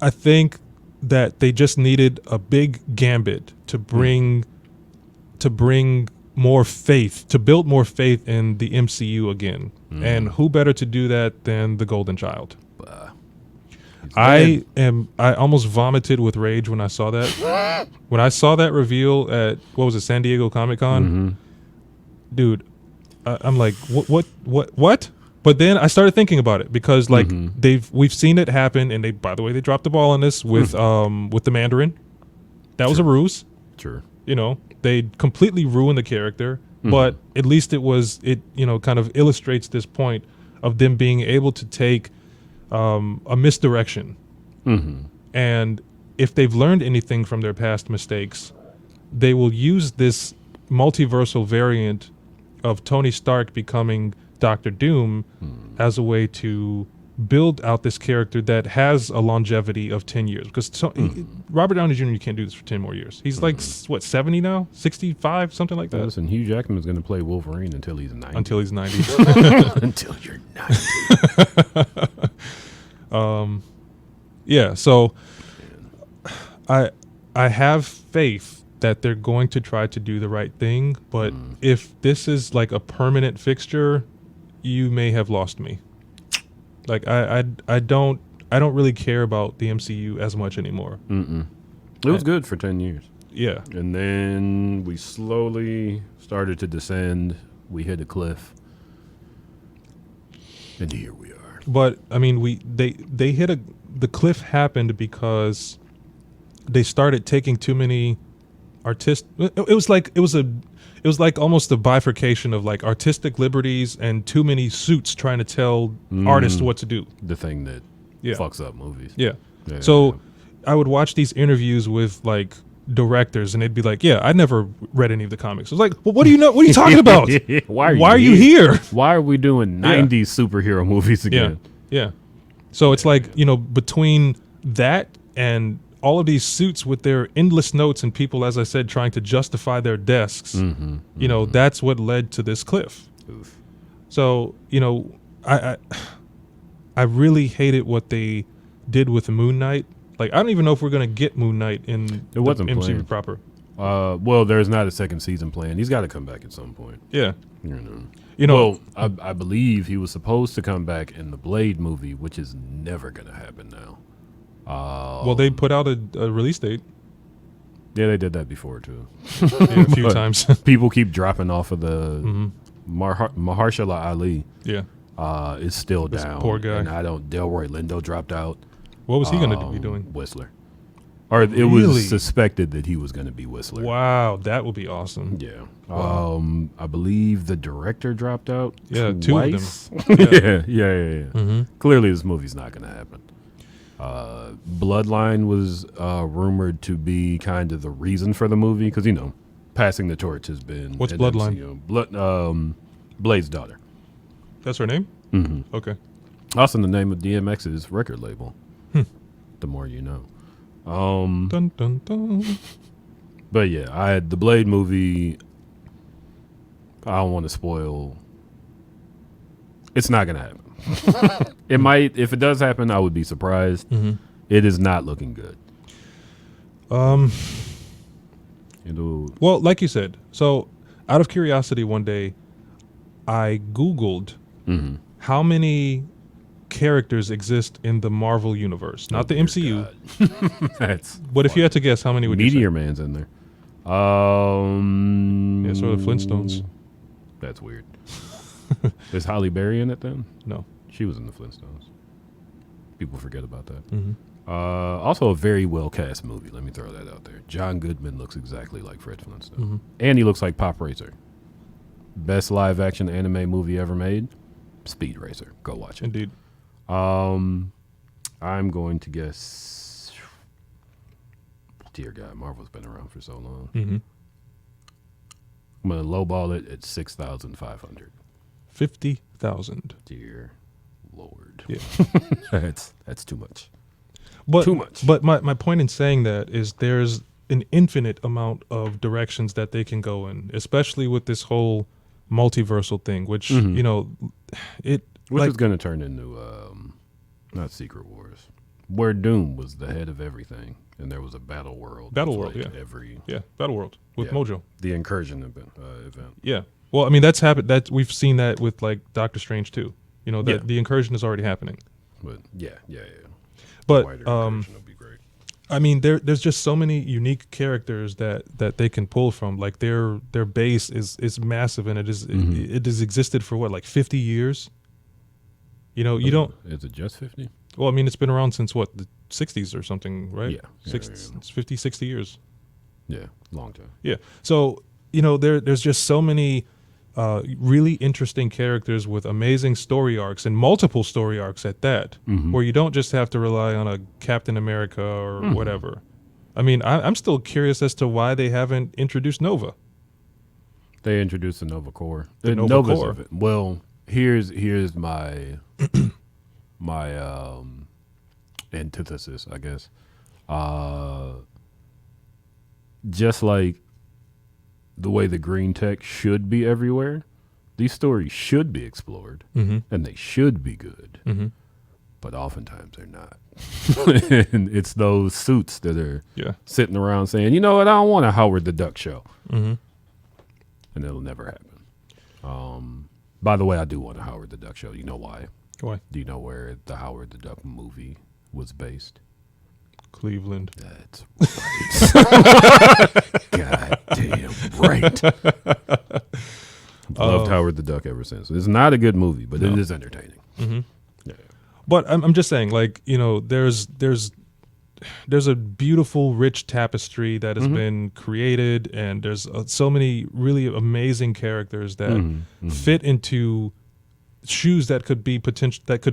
I think that they just needed a big gambit to bring more faith, to build more faith in the MCU again. And who better to do that than the Golden Child? I almost vomited with rage when I saw that. When I saw that reveal at what was it, San Diego Comic-Con? Dude, I'm like, what? But then I started thinking about it because like we've seen it happen, and by the way they dropped the ball on this with the Mandarin. That was a ruse. Sure. You know, they completely ruined the character, but at least it kind of illustrates this point of them being able to take a misdirection. And if they've learned anything from their past mistakes, they will use this multiversal variant of Tony Stark becoming Doctor Doom as a way to build out this character that has a longevity of 10 years. Because Robert Downey Jr., you can't do this for 10 more years. He's like, what, 70 now? 65? Something like that? Listen, Hugh Jackman is going to play Wolverine until he's 90. Until he's 90. Until you're 90. Yeah, so I have faith that they're going to try to do the right thing, but if this is like a permanent fixture, you may have lost me. Like I don't really care about the MCU as much anymore. It was good for 10 years. Yeah. And then we slowly started to descend. We hit a cliff. And here we are. But I mean, they hit the cliff happened because they started taking too many it was like almost a bifurcation of like artistic liberties and too many suits trying to tell artists what to do. The thing that fucks up movies. Yeah. So I would watch these interviews with like directors, and they'd be like, "Yeah, I never read any of the comics." I was like, "Well, what do you know? What are you talking about? Why are you here? Why are we doing 90s superhero movies again?" Yeah. So it's like, between that and all of these suits with their endless notes and people, as I said, trying to justify their desks, that's what led to this cliff. Oof. So, I really hated what they did with Moon Knight. Like, I don't even know if we're going to get Moon Knight in It wasn't the MCU planned. proper. Well, there's not a second season planned. He's got to come back at some point. Yeah. Well, I believe he was supposed to come back in the Blade movie, which is never going to happen now. Well, they put out a release date. Yeah, they did that before, too. A few times. People keep dropping off of the Mahershala Ali. Yeah. Is still This down. poor guy. And Delroy Lindo dropped out. What was he going to be doing? Whistler. Or it Really? was suspected that he was going to be Whistler. Wow, that would be awesome. Yeah. Wow. I believe the director dropped out. Yeah, twice. 2 of them. Yeah. Clearly, this movie's not going to happen. Bloodline was rumored to be kind of the reason for the movie because, passing the torch has been. What's an Bloodline? MCU. Blade's daughter. That's her name? Mm-hmm. Okay. Also, the name of DMX's record label. The more you know. Dun, dun, dun. But yeah, the Blade movie. I don't want to spoil. It's not gonna happen. It might. If it does happen, I would be surprised. It is not looking good. Well, like you said, so out of curiosity, one day I Googled how many characters exist in the Marvel universe, not the MCU. But if you had to guess, how many would Meteor you say? Man's in there. Yeah, so the Flintstones. That's weird. Is Halle Berry in it then? No. She was in the Flintstones. People forget about that. Also, a very well cast movie. Let me throw that out there. John Goodman looks exactly like Fred Flintstone, and he looks like Pop Racer. Best live action anime movie ever made. Speed Racer. Go watch it. Indeed. I'm going to guess. Dear God, Marvel's been around for so long. I'm gonna lowball it at 6,500. 50,000. Dear Lord, Yeah. that's too much. But, Too much. But my point in saying that is there's an infinite amount of directions that they can go in, especially with this whole multiversal thing, which Mhm. you know, Which like, is going to turn into not Secret Wars, where Doom was the head of everything, and there was a battle world. Battle with, World, like, yeah. every Battle World with yeah, Mojo. the incursion event. Yeah. Well, I mean, that's happened. That we've seen that with like Doctor Strange too. You know, Yeah. the incursion is already happening. But yeah. But Wider incursion would be great. I mean, there's just so many unique characters that they can pull from. Like their base is massive, and it has existed for what, like 50 years. You know, you don't. Is it just 50? Well, I mean, it's been around since what, the 60s or something, right? Yeah. It's 50, 60 years. Yeah, long time. Yeah. So, you know, there's just so many really interesting characters with amazing story arcs, and multiple story arcs at that, where you don't just have to rely on a Captain America or whatever. I mean, I'm still curious as to why they haven't introduced Nova. They introduced the Nova Corps. The Nova Nova's Corps. of it. Well, here's my antithesis, I guess. Just like the way the green tech should be everywhere, these stories should be explored, and they should be good. But oftentimes they're not. And it's those suits that are sitting around saying, you know what, I don't want a Howard the Duck show. And it'll never happen. By the way, I do want a Howard the Duck show. You know why? Why? Do you know where the Howard the Duck movie was based? Cleveland. That's right. God damn right. Loved Howard the Duck ever since. It's not a good movie, but it is entertaining. Yeah. But I'm just saying, like, you know, there's a beautiful, rich tapestry that has been created, and there's so many really amazing characters that fit into shoes that could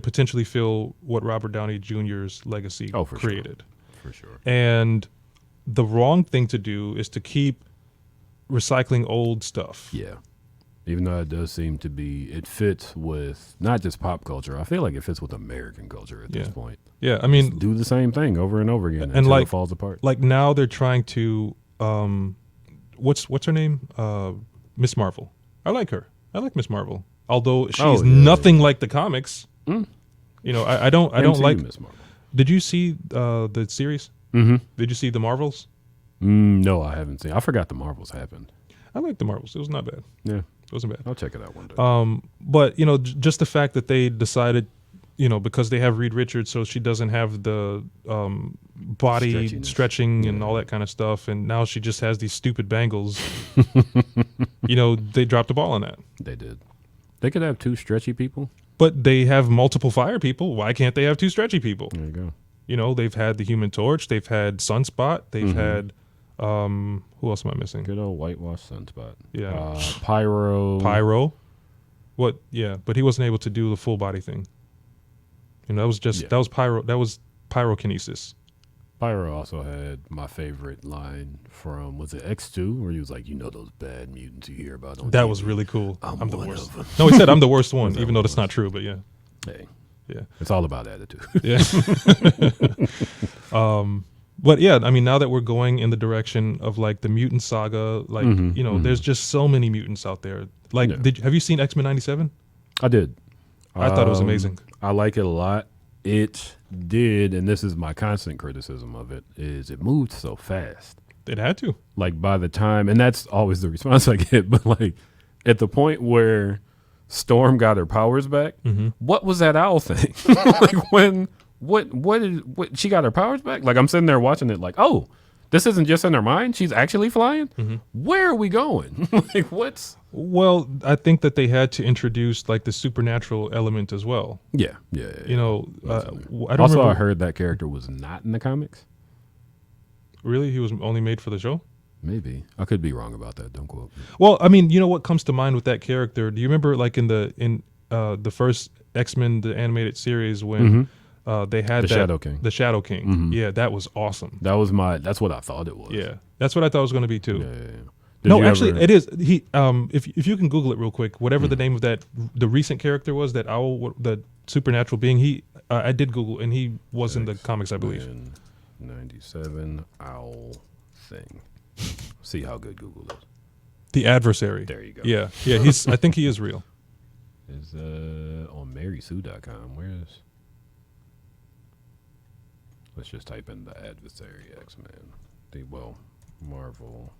potentially fill what Robert Downey Jr.'s legacy created. For sure. And the wrong thing to do is to keep recycling old stuff. Yeah. Even though it does seem to be, it fits with not just pop culture. I feel like it fits with American culture at this point. Yeah, I mean, just do the same thing over and over again and until like, it falls apart. Like now they're trying to, what's her name? Miss Marvel. I like her. I like Miss Marvel. Although she's nothing like the comics. You know, I don't like Miss Marvel. Did you see the series? Did you see the Marvels? No, I haven't seen. I forgot the Marvels happened. I like the Marvels. It was not bad. Yeah, it wasn't bad. I'll check it out one day. But you know, just the fact that they decided, you know, because they have Reed Richards, so she doesn't have the body stretching and all that kind of stuff, and now she just has these stupid bangles. You know, they dropped the ball on that. They did. They could have two stretchy people. But they have multiple fire people. Why can't they have two stretchy people? There you go. You know, they've had the Human Torch. They've had Sunspot. They've had, who else am I missing? Good old whitewash Sunspot. Yeah. Pyro. What? Yeah, but he wasn't able to do the full body thing. You know, that was pyrokinesis. Pyro also had my favorite line from, was it X2, where he was like, you know those bad mutants you hear about on That TV? was really cool. I'm the one worst. of them. No, he said I'm the worst one, even though that's not true, but yeah. Hey. Yeah. It's all about attitude. Yeah. But yeah, I mean, now that we're going in the direction of like the mutant saga, like, you know, there's just so many mutants out there. Like, have you seen X-Men 97? I did. I thought it was amazing. I like it a lot. It did, and this is my constant criticism of it, is it moved so fast. It had to. Like by the time, and that's always the response I get, but like at the point where Storm got her powers back, what was that owl thing? Like what she got her powers back? Like I'm sitting there watching it like, oh, this isn't just in her mind. She's actually flying. Where are we going? Like what's? Well, I think that they had to introduce like the supernatural element as well. Yeah. You know, I don't also, remember. I heard that character was not in the comics. Really? He was only made for the show? Maybe. I could be wrong about that. Don't quote me. Well, I mean, you know what comes to mind with that character? Do you remember like in the first X-Men, the animated series, when they had the Shadow King? The Shadow King. Yeah, that was awesome. That's what I thought it was. Yeah. That's what I thought it was going to be too. Yeah. No, actually, it is. He, if you can Google it real quick, whatever the name of the recent character was, that owl, the supernatural being, I did Google, and he was in the comics, I believe. 97 owl thing. See how good Google is. The adversary. There you go. Yeah. I think he is real. Is on marysue.com. Where's? Let's just type in the adversary X-Men. Marvel.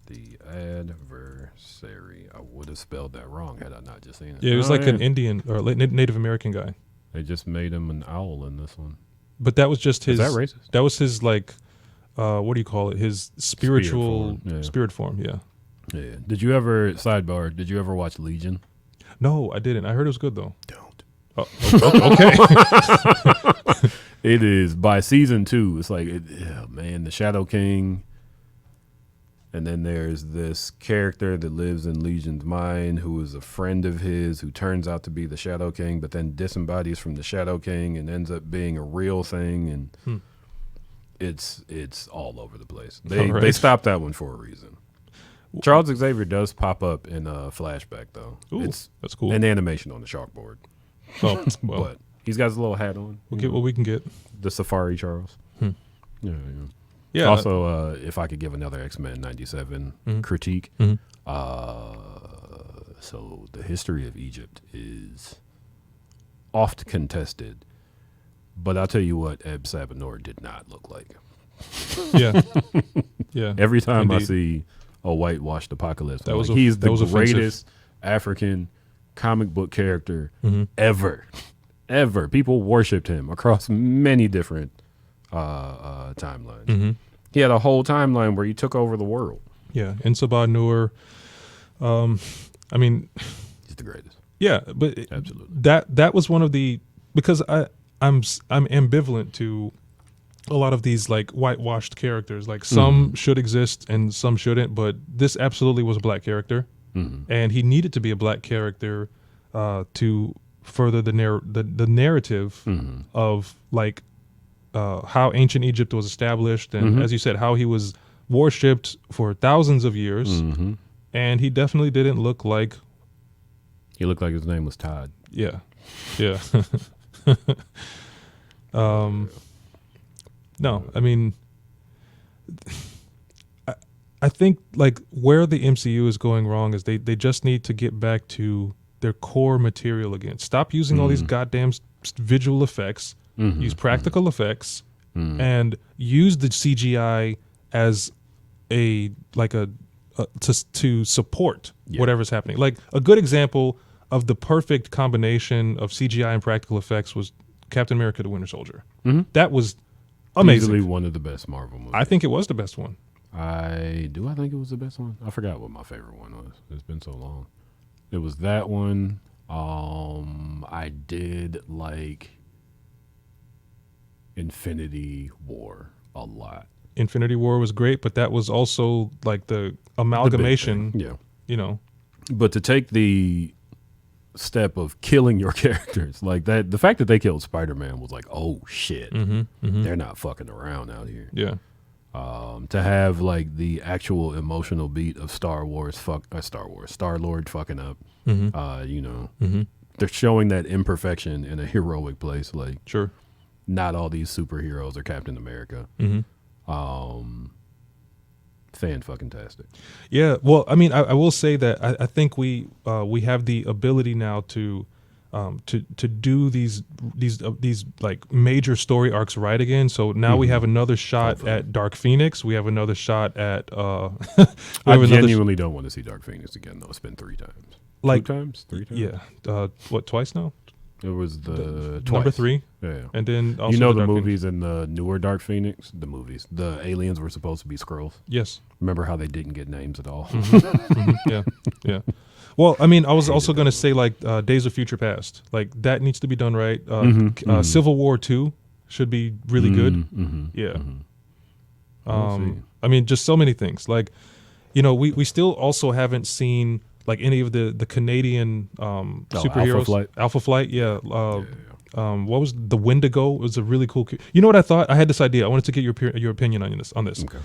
The adversary. I would have spelled that wrong had I not just seen it. Yeah, it was an Indian or Native American guy. They just made him an owl in this one. But that was just his. Is that racist? That was his what do you call it? His spiritual spirit form. Yeah. Yeah. Did you ever watch Legion? No, I didn't. I heard it was good though. Don't. Oh, okay. It is by season 2. It's like, the Shadow King. And then there's this character that lives in Legion's mind who is a friend of his who turns out to be the Shadow King, but then disembodies from the Shadow King and ends up being a real thing. And it's all over the place. They stopped that one for a reason. Charles Xavier does pop up in a flashback, though. Ooh, that's cool. An animation on the chalkboard. Oh, well. But he's got his little hat on. We'll get what we can get. The Safari Charles. Yeah. Yeah. Also, if I could give another X-Men 97 critique. So the history of Egypt is oft contested, but I'll tell you what Eb Sabanor did not look like. Yeah. Yeah. Every time Indeed. I see a whitewashed apocalypse, that he's the was greatest African comic book character ever. People worshipped him across many different timelines. He had a whole timeline where he took over the world. Yeah, Insabah Nur. I mean, He's the greatest. yeah, but Absolutely. that was one of the, because I'm ambivalent to a lot of these like whitewashed characters. Like some should exist and some shouldn't, but this absolutely was a black character, and he needed to be a black character to further the narrative of like how ancient Egypt was established, and as you said, how he was worshipped for thousands of years, and he definitely didn't look like. He looked like his name was Todd. Yeah. No, I mean, I think like where the MCU is going wrong is they just need to get back to their core material again. Stop using all these goddamn visual effects. Use practical effects and use the CGI as to support whatever's happening. Like a good example of the perfect combination of CGI and practical effects was Captain America: The Winter Soldier. That was amazing. Easily one of the best Marvel movies. I think it was the best one. I think it was the best one? I forgot what my favorite one was. It's been so long. It was that one. I did like Infinity War a lot. Infinity War was great, but that was also like the amalgamation. Yeah. You know. But to take the step of killing your characters like that, the fact that they killed Spider-Man was like, oh shit, they're not fucking around out here. Yeah. To have like the actual emotional beat of Star-Lord fucking up, they're showing that imperfection in a heroic place. Like, Sure. not all these superheroes are Captain America. Fan-fucking-tastic. Yeah, well, I mean, I will say that I think we have the ability now to do these like major story arcs right again. So now we have another shot at Dark Phoenix. We have another shot at. I genuinely don't want to see Dark Phoenix again, though. It's been 3 times. Like 2 times, 3 times. Yeah, what, twice now? It was the Number twice. 3. Yeah. And then also You know the Dark movies in the newer Dark Phoenix? The movies. The aliens were supposed to be Skrulls. Yes. Remember how they didn't get names at all? Yeah. Well, I mean, I was also going to say like Days of Future Past. Like that needs to be done right. Civil War 2 should be really good. Yeah. I mean, just so many things. Like, you know, we still also haven't seen like any of the Canadian superheroes. Alpha Flight. Yeah. What was the Wendigo? It was a really cool. You know what I thought? I had this idea. I wanted to get your opinion on this. Okay.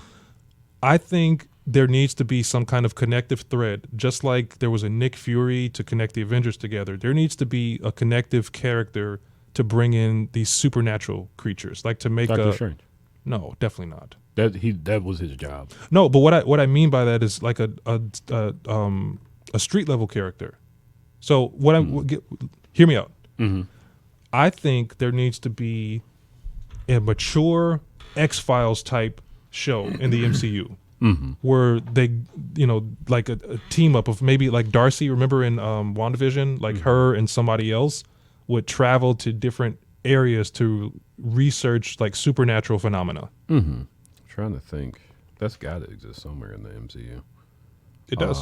I think there needs to be some kind of connective thread, just like there was a Nick Fury to connect the Avengers together. There needs to be a connective character to bring in these supernatural creatures, like to make Doctor Strange. No, definitely not. That was his job. No, but what I mean by that is like a street level character. So hear me out. Mm-hmm. I think there needs to be a mature X-Files type show in the MCU where they, like a team up of maybe like Darcy, remember in WandaVision, like her and somebody else would travel to different areas to research like supernatural phenomena. Mm-hmm. Trying to think. That's got to exist somewhere in the MCU. It does.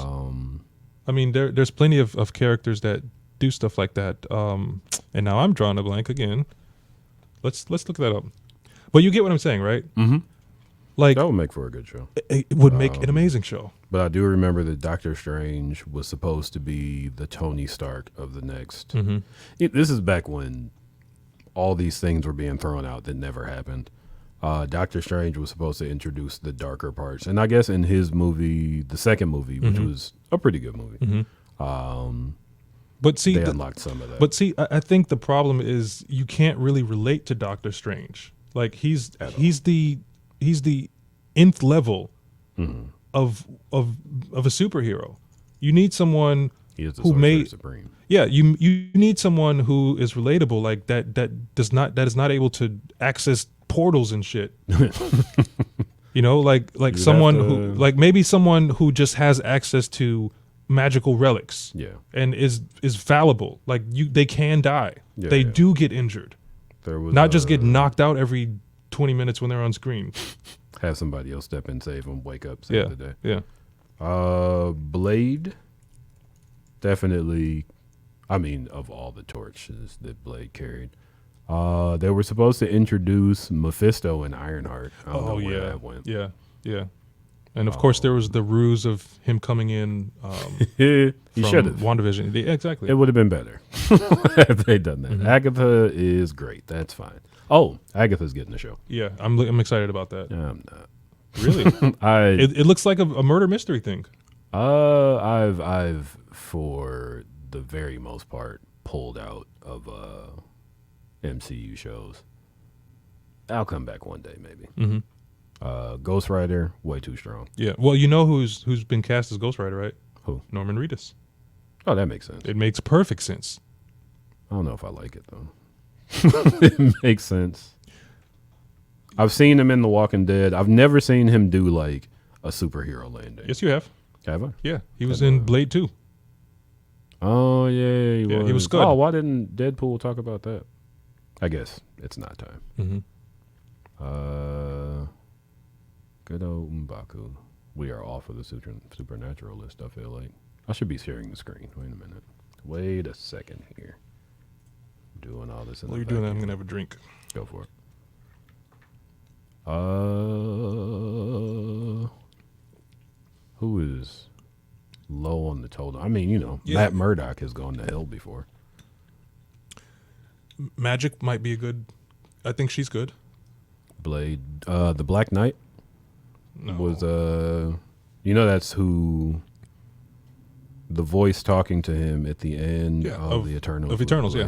I mean, there's plenty of characters that do stuff like that. And now I'm drawing a blank again. Let's look that up. But you get what I'm saying, right? Mm-hmm. Like That would make for a good show. it would make an amazing show. But I do remember that Doctor Strange was supposed to be the Tony Stark of the next. Mm-hmm. This is back when all these things were being thrown out that never happened. Doctor Strange was supposed to introduce the darker parts. And I guess in his movie, the second movie, which was a pretty good movie, But see, they unlocked some of that. But see, I think the problem is you can't really relate to Doctor Strange. Like he's the nth level of a superhero. You need someone he is the who Sorcerer Supreme. Yeah, you need someone who is relatable, like that is not able to access portals and shit. Like someone who maybe someone who just has access to magical relics. Yeah. And is fallible. Like they can die. Yeah, they yeah. do get injured. There was Not just get knocked out every 20 minutes when they're on screen. have somebody else step in, save them, wake up, save the day. Yeah. Blade, definitely. I mean, of all the torches that Blade carried, they were supposed to introduce Mephisto and Ironheart. I don't know where that went. Yeah, yeah. And of course, there was the ruse of him coming in. He should have. WandaVision. Yeah, exactly. It would have been better if they'd done that. Agatha is great. That's fine. Oh, Agatha's getting the show. Yeah, I'm excited about that. I'm not. Really? It looks like a murder mystery thing. I've for the very most part pulled out of MCU shows. I'll come back one day maybe. Mm-hmm. Ghost Rider, way too strong. Yeah. Well, you know who's been cast as Ghost Rider, right? Who? Norman Reedus. Oh, that makes sense. It makes perfect sense. I don't know if I like it though. It makes sense. I've seen him in The Walking Dead. I've never seen him do like a superhero landing. Yes, you have. Have I? Yeah, he was in Blade 2. Oh yeah, he was good. Oh, why didn't Deadpool talk about that? I guess it's not time. Mm-hmm. Good old M'Baku. We are off of the supernatural list, I feel like. I should be sharing the screen. Wait a minute. Wait a second here. Doing all this in While the you're doing that, I'm vacuum. going to have a drink. Go for it. Who is low on the total? I mean, Matt Murdock has gone to hell before. Magic might be a good... I think she's good. Blade. The Black Knight was, that's who... The voice talking to him at the end of the Eternals. Of Eternals, yeah.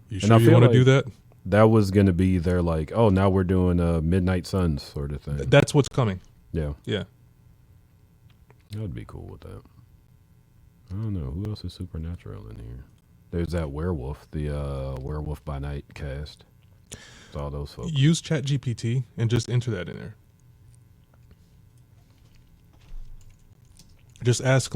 You sure I you feel want to like do that? That was going to be their now we're doing a Midnight Suns sort of thing. That's what's coming. Yeah. Yeah. I would be cool with that. I don't know. Who else is supernatural in here? There's that werewolf, the Werewolf by Night cast. It's all those folks. Use ChatGPT and just enter that in there. Just ask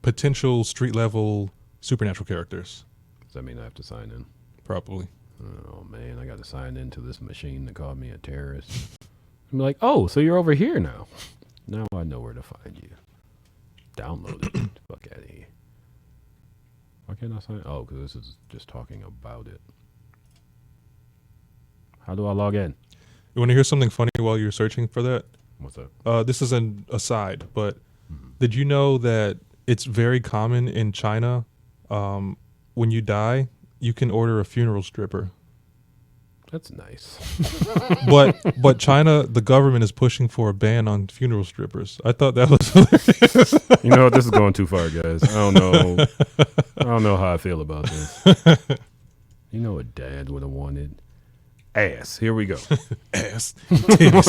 potential street level supernatural characters. Does that mean I have to sign in? Probably. Oh man, I got to sign into this machine that called me a terrorist. I'm like, oh, so you're over here now. Now I know where to find you. Download it. Fuck out of here. Why can't I sign? Oh, because this is just talking about it. How do I log in? You want to hear something funny while you're searching for that? What's that? This is an aside, but did you know that it's very common in China when you die, you can order a funeral stripper? That's nice. But China, the government is pushing for a ban on funeral strippers. I thought that was hilarious. You know what? This is going too far, guys. I don't know how I feel about this. You know what Dad would have wanted? Ass. Here we go. Ass. Titties.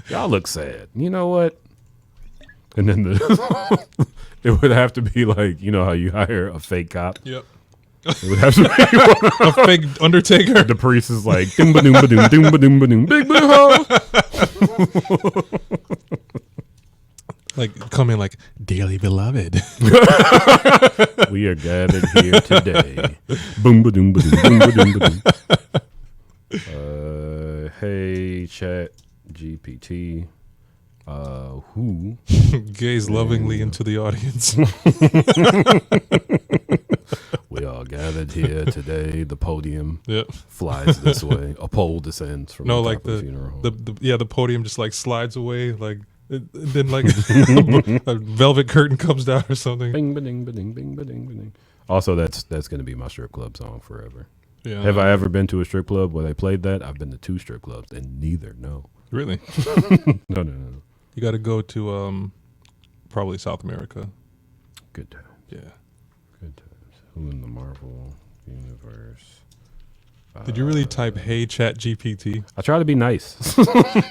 Y'all look sad. You know what? And then it would have to be like, you know how you hire a fake cop? Yep. It would have to be A fake Undertaker. the priest is like, doom-ba-doom-ba-doom, doom-ba-doom-ba-doom, big blue hole. Like, come in like, dearly beloved. We are gathered here today. Boom ba doom ba doom boom ba doom ba doom. Hey, Chat GPT. Who? Gaze lovingly into the audience. We are gathered here today. The podium Yep. flies this way. A pole descends from No, the like top of the funeral home. the podium just like slides away, like then like a velvet curtain comes down or something. Bing ba ding ba ding bing ba ding ba ding. Also, that's going to be my strip club song forever. Yeah. Have I ever been to a strip club where they played that? I've been to 2 strip clubs, and neither. No. Really? No. You got to go to probably South America. Good times. Yeah. Good times. Who in the Marvel universe? Did you really type "Hey Chat GPT"? I try to be nice.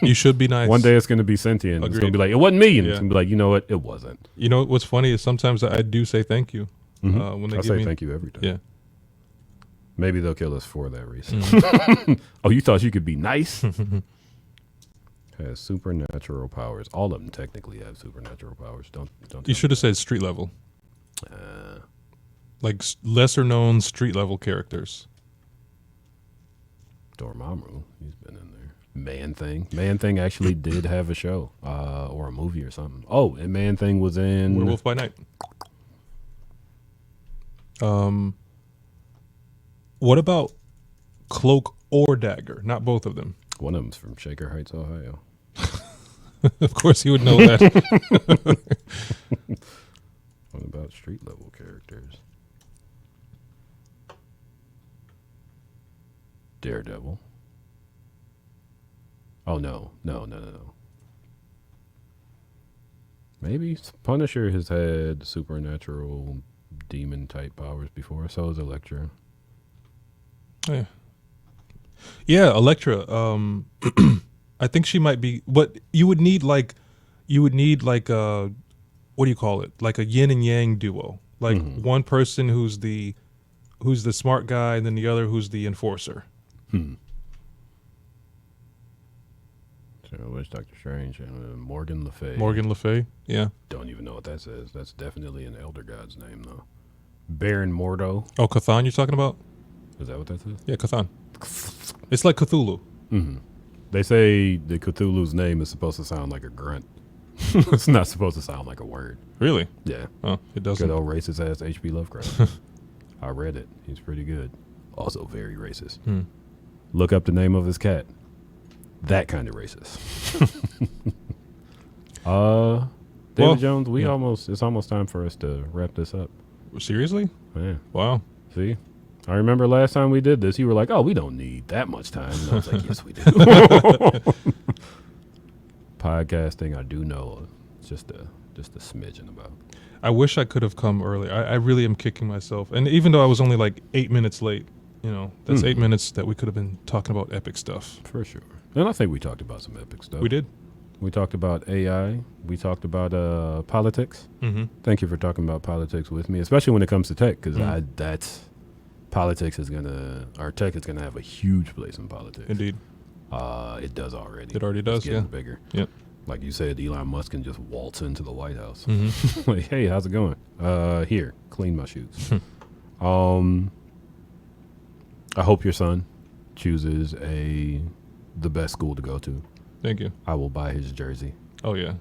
You should be nice. One day it's going to be sentient. It's going to Agreed. be like, it wasn't me. And Yeah. it's going to be like, you know what? It wasn't. You know what's funny is sometimes I do say thank you when they I give say me. thank you every time. Yeah. Maybe they'll kill us for that reason. Oh, you thought you could be nice? Has supernatural powers. All of them technically have supernatural powers. Don't. You should have said street level, Uh, like lesser known street level characters. Dormammu. He's been in there. Man Thing. Man Thing actually did have a show or a movie or something. Oh, and Man Thing was in Werewolf by Night. What about Cloak or Dagger? Not both of them. One of them's from Shaker Heights, Ohio. Of course, you would know that. What about street level characters? Daredevil. Oh no. Maybe Punisher has had supernatural demon type powers before. So has Elektra. Yeah, Elektra. I think she might be. But you would need like a, what do you call it? Like a yin and yang duo. Like one person who's the smart guy, and then the other who's the enforcer. So where's Doctor Strange? Morgan Le Fay. Morgan Le Fay. Yeah. Don't even know what that says. That's definitely an Elder God's name though. Baron Mordo. Oh, Cthulhu you're talking about? Is that what that says? Yeah, Cthulhu. It's like Cthulhu. They say the Cthulhu's name is supposed to sound like a grunt. It's not supposed to sound like a word. Really? Yeah. Oh, it doesn't. Good old racist ass H.P. Lovecraft. I read it. He's pretty good. Also very racist. Look up the name of his cat. That kind of racist. David Jones, it's almost time for us to wrap this up. Seriously? Yeah. Wow. See? I remember last time we did this, you were like, oh, we don't need that much time. And I was like, yes, we do. Podcasting, I do know just a smidgen about. I wish I could have come early. I really am kicking myself. And even though I was only like 8 minutes late, that's 8 minutes that we could have been talking about epic stuff. For sure. And I think we talked about some epic stuff. We did. We talked about AI. We talked about politics. Thank you for talking about politics with me, especially when it comes to tech, because tech is gonna have a huge place in politics. Indeed. It does already. It already does, It's getting yeah. bigger. Yep. Like you said, Elon Musk can just waltz into the White House. Like, hey, how's it going? Here, clean my shoes. I hope your son chooses the best school to go to. Thank you. I will buy his jersey. Oh, yeah.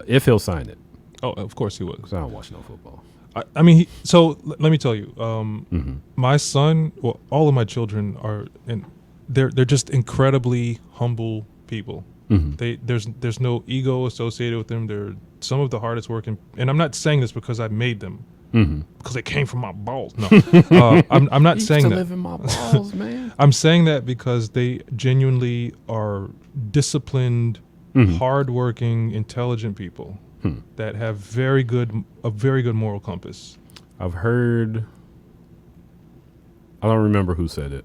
If he'll sign it. Oh, of course he would. Because I don't watch no football. I mean, let me tell you, my son, well, all of my children are, and they're just incredibly humble people. There's no ego associated with them. They're some of the hardest working, and I'm not saying this because I made them, because they came from my balls. No, I'm not saying that. Live in my balls, man. I'm saying that because they genuinely are disciplined, hardworking, intelligent people that have a very good moral compass. I've heard, I don't remember who said it,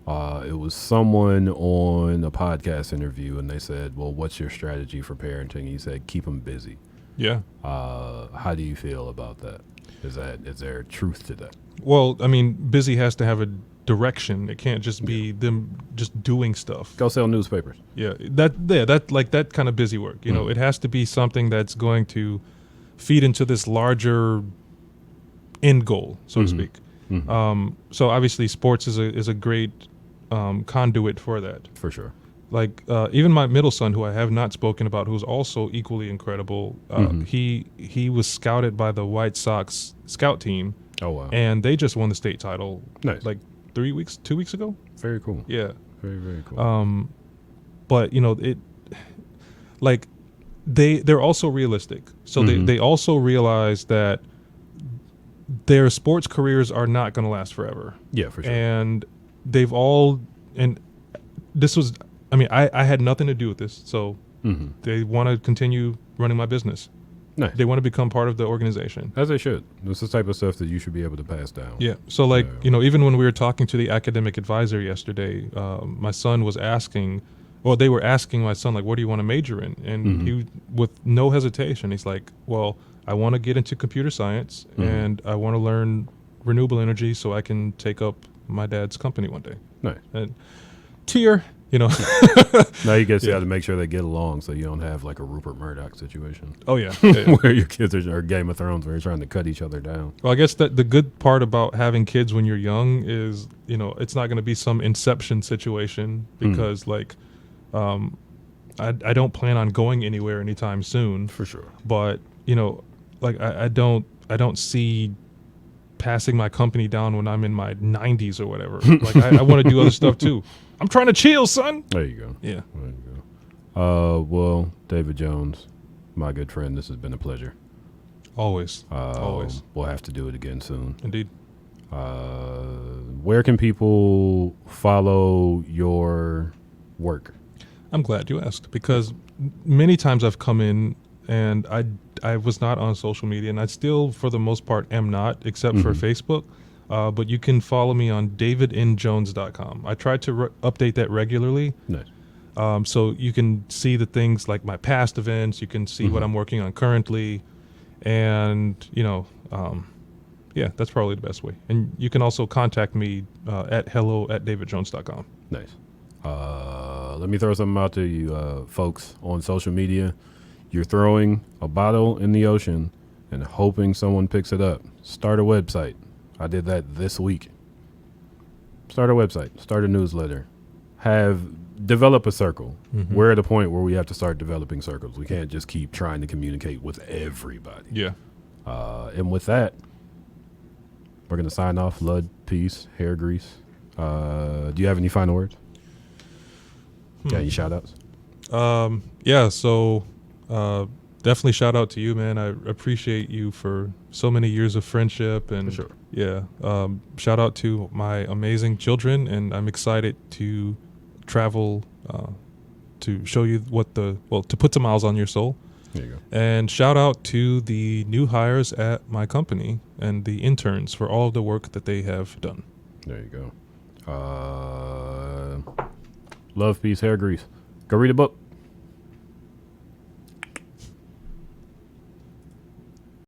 It was someone on a podcast interview, and they said, "Well, what's your strategy for parenting?" He said, "Keep them busy." Yeah. How do you feel about that? Is there truth to that? Well, I mean, busy has to have a direction. It can't just be them just doing stuff. Go sell newspapers. Yeah, that kind of busy work. You know, it has to be something that's going to feed into this larger end goal, so to speak. So obviously, sports is a great conduit for that. For sure. Like even my middle son, who I have not spoken about, who's also equally incredible. He was scouted by the White Sox scout team. Oh wow. And they just won the state title. Nice. Like 2 weeks ago. Very cool. Yeah. Very, very cool. But you know, it like they're also realistic. So they also realize that their sports careers are not going to last forever. Yeah, for sure. And they've all, and this was, I mean, I had nothing to do with this. So they want to continue running my business. Nice. They want to become part of the organization. As they should. It's the type of stuff that you should be able to pass down. Yeah. So, like, you know, even when we were talking to the academic advisor yesterday, my son was asking, well, they were asking my son, like, what do you want to major in? And he, with no hesitation, he's like, well, I want to get into computer science and I want to learn renewable energy so I can take up my dad's company one day. Nice. And tear, you know. Now you guys got to make sure they get along so you don't have like a Rupert Murdoch situation. Oh, yeah. Yeah. Where your kids are Game of Thrones, where you're trying to cut each other down. Well, I guess that the good part about having kids when you're young is, you know, it's not going to be some Inception situation because, like, I don't plan on going anywhere anytime soon. For sure. But, you know, like, I don't see passing my company down when I'm in my 90s or whatever. Like, I want to do other stuff, too. I'm trying to chill, son. There you go. Yeah. There you go. Well, David Jones, my good friend, this has been a pleasure. Always. Always. We'll have to do it again soon. Indeed. Where can people follow your work? I'm glad you asked because many times I've come in and I was not on social media, and I still, for the most part, am not, except for Facebook. But you can follow me on davidnjones.com. I try to update that regularly. Nice. So you can see the things like my past events. You can see what I'm working on currently. And, you know, yeah, that's probably the best way. And you can also contact me at hello@davidjones.com. Nice. Let me throw something out to you folks on social media. You're throwing a bottle in the ocean and hoping someone picks it up. Start a website. I did that this week. Start a website. Start a newsletter. Develop a circle. We're at a point where we have to start developing circles. We can't just keep trying to communicate with everybody. Yeah. And with that, we're going to sign off. Lud, peace, hair grease. Do you have any final words? Got any shout outs? Yeah, so definitely shout out to you, man. I appreciate you for so many years of friendship. And For sure. yeah, shout out to my amazing children, and I'm excited to travel to show you to put some miles on your soul. There you go. And shout out to the new hires at my company and the interns for all of the work that they have done. There you go. Love, peace, hair grease. Go read a book.